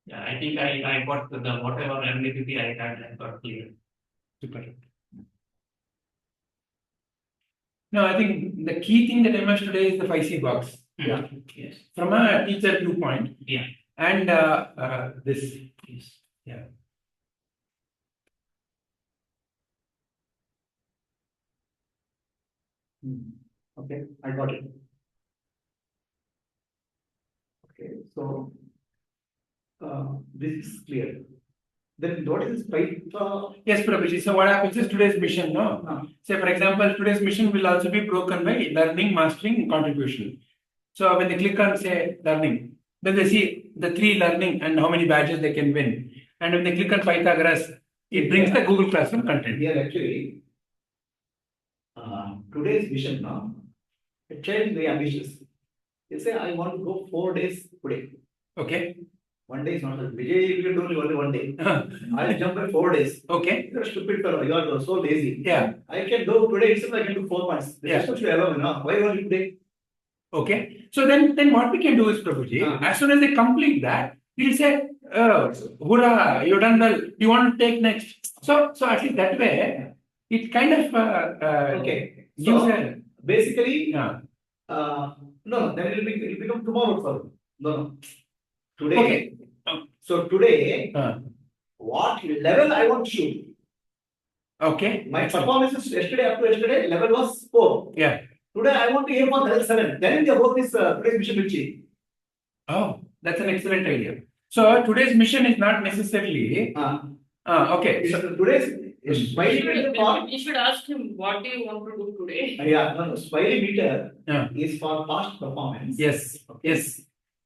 Yeah, I think I got the whatever ambiguity I had, I got clear. Super. No, I think the key thing that emerged today is the 5C box. Yeah. Yes. From a teacher viewpoint. Yeah. And this. Yes. Yeah. Okay, I got it. Okay, so this is clear. Then what is right? Yes, Prabhuji. So what happens is today's mission, no? Say for example, today's mission will also be broken by learning, mastering, contribution. So when they click on say learning, then they see the 3 learning and how many badges they can win. And when they click on Pythagoras, it brings the Google Classroom content. Here actually, today's mission now, a child is very ambitious. They say, I want to go 4 days today. Okay. 1 day is not enough. Vijay, you can do only 1 day. I'll jump by 4 days. Okay. You're a stupid fellow. You are so lazy. Yeah. I can do today itself. I can do 4 months. The Yeah. system should allow me now. Why only today? Okay. So then what we can do is, Prabhuji, as soon as they complete that, we'll say, oh, hurrah, you've done well. You want to take next. So at least that way, it kind of Okay. gives So a basically, yeah. no, then it will become tomorrow for no. Today. Okay. So today, what level I want to shoot? Okay. My performances yesterday up to yesterday level was 4. Yeah. Today I want to aim for level 7. Then the whole this today's mission will change. Oh, that's an excellent idea. So today's mission is not necessarily okay. So Today's smiley meter for You should ask him what do you want to do today. smiley meter Yeah. is for past performance. Yes. Yes.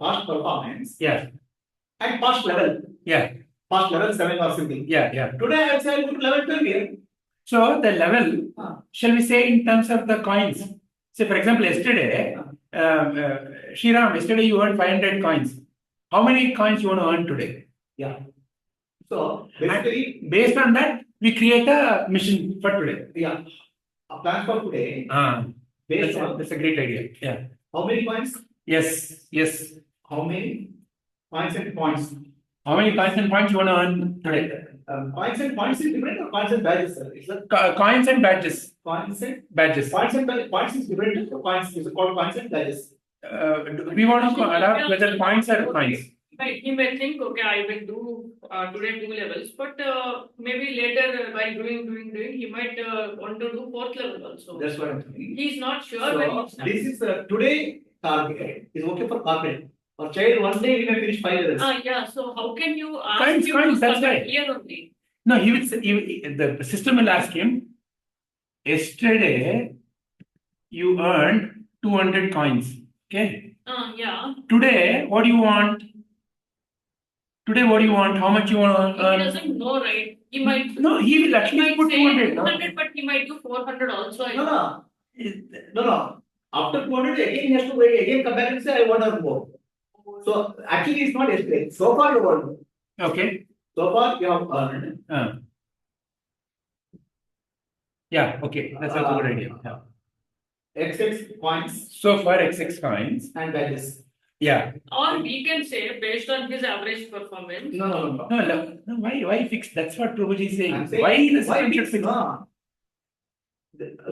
Past performance Yeah. and past level. Yeah. Past level 7 or something. Yeah. Yeah. Today I will say I go to level 12 here. So the level, shall we say in terms of the coins? Say for example, yesterday, Shriram, yesterday you earned 500 coins. How many coins you want to earn today? Yeah. So basically, Based on that, we create a mission for today. yeah, a plan for today based on That's a great idea. Yeah. how many points, Yes. Yes. how many points and points. How many coins and points you want to earn today? Points and points is different or points and badges, sir? It's like Coins and badges. points and Badges. points is different. Points is called points and badges. We want to adapt whether points or coins. He may think, okay, I will do today 2 levels, but maybe later while doing, he might want to do 4th level also. That's what I'm saying. He's not sure when So he starts. this is today target is okay for corporate. For child, 1 day he may finish 5 levels. Yeah, so how can you ask Coins, him coins, to that's submit right. here only? No, he will say, the system will ask him, yesterday you earned 200 coins. Okay. Yeah. Today, what do you want? Today, what do you want? How much you want to He earn? doesn't know, right? He might. No, he will at He least might put say 200. No? 200, but he might do 400 also. No. After 200, again he has to wait, again come back and say, I want to earn more. So actually it's not yesterday. So far you earned. Okay. So far you have earned. Yeah, okay. That's a good idea. Yeah. XX points So far, XX coins. and badges. Yeah. Or we can say based on his average performance. No, why fix? That's what Prabhuji is saying. I'm saying, Why the why system should fix? fix? No.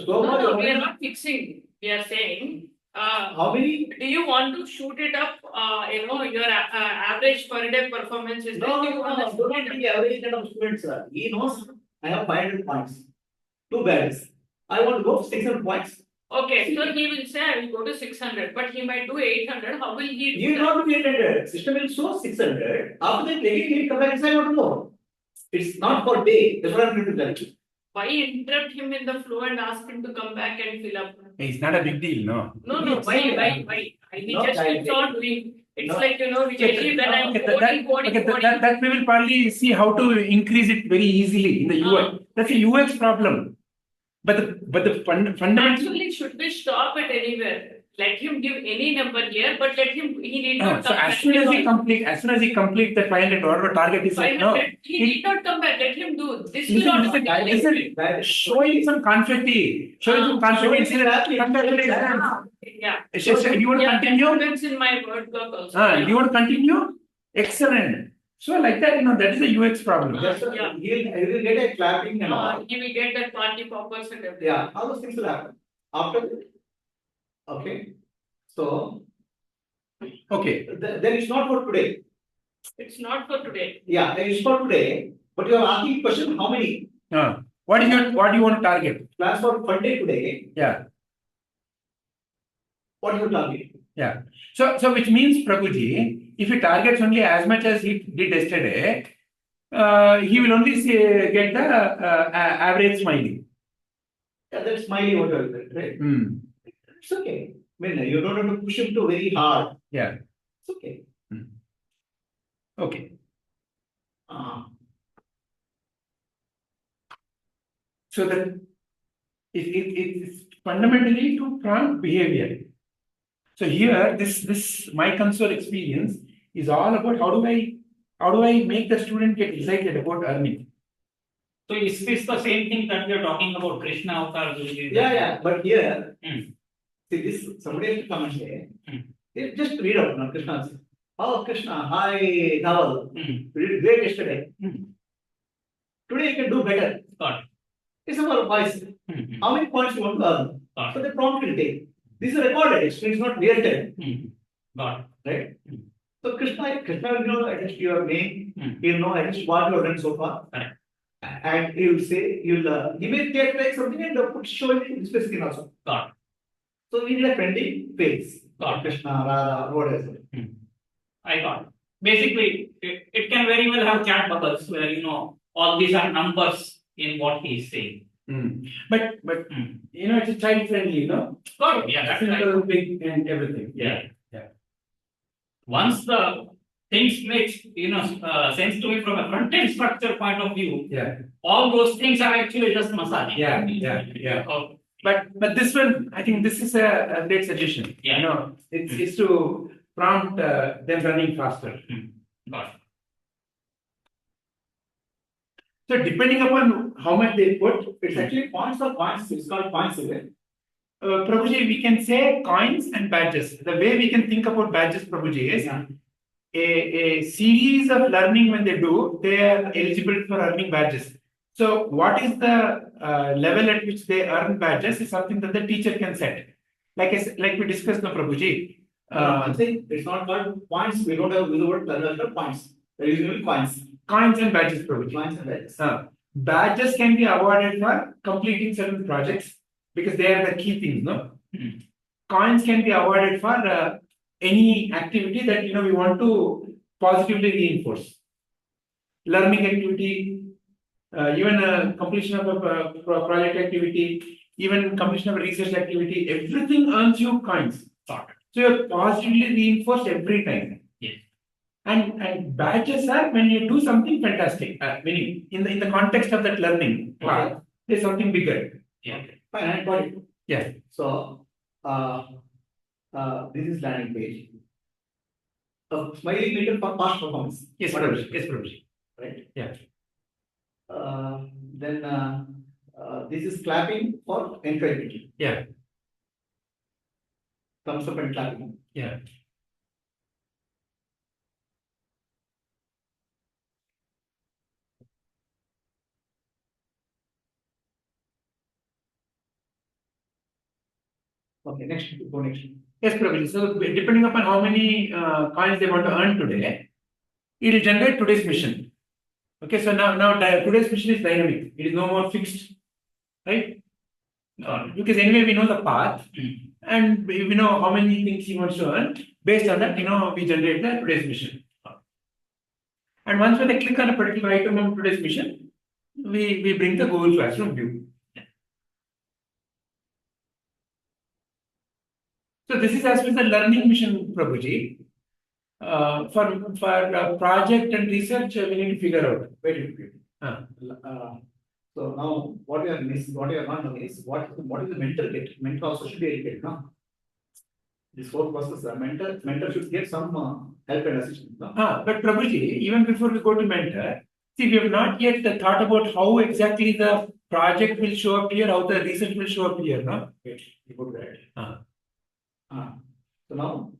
So No, far you no, we are earned. not fixing. We are saying, How many? do you want to shoot it up? Your average per day performance is No, this. Do you want to do shoot not it be average kind of students, sir. He knows I have 500 points. 2 badges. I want to go 600 points. up? Okay, so he will say I will go to 600, but he might do 800. How will he You do will that? not be 800. System will show 600. After that, again, he will come back and say, I want to know. It's not for day. That's what I'm going to tell you. Why interrupt him in the flow and ask him to come back and fill up? It's not a big deal, no. No, why? He No, just keeps on doing. It's like, Vijayji, when I'm coding. That we will probably see how to increase it very easily in the UX. That's a UX problem. But the fundamental. Actually, should we stop it anywhere? Let him give any number here, but he need not So come as back. soon as he complete the 500 whatever target is set, no. 500, he need not come back. Let him do. This will not Listen, show him some confetti. Show him some confidence. Yeah. Do you want to continue? Confidence in my word block also. Do you want to continue? Excellent. So like that, that is a UX problem. Yes, sir. Yeah. He will get a clapping and all. He will get that party poppers and everything. Yeah, all those things will happen. After that, okay. So, Okay. then it's not for today. It's not for today. Yeah, it's for today. But you are asking question how many What do you want to target? plans for one day today? Yeah. What do you target? Yeah. So which means Prabhuji, if he targets only as much as he did yesterday, he will only get the average smiley. Yeah, that's smiley whatever, right? It's okay. I mean, you don't have to push him to very hard. Yeah. It's okay. Okay. So that it's fundamentally to prompt behavior. So here, this my console experience is all about how do I make the student get excited about earning. So is this the same thing that we are talking about Krishna avatar? Yeah. But here, see this, somebody has to come and say, just read out now, Krishna. Oh, Krishna, hi, Dhaval. You did great yesterday. Today you can do better. Got it. It's about voice. How many points you want to earn? So they prompt will take. This is recorded, it's not real time. Got it. Right? So Krishna will know at least your name, he'll know at least what you have done so far. Correct. And he will say, he may take like something and put show it in display screen also. Got it. So we need a friendly face. Got it. Krishna, Radha, whatever. I got it. Basically, it can very well have chat bubbles where all these are numbers in what he is saying. But it's child friendly, Got it. Yeah, that's right. Simple, big, and everything. Yeah. Once the things makes sense to me from a front-end structure point of view. Yeah. All those things are actually just massaging. Yeah. Okay. But this one, I think this is a great suggestion. Yeah. It's to prompt them running faster. Got it. So depending upon how much they put, It's actually points or coins, it's called coins again. Prabhuji, we can say coins and badges. The way we can think about badges, Prabhuji, is a series of learning when they do, they are eligible for earning badges. So what is the level at which they earn badges is something that the teacher can set. Like we discussed now, Prabhuji. I'm saying it's not called points, we don't have the word points. There is only coins. Coins and badges, Prabhuji. Coins and badges. Badges can be awarded for completing certain projects because they are the key things, no? Coins can be awarded for any activity that we want to positively reinforce. Learning activity, even completion of a project activity, even completion of a research activity, everything earns you coins. So you're positively reinforced every time. Yes. And badges are when you do something fantastic. Meaning in the context of that learning, there's something bigger. Yeah. Fine, I got it. Yes. So this is landing page. A smiling meter for past performance. Yes, Whatever. Prabhuji. Yes, Prabhuji. Right? Yeah. Then this is clapping for encouragement. Yeah. Thumbs up and clapping. Yeah. Okay, next, go next. Yes, Prabhuji. So depending upon how many coins they want to earn today, it will generate today's mission. Okay, so now today's mission is dynamic. It is no more fixed, right? Because anyway we know the path, and we know how many things he wants to earn. Based on that, we generate the today's mission. And once when they click on a particular item on today's mission, we bring the Google Classroom view. So this is as far as the learning mission, Prabhuji. For project and research, we need to figure out. Wait. So now what we are missing, what we are not knowing is what is the mentor get? Mentor also should be educated, no? This whole process, mentor should get some help and assistance, no? But Prabhuji, even before we go to mentor, see, we have not yet thought about how exactly the project will show up here, how the research will show up here, no? Wait, you go to that. Ah. So now,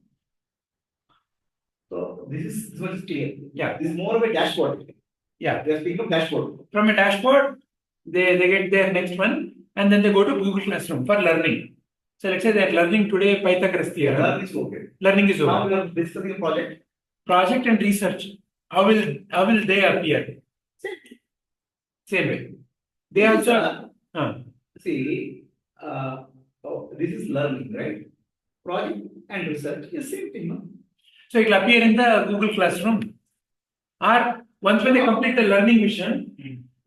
so this one is clear. Yeah. This is more of a dashboard. Yeah. They are speaking of dashboard. From a dashboard, they get their next one, and then they go to Google Classroom for learning. So let's say they are learning today Pythagoras theorem. Learning is okay. Learning is over. Now we are discussing a project. Project and research. How will they appear? Same way. They This is, also. See, this is learning, right? Project and research is same thing, no? So it will appear in the Google Classroom. Or once when they complete the learning mission,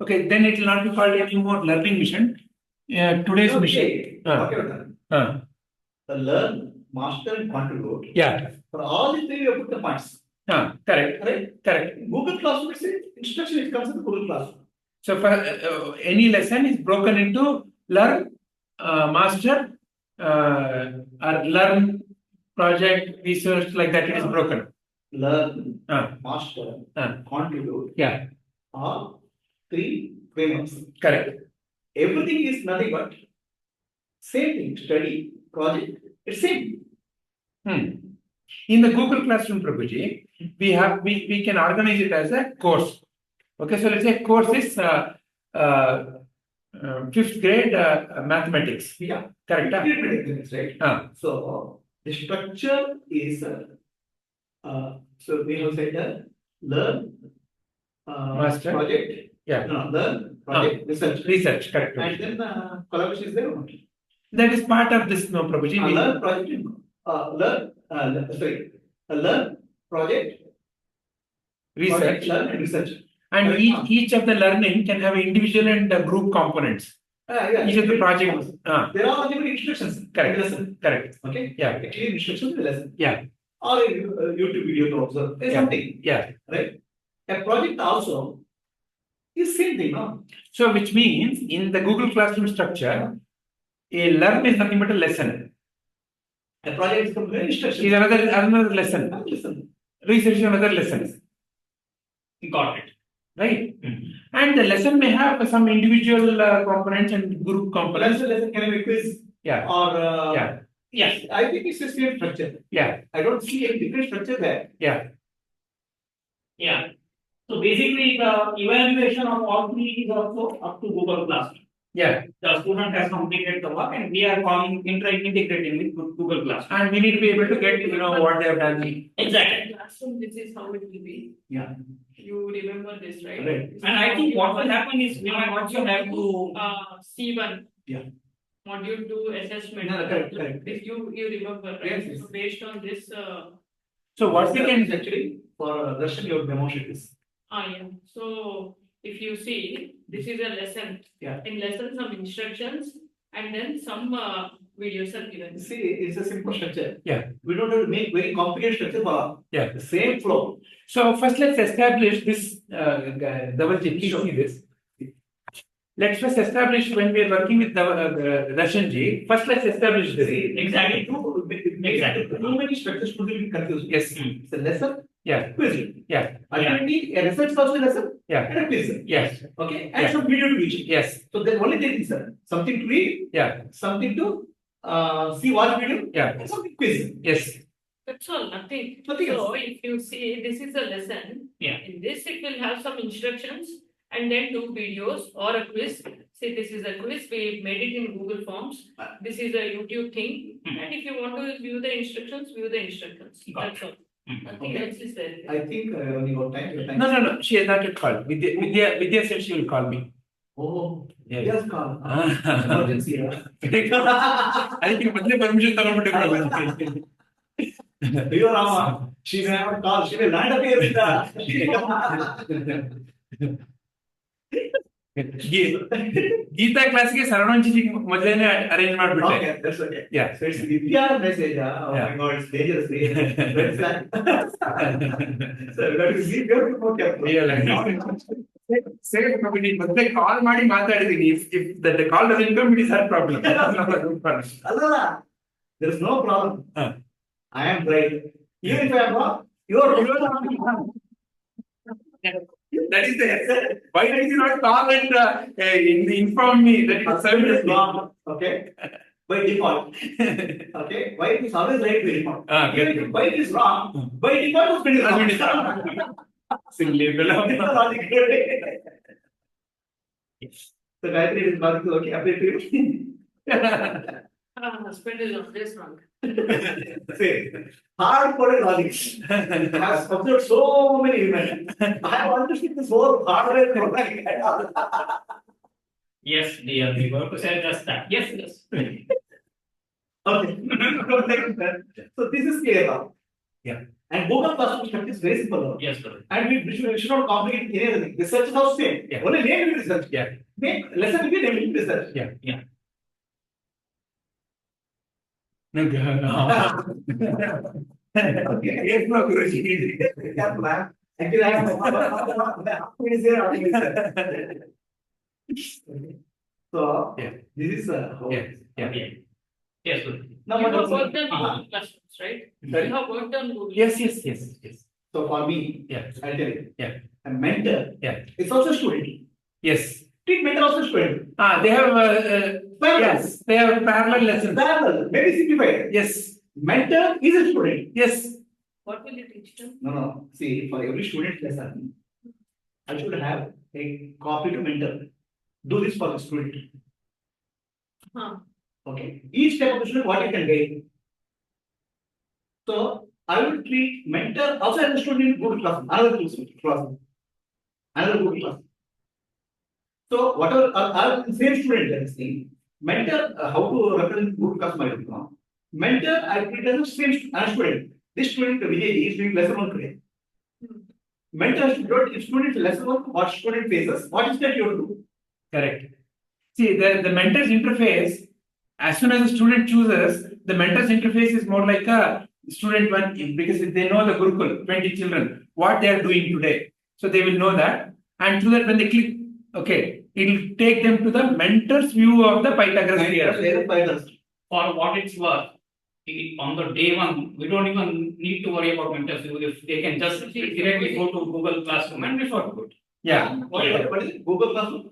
okay, then it will not be called any more learning mission. Today's mission. The learn, master, and contribute. Yeah. For all the three, you put the points. Correct. Right? Correct. Google Classroom is instruction, it comes in Google Classroom. So for any lesson is broken into learn, master, or learn, project, research, like that. It is broken. Learn, master, contribute. Yeah. Are three frameworks. Correct. Everything is nothing but same thing. Study, project, it's same. In the Google Classroom, Prabhuji, we can organize it as a course. Okay, so let's say course is 5th grade mathematics. Yeah. Correct. Right. So the structure is so we have said learn, Master. project. Yeah. No, learn, project, research. Research, correct. And then collaboration is there or not? That is part of this, no, Prabhuji. Learn, project, learn, project, Research. learn and research. And each of the learning can have individual and group components. Each of the projects. There are only instructions. Correct. Lesson. Correct. Okay. Yeah. Clear instructions in the lesson. Yeah. Or a YouTube video to observe. There's something. Yeah. Right. A project also is same thing, no? So which means in the Google Classroom structure, a learn is nothing but a lesson. A project is complete instruction. Is another lesson. Listen. Research is another lesson. Got it. Right? And the lesson may have some individual components and group components. Lesson can be quiz. Yeah. Or Yeah. yes, I think it's the same structure. Yeah. I don't see any different structure there. Yeah. Yeah. So basically, the evaluation of all three is also up to Google Classroom. Yeah. The student has completed the work, and we are integrating with Google Classroom. And we need to be able to get what they have done. Exactly. Classroom, this is how it will be. Yeah. You remember this, right? Right. And I think what will happen is we might also have to C1. Yeah. Module 2 assessment. No, correct. If you remember, right? Yes. So based on this, So what we can actually for Russian you demonstrate this. yeah. So if you see, this is a lesson. Yeah. In lesson, some instructions and then some videos are given. See, it's a simple structure. Yeah. We don't have to make very complicated structure for the same flow. So first let's establish this double G. Please see this. let's first establish when we are working with the Darshan ji. First, let's establish this. Exactly. Exactly. Too many structures could be confused. Yes. It's a lesson, Yeah. quiz. Yeah. Ultimately, a research is also a lesson Yeah. and a quiz. Yes. Okay, and Yeah. some video to reach. Yes. So there's only three things, sir. Something to read, Yeah. something to see, watch video, Yeah. and something quiz. Yes. That's all, nothing. Nothing So else. if you see, this is a lesson. Yeah. In this, it will have some instructions and then 2 videos or a quiz. Say this is a quiz, we made it in Google Forms. This is a YouTube thing. And if you want to view the instructions, view the instructions. Got That's all. Nothing Okay. else is there. I think when you got time, your time. No. She has not yet called. Vidya said she will call me. Oh, Yeah. yes, call. Ah. Emergency. I think permission ತಗೊಂಡ್ಬಿಟ್ಟಿರ್ಬೋದು. Ayo Rama, she may have called, she may land up here with Geetha ಕ್ಲಾಸ್ಗೆ ಸರವಣಂಜಿ ಮೊದಲೇನೆ arrange ಮಾಡ್ಬಿಟ್ಟೆ. Okay, that's okay. Yeah. So it's Vidya message. Oh Yeah. my God, it's dangerous. Red flag. So that is be very careful. Safe committee ಮತ್ತೆ ಕಾಲ್ ಮಾಡಿ ಮಾತಾಡಿದೀನಿ. If the call doesn't come, it is her problem. Allah, there is no problem. Huh. I am right. Even if I am wrong, you are wrong. That is the why did you not call and inform me that it is It is 7:50? wrong. Okay. By default. Okay. Why it is always right by default. Ah, Even okay. if why it is wrong, by default it is wrong. Simply It's a logic. So Gayatri is logic. Okay, update to you. Husband is always wrong. See, hard-coded logic has observed so many women. I have understood this whole hardware programming. Yes, dear, we were to say just that. Yes. Okay. So this is clear now. Yeah. And Google Classroom structure is very simple now. Yes, sir. And we should not complicate anything. Research is also same. Yeah. Only name will be research. Yeah. Name lesson will be name will be research. Yeah. No. Okay. Yes, no, Guruji. Careful, man. Actually, I have it is there. So Yeah. this is how. Yeah. Yeah. Yes, sir. Now You what have was worked on Google Classrooms, right? Sorry? You have worked on Google. Yes. So for me, Yeah. I'll tell you. Yeah. A mentor. Yeah. It's also a student. Yes. Treat mentor also a student. They have Parallel. yes, they have parallel lessons. Parallel. Maybe simplified. Yes. Mentor is a student. Yes. What will you teach them? No. See, for every student lesson, I should have a copy to mentor. Do this for the student. Huh. Okay. Each step of the student, what you can gain. So I will treat mentor also as a student in Google Classroom. Another Google Classroom. So whatever are the same student, let's see. Mentor, how to represent Google Classroom, I don't know. Mentor, I treat as a same student. This student Vijay is doing lesson 1 today. Mentor student, if student lesson 1, what student faces, what is that you have to do? Correct. See, the mentor's interface, as soon as the student chooses, the mentor's interface is more like a student one, because they know the Gurukul, 20 children, what they are doing today. So they will know that. And through that, when they click, okay, it will take them to the mentor's view of the Pythagoras theorem. For what it's worth, on the day one, we don't even need to worry about mentors. If they can just directly go to Google Classroom and refer to it. Yeah. What is it? Google Classroom?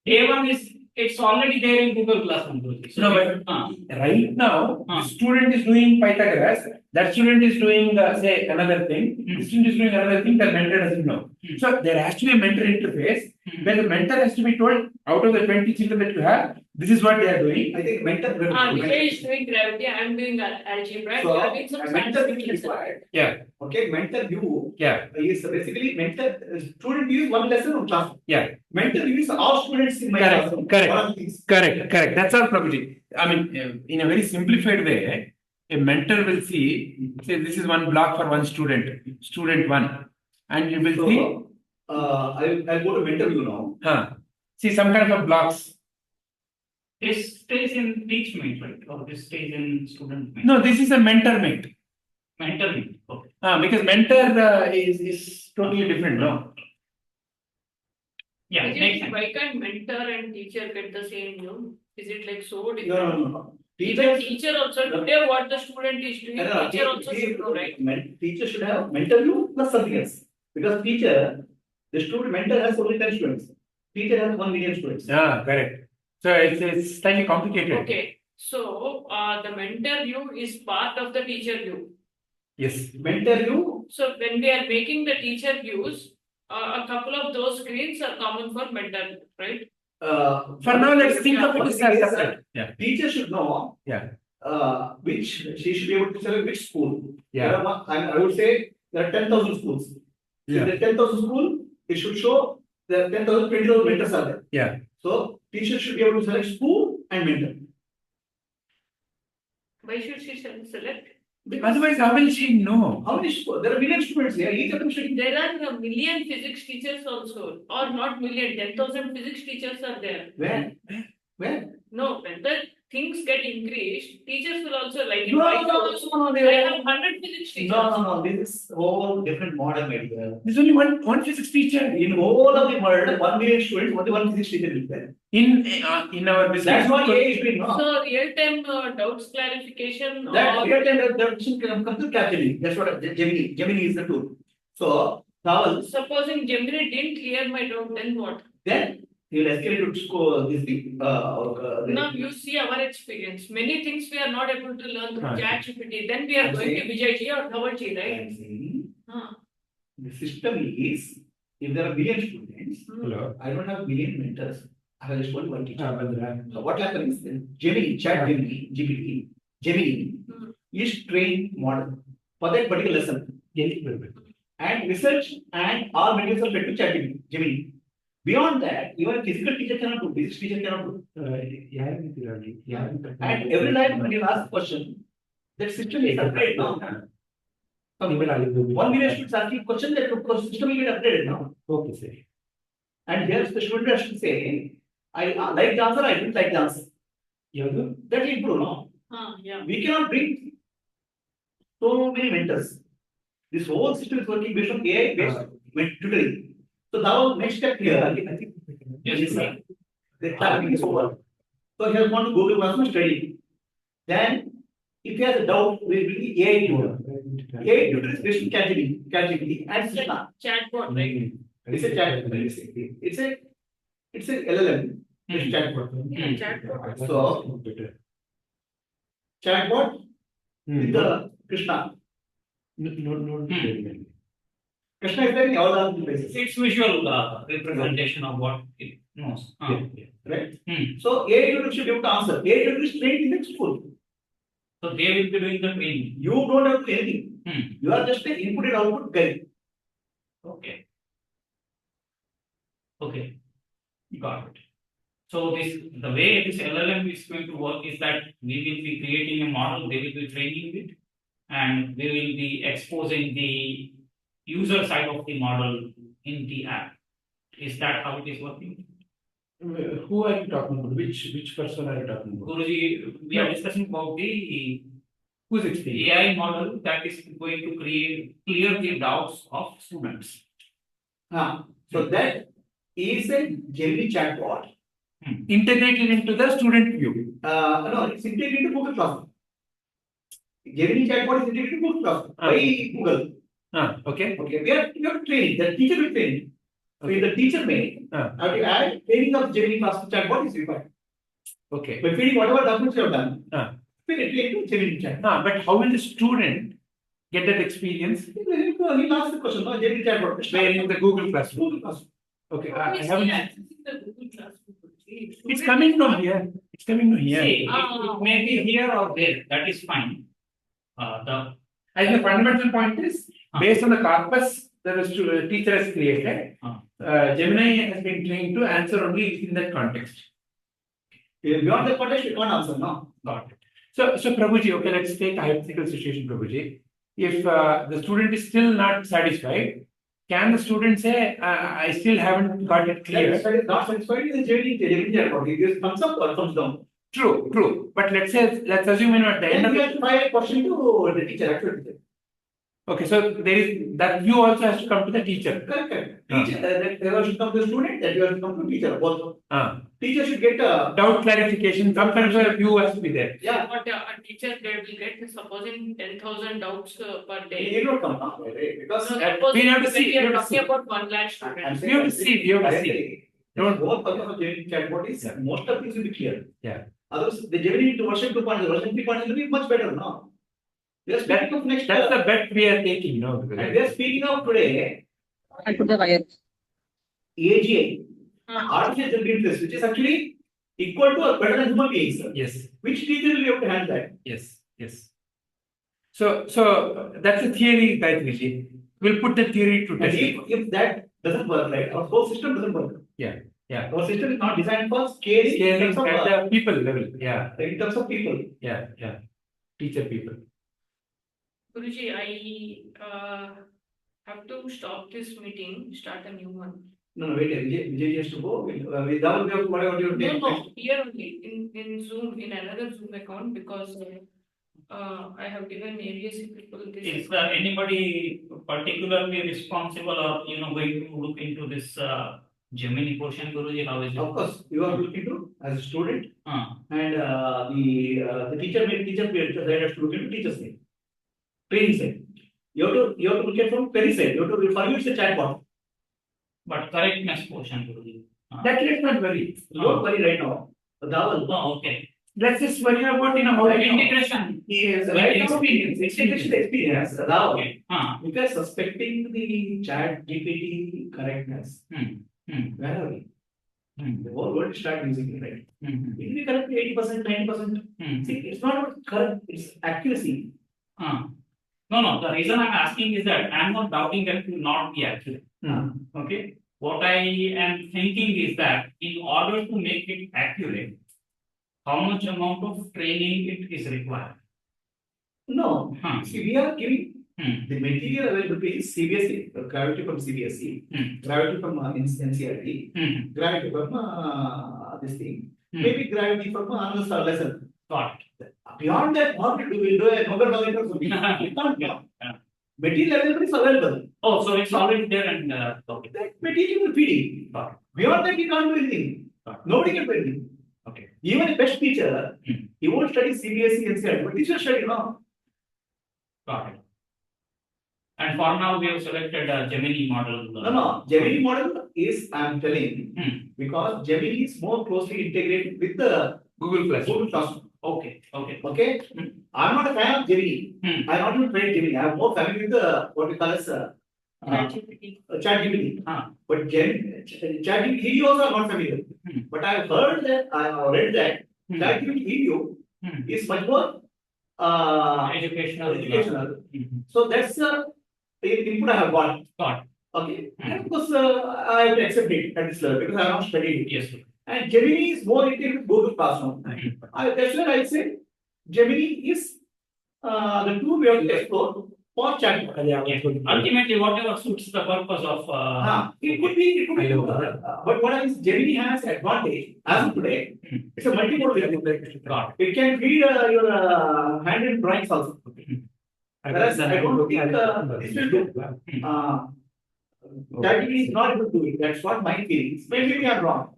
Day one it's already there in Google Classroom. So No, but right now, the student is doing Pythagoras, that student is doing, say, another thing, the student is doing another thing, the mentor doesn't know. So there has to be a mentor interface, where the mentor has to be told, out of the 20 children that you have, this is what they are doing. I think mentor. Vijay is doing gravity, I am doing algebra. So, You are doing some a mentor scientific will be lesson. required. Yeah, Okay, mentor view yeah, is basically mentor. Student views one lesson on class. yeah. Mentor views all students in my Correct, classroom. correct. One of these. Correct. That's all, Prabhuji. I mean, in a very simplified way, a mentor will see, say, this is one block for one student, student 1, and you will So, see, I'll go to mentor view now. see some kind of a blocks. this stays in teach mate, right? Or this stays in student mate? No, this is a mentor mate. Mentor mate. Okay. Because mentor is totally different, no? Yeah, Is makes it, sense. why can't mentor and teacher get the same view? Is it like so No, different? no. Even Teachers, teacher also, today what the student is doing, teacher also should know, right? Teacher should have mentor view plus something else. Because teacher, the student mentor has only 10 students. Teacher has 1 million students. Yeah, correct. So it's slightly complicated. Okay, so the mentor view is part of the teacher view. Yes. Mentor view, So when we are making the teacher views, a couple of those screens are common for mentor, right? For now, let's think of it one as thing is separate. Yeah. teacher should know Yeah. which she should be able to select which school. Yeah. There are I would say there are 10,000 schools. Yeah. In the 10,000 school, it should show the 10,000, 20,000 mentors are there. Yeah. So teacher should be able to select school and mentor. Why should she select? Otherwise, how will she know? How many schools? There are million students here. Each of them should. There are a million physics teachers also, or not million, 10,000 physics teachers are there. Where? Where? No, when the things get increased, teachers will also like in No, my no, course, no, no, I have 100 physics teachers. no. This is whole different model, my dear. There's only one physics teacher In whole of the world, 1 million students, only one physics teacher is there. in our business. That's what AI is doing, no? So real-time doubts clarification That or real time that comes to Capgemini. That's what Gemini is the tool. So Towel, supposing Gemini didn't clear my doubt, then what? then you will escalate to score this thing. Now you see our experience. Many things we are not able to learn through Right. ChatGPT. Then we are I'm going to saying- Vijay ji or Dhawal ji, right? I'm saying Huh. the system is if there are million students, Hmm. Hello. I don't have million mentors. I have just only one teacher. Vandra. So what happens is Gemini, GPT, Gemini Hmm. is trained model for that particular lesson. And research and all materials are fed to ChatGPT, Gemini. Beyond that, even a physical teacher cannot do, physics teacher cannot do. And every time when you ask a question, that system is upgraded now. 1 million students asking question, that system will get upgraded now. Okay, sir. And here's the student has to say, I like the answer, I didn't like the answer. Yadu? That will improve now. Yeah. We cannot bring so many mentors. This whole system is working based on AI based tutoring. So now next step here, Yes, sir. the targeting is over. So he has gone to Google Classroom study. Then if he has a doubt, we will bring the AI tutor. AI tutor is based on ChatGPT and Sina. Chatbot, right? It's a chat. It's a LLM. It's a chatbot. Yeah, chatbot. So chatbot with the Krishna. Krishna is there in all the places. It's visual representation of what it knows. Right? Hmm. So AI tutor should be able to answer. AI tutor is trained in the school. So they will be doing the training. You don't have to do anything. Hmm. You are just an input and output guy. Okay. Okay. Got it. So the way this LLM is going to work is that we will be creating a model, they will be training it, and we will be exposing the user side of the model in the app. Is that how it is working? Who are you talking about? Which person are you talking about? Guruji, we are discussing about the Who's explaining? AI model that is going to clear the doubts of students. So that is a Gemini chatbot. Integrated into the student view. No, it's integrated into Google Classroom. Gemini chatbot is integrated into Google Classroom by Google. Okay. Okay, we have training. The teacher will train. So if the teacher may have to add training of Gemini Classroom chatbot is required. Okay. By feeding whatever documents you have done, feed it into Gemini chat. But how will the student get that experience? He'll ask the question, no, Gemini chatbot. Where in the Google Classroom? Google Classroom. Okay. Who I is haven't. accessing the Google Classroom? It's coming from here. It's coming from here. See, it may be here or there, that is fine. As the fundamental point is, based on the corpus that the teacher has created, Gemini has been trained to answer only in that context. Beyond the context, you can't answer, no. Got it. So Prabhuji, okay, let's take a hypothetical situation, Prabhuji. If the student is still not satisfied, can the student say, I still haven't got it clear? That is not satisfied with the Gemini chatbot. It just comes up or comes down. True. But let's assume at the end Then of we it. have to try a question to the teacher, actual teacher. Okay, so there is that view also has to come to the teacher. Correct. Teacher, that should come to the student, that should come to teacher. Both. Teacher should get a Doubt clarification, some kind of a view has to be there. yeah. But a teacher they will get supposing 10,000 doubts per day. It will come up, right? Because So we supposing have to see, we we are have to talking see. about 1 lakh students. We have to see, we have to see. The whole purpose of Gemini chatbot is Yeah. most of things will be clear. Yeah. Otherwise, the Gemini to version 2.0, version 3.0 will be much better now. We are speaking of next. That's the bet we are taking, you know. And we are speaking of today, I put the wire. AGI, Uh, artificial intelligence, which is actually equal to or better than human beings. Yes, Which teacher will be able to handle that? yes. So that's the theory, Gayatri. We'll put the theory to And test. if that doesn't work, right, our whole system doesn't work. Yeah. Our system is not designed for scaling, Scaling in terms at of, the people level. Yeah, in terms of people. yeah. Teacher people. Guruji, I have to stop this meeting, start a new one. No, wait, Vijay has to go. That will be whatever you take. No, here only in Zoom, in another Zoom account because I have given various people this. Is there anybody particularly responsible or, going to look into this Gemini portion, Guruji? How is it? Of course, you are looking to as a student, Uh, and the teacher will have to look into teacher's side, training side. You have to look at from query side. You have to for you it's a chatbot. but correctness portion, Guruji. That let's not worry. Don't worry right now. Oh, okay. Let's just worry about how The to integration. Yes, Right now, experience. experience. Now, Okay. we are suspecting the chat GPT correctness. Where are we? The whole world start using it, right? If we correct 80%, 90%, see, it's not correct, it's accuracy. No. The reason I'm asking is that I'm not doubting that it will not be accurate. Okay. What I am thinking is that in order to make it accurate, how much amount of training it is required? No, Huh. see, we are giving Hmm. the material available is CBSE, gravity from CBSE, gravity from NCRT, gravity from this thing, maybe gravity from another lesson. Got Beyond that, what we will do a Nobel Prize or something. We can't do. Yeah. Material available is available. Oh, so it's already there and okay. That material will feed Got it. Beyond that, we can't do anything. Nobody can do anything. Okay. Even a best teacher, he won't study CBSE and NCRT, but teacher study, no? Got it. And for now, we have selected a Gemini model. No. Gemini model is, I'm telling, Hmm. because Gemini is more closely integrated with the Google Classroom. Google Classroom. Okay. Okay? Hmm. I'm not a fan of Gemini. Hmm. I'm not even trained Gemini. I'm more familiar with the what we call as ChatGPT. ChatGPT. But ChatGPT video also I'm not familiar. Hmm. But I've heard that, I've read that ChatGPT video is much more Educational. educational. Mhm. So that's the input I have got. Got Okay. And of course, I have to accept it at this level because I have not studied it. Yes. Sir. And Gemini is more integrated with Google Classroom. That's where I say Gemini is the tool we have to explore for chatbot. Yeah. Ultimately, whatever suits the purpose of. It could be, but what is Gemini has advantage as of today, it's a multimodal. Got It can read your handwritten drawings also. Whereas I don't think this will do. ChatGPT is not able to do it. That's what my feeling is. Maybe we are wrong.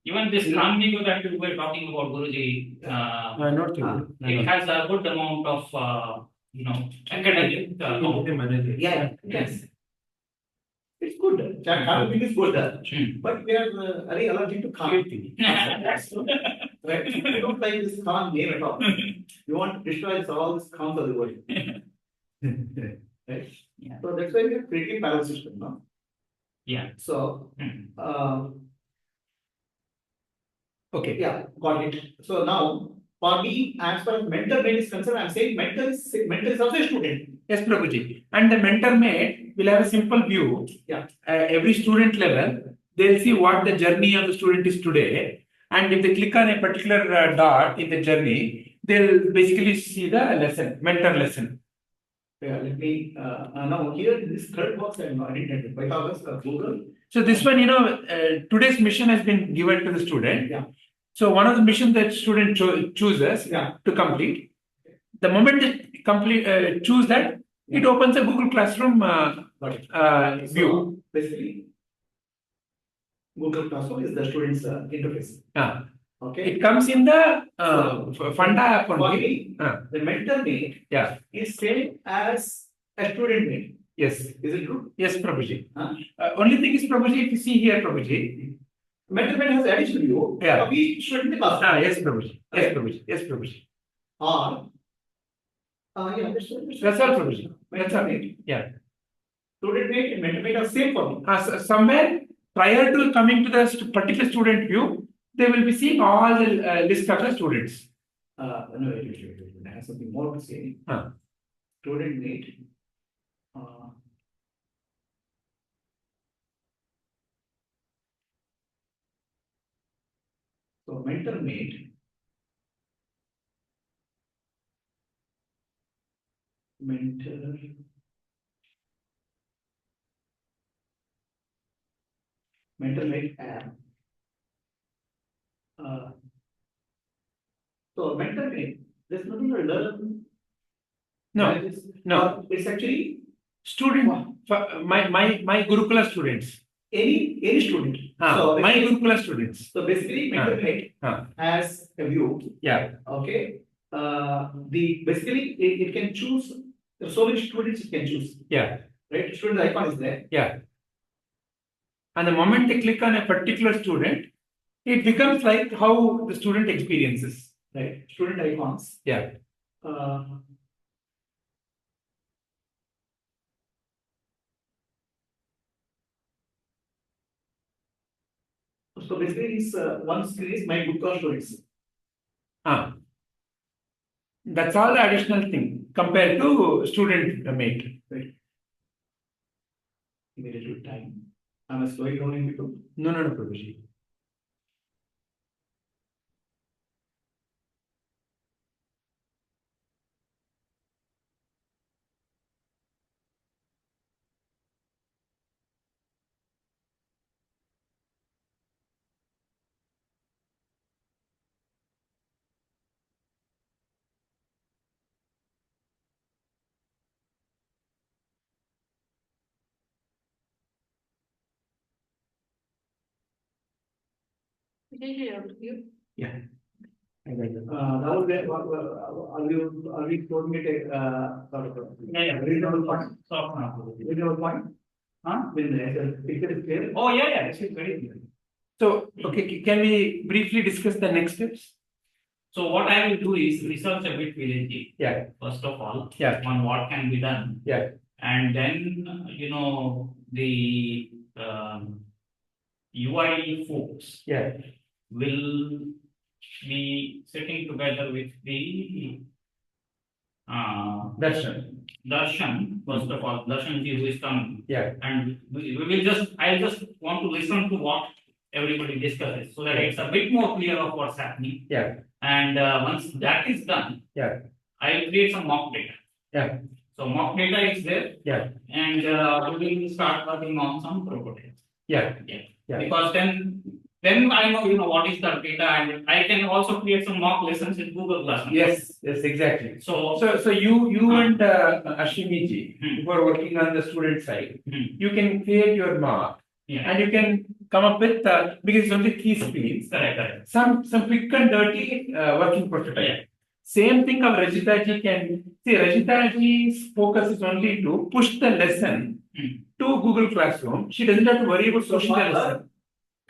Even this Nandiko that we were talking about, Guruji, Not too. it has a good amount of, academic. Yeah, yes. It's good. ChatGPT is good. But we are very allergic to Khan. Right? We don't like this Khan name at all. We want to destroy all this Khans of the world. Right? Yeah. So that's why we have created parallel system, no? Yeah. So, Okay. yeah, got it. So now, for me, as far as mentor mate is concerned, I'm saying mentor is also a student. Yes, Prabhuji. And the mentor mate will have a simple view. Yeah. Every student level, they'll see what the journey of the student is today. And if they click on a particular dot in the journey, they'll basically see the lesson, mentor lesson. Yeah, let me, now here in this third box, I didn't identify Google. So this one, today's mission has been given to the student. Yeah. So one of the missions that student chooses Yeah. to complete, The moment they choose that, it opens a Google Classroom view. So basically, Google Classroom is the student's interface. Okay. It comes in the So, Funda app For only. me, the mentor mate Yeah. is same as a student mate. Yes. Is it true? Yes, Prabhuji. Huh? Only thing is, Prabhuji, if you see here, Prabhuji. Mentor mate has additional view. Yeah. We student in the class. Yes, Prabhuji. Yes, Prabhuji. Yes, Prabhuji. Or, yeah, That's all, Prabhuji. That's all. mate. Yeah. Student mate and mentor mate are same for me. Somewhere prior to coming to the particular student view, they will be seeing all the list of the students. No, wait. I have something more to say. Huh. Student mate. So mentor mate. Mentor mate app. So mentor mate, there's nothing to learn. No, no. It's actually Student, my Gurukula students. any student. So my Gurukula students. So basically, mentor mate has a view. Yeah. Okay. Basically it can choose. There are so many students it can choose. Yeah. Right. Student icon is there. Yeah. And the moment they click on a particular student, it becomes like how the student experiences. Right. Student icons. Yeah. So basically, this one screen is my book of students. That's all the additional thing compared to student mate. Right. Give me a little time. I'm slowing down in people. No, Prabhuji. Yeah. Now, are we told me to reasonable point? Reasonable point? When the picture is clear? Oh, yeah, this is very clear. So, okay, can we briefly discuss the next steps? So what I will do is research a bit village. Yeah. First of all, Yeah. on what can be done. Yeah. And then, the UI folks. Yeah. Will be sitting together with the Darshan, first of all, Darshan ji who is coming. Yeah. And I'll just want to listen to what everybody discusses so that it's a bit more clear of what's happening. Yeah. And once that is done, yeah, I'll create some mock data. Yeah. So mock data is there. Yeah. And we will start working on some prototypes. Yeah. Yeah. Yeah. Because then I know, what is the data, and I can also create some mock lessons in Google Classroom. Yes, exactly. So you and Ashimi ji, who are working on the student side, you can create your mock, and you can come up with because it's only 3 screens. Correct. Some quick and dirty working prototype. Yeah. Same thing of Rajita ji can see. Rajita ji's focus is only to push the lesson to Google Classroom. She doesn't have to worry about pushing the lesson.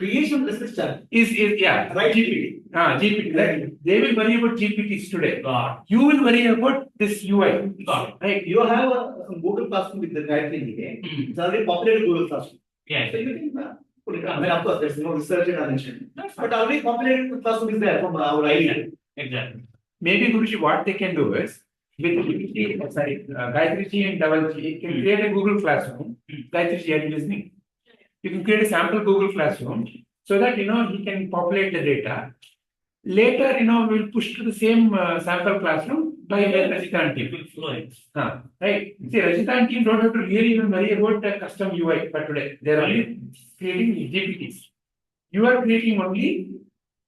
Creation resistance Is yeah, right. GPT. GPT. Right. They will worry about GPTs today. God. You will worry about this UI. God. Right. You have some Google Classroom with the Gayatri here. It's already populated Google Classroom. Yeah. So you can put it on. I mean, of course, there's no research in mention. But already populated Classroom is there from our idea. Exactly. Maybe Guruji, what they can do is with GPT, Gayatri ji and Dhaval ji can create a Google Classroom. Gayatri ji, are you listening? You can create a sample Google Classroom so that he can populate the data. Later, we'll push to the same sample classroom by Rajita and team. Right. See, Rajita and team don't have to really even worry about the custom UI for today. They're only creating GPTs. You are creating only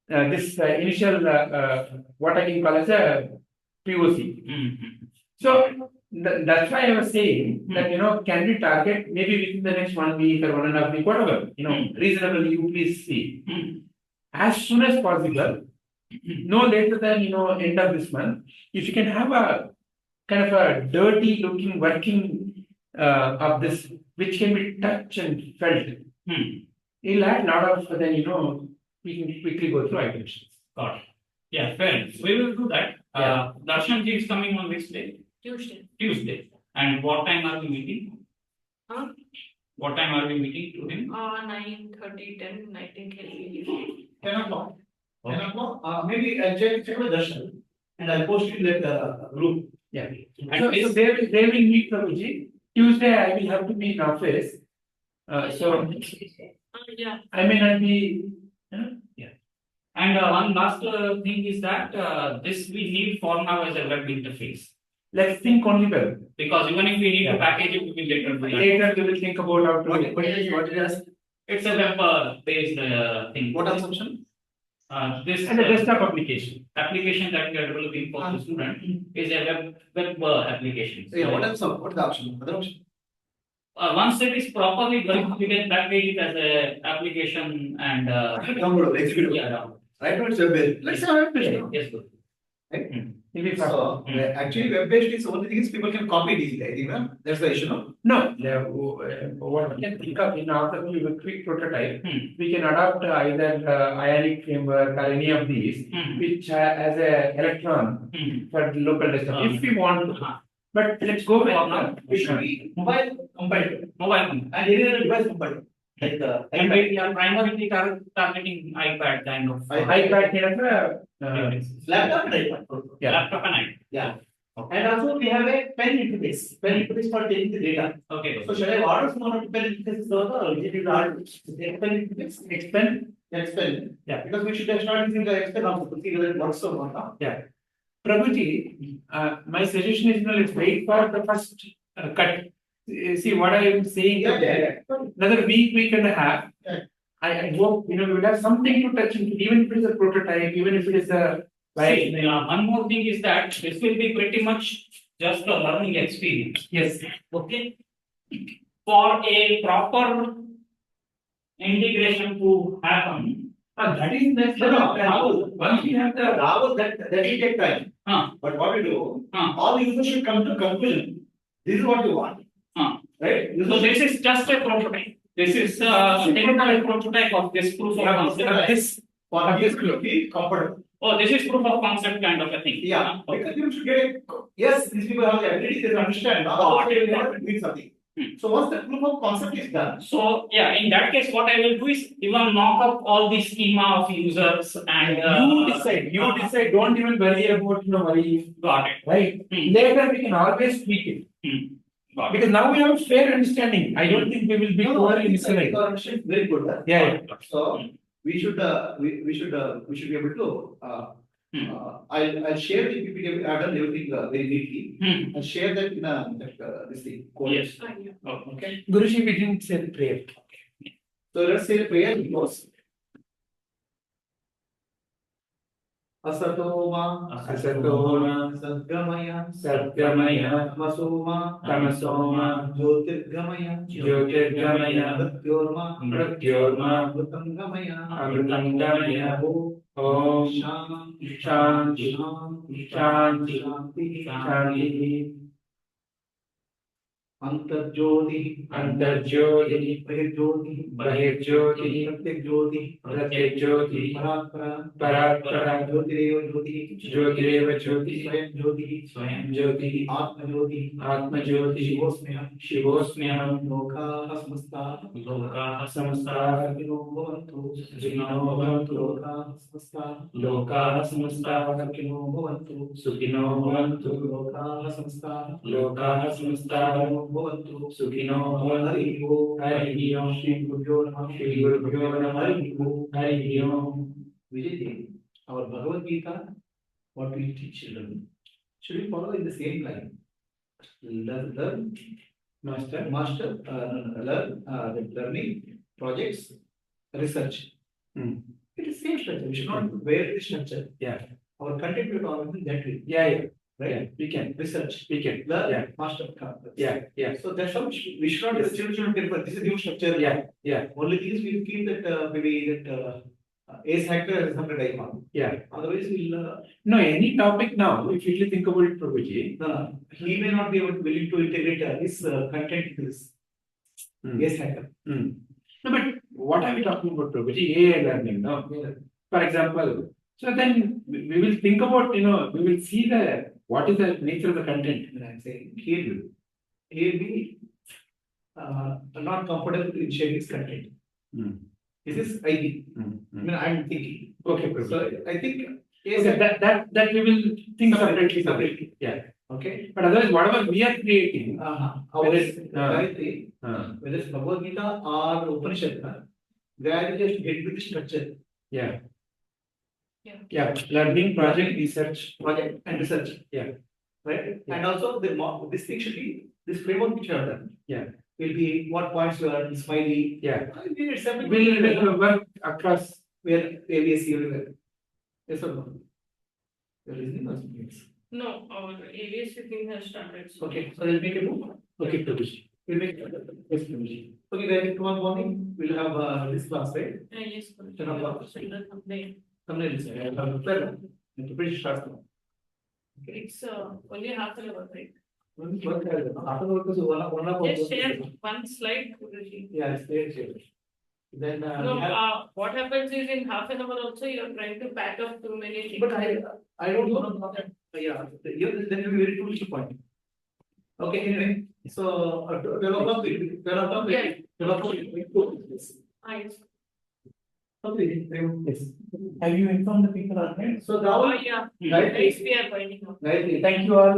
this initial what I can call as a POC. Mhm. So that's why I was saying that, can we target maybe within the next 1 week or 1.5 week, whatever, reasonably, you please see. As soon as possible, no later than, end of this month, if you can have a kind of a dirty looking working of this, which can be touched and felt, it'll add a lot of, then, we can quickly go through iterations. Got it. Yeah, fair enough. We will do that. Darshan ji is coming on which day? Tuesday. Tuesday. And what time are we meeting? Huh? What time are we meeting to him? 9:30, 10, I think he'll be 10 o'clock. 10 o'clock. Maybe I'll check with Darshan and I'll post it in the group. Yeah. And So they will meet Prabhuji. Tuesday I will have to be in office. So yeah. I may not be. And one last thing is that this we need for now as a web interface. Let's think only web. Because even if we need to package it, we will later do that. Later we will think about how to. What is It's a web based thing. what assumption? This And the desktop application. application that we are developing for the student is a web application. Yeah, what is the option? Other option? Once it is properly done, we can package it as a application and Download, execute. yeah, download. Right now it's web-based. Let's have web-based. Yeah, yes, good. Right? Maybe So actually web-based is only thing is people can copy it easily. I think that's the issue. No? what we can think of in after we have a quick prototype, we can adopt either Ionic framework or any of these, which as a electron for the local desktop, if we want to. But let's go with It should be mobile compatible Mobile. and any other device compatible. Like And we are primarily targeting iPad kind of. iPad kind of laptop and iPad. yeah. Laptop and iPad. Yeah. And also we have a pen interface. Pen interface for taking the data. Okay. So shall I order some more pen interface server or is it order pen interface? Expand. Expand. Yeah. Because we should have started using the expand also to see whether it works or not. Yeah. Prabhuji, my suggestion is, let's wait for the first cut. See what I am saying. Yeah. Another week and a half. Yeah. I hope we will have something to touch into, even if it is a prototype, even if it is a See, one more thing is that this will be pretty much just a learning experience. yes. Okay. For a proper integration to happen, That is necessary. Once we have the Rahul, that will take time. But what we do, all users should come to conclusion. This is what you want. Right? so this is just a prototype. This is a technical prototype of this proof of concept. This will be comfortable. Oh, this is proof of concept kind of a thing. Yeah, because you should get it. Yes, these people have the ability to understand. Otherwise, they are doing something. So once the proof of concept is done. So yeah, in that case, what I will do is even mock up all the schema of users and you decide. You decide. Don't even worry about worry. got it. Right. Later we can always tweak it. Got it. Because now we have a fair understanding. I don't think we will be overly misled. Very good. Yeah. So we should we should be able to. I'll share the PPT. I've done everything very neatly. I'll share that in this thing. Yes. Okay. Guruji, we didn't say the prayer. So let's say the prayer because Asatoma, Sadgamaya, Tamasoma, Jyotirgamaya, Mrityorma, Amritangamaya, Om Shanti, Antarjyoti, Bahirjyoti, Pratyekjyoti, Paratpara, Jyotireva Jyoti, Swayam Jyoti, Atma Jyoti, Shivosmyaham, Lokaha Samasta, Sukhino Bhavantu, Lokaha Samasta, Sukhino Bhavantu, Lokaha Samasta, Sukhino Bhavantu, Hari Om, Shri Guru Namaha, Hari Om. Vijay, our Bhagavad Gita, what we teach children, should we follow in the same line? Learn, learning, projects, research. It is same structure. We should not wear this structure. Yeah. Our content will always be that way. Yeah. right? We can. Research, We can. the Yeah. master concepts. Yeah. So that's how we should not, the children should get, this is new structure. Yeah. Only thing is we feel that, maybe that, A factor is 100 icon. Yeah. Otherwise, we'll, No, any topic now, if you really think about it, Prabhuji. no, he may not be able to, willing to integrate his content into this. Hmm. Yes, hacker. No, but what are we talking about, Prabhuji? AI learning, no? For example, so then we will think about, we will see what is the nature of the content. And I'm saying, he will be not comfortable to initiate his content. This is ID. I mean, I'm thinking. Okay, So Prabhuji. I think. Okay, that we will think separately. Yeah. Okay. But otherwise, whatever we are creating, Whether Gayatri, whether it's Bhagavad Gita or Upanishad, where you just get with the structure, yeah. Yeah. Yeah, learning, project, research. project and research. Yeah. Right? Yeah. And also this thing should be, this framework which you have done. Yeah. Will be what points you are, smiley. Yeah. It's something. Will work across. Where ABS everywhere. Yes or no? There is no yes. No, our AVS thing has started. So. Okay, so we'll make a move. Okay, Prabhuji. We'll make yes, Prabhuji. Okay, then tomorrow morning we'll have this class, right? Yes, Ten o'clock. Thumbnail. Thumbnail is well, pretty short. It's only half an hour, right? After work is one hour. Just share one slide, Guruji. Yeah, share. Then No, we have, what happens is in half an hour also you are trying to pack up too many things. but I don't know that. Yeah, then will be very crucial point. Okay, anyway, so 12 o'clock, 12 o'clock, Yeah. 12 o'clock. Yes. Okay, Yes. Have you informed the people on it? so now, Yeah. Right. Next we are finding out. right, Thank you all.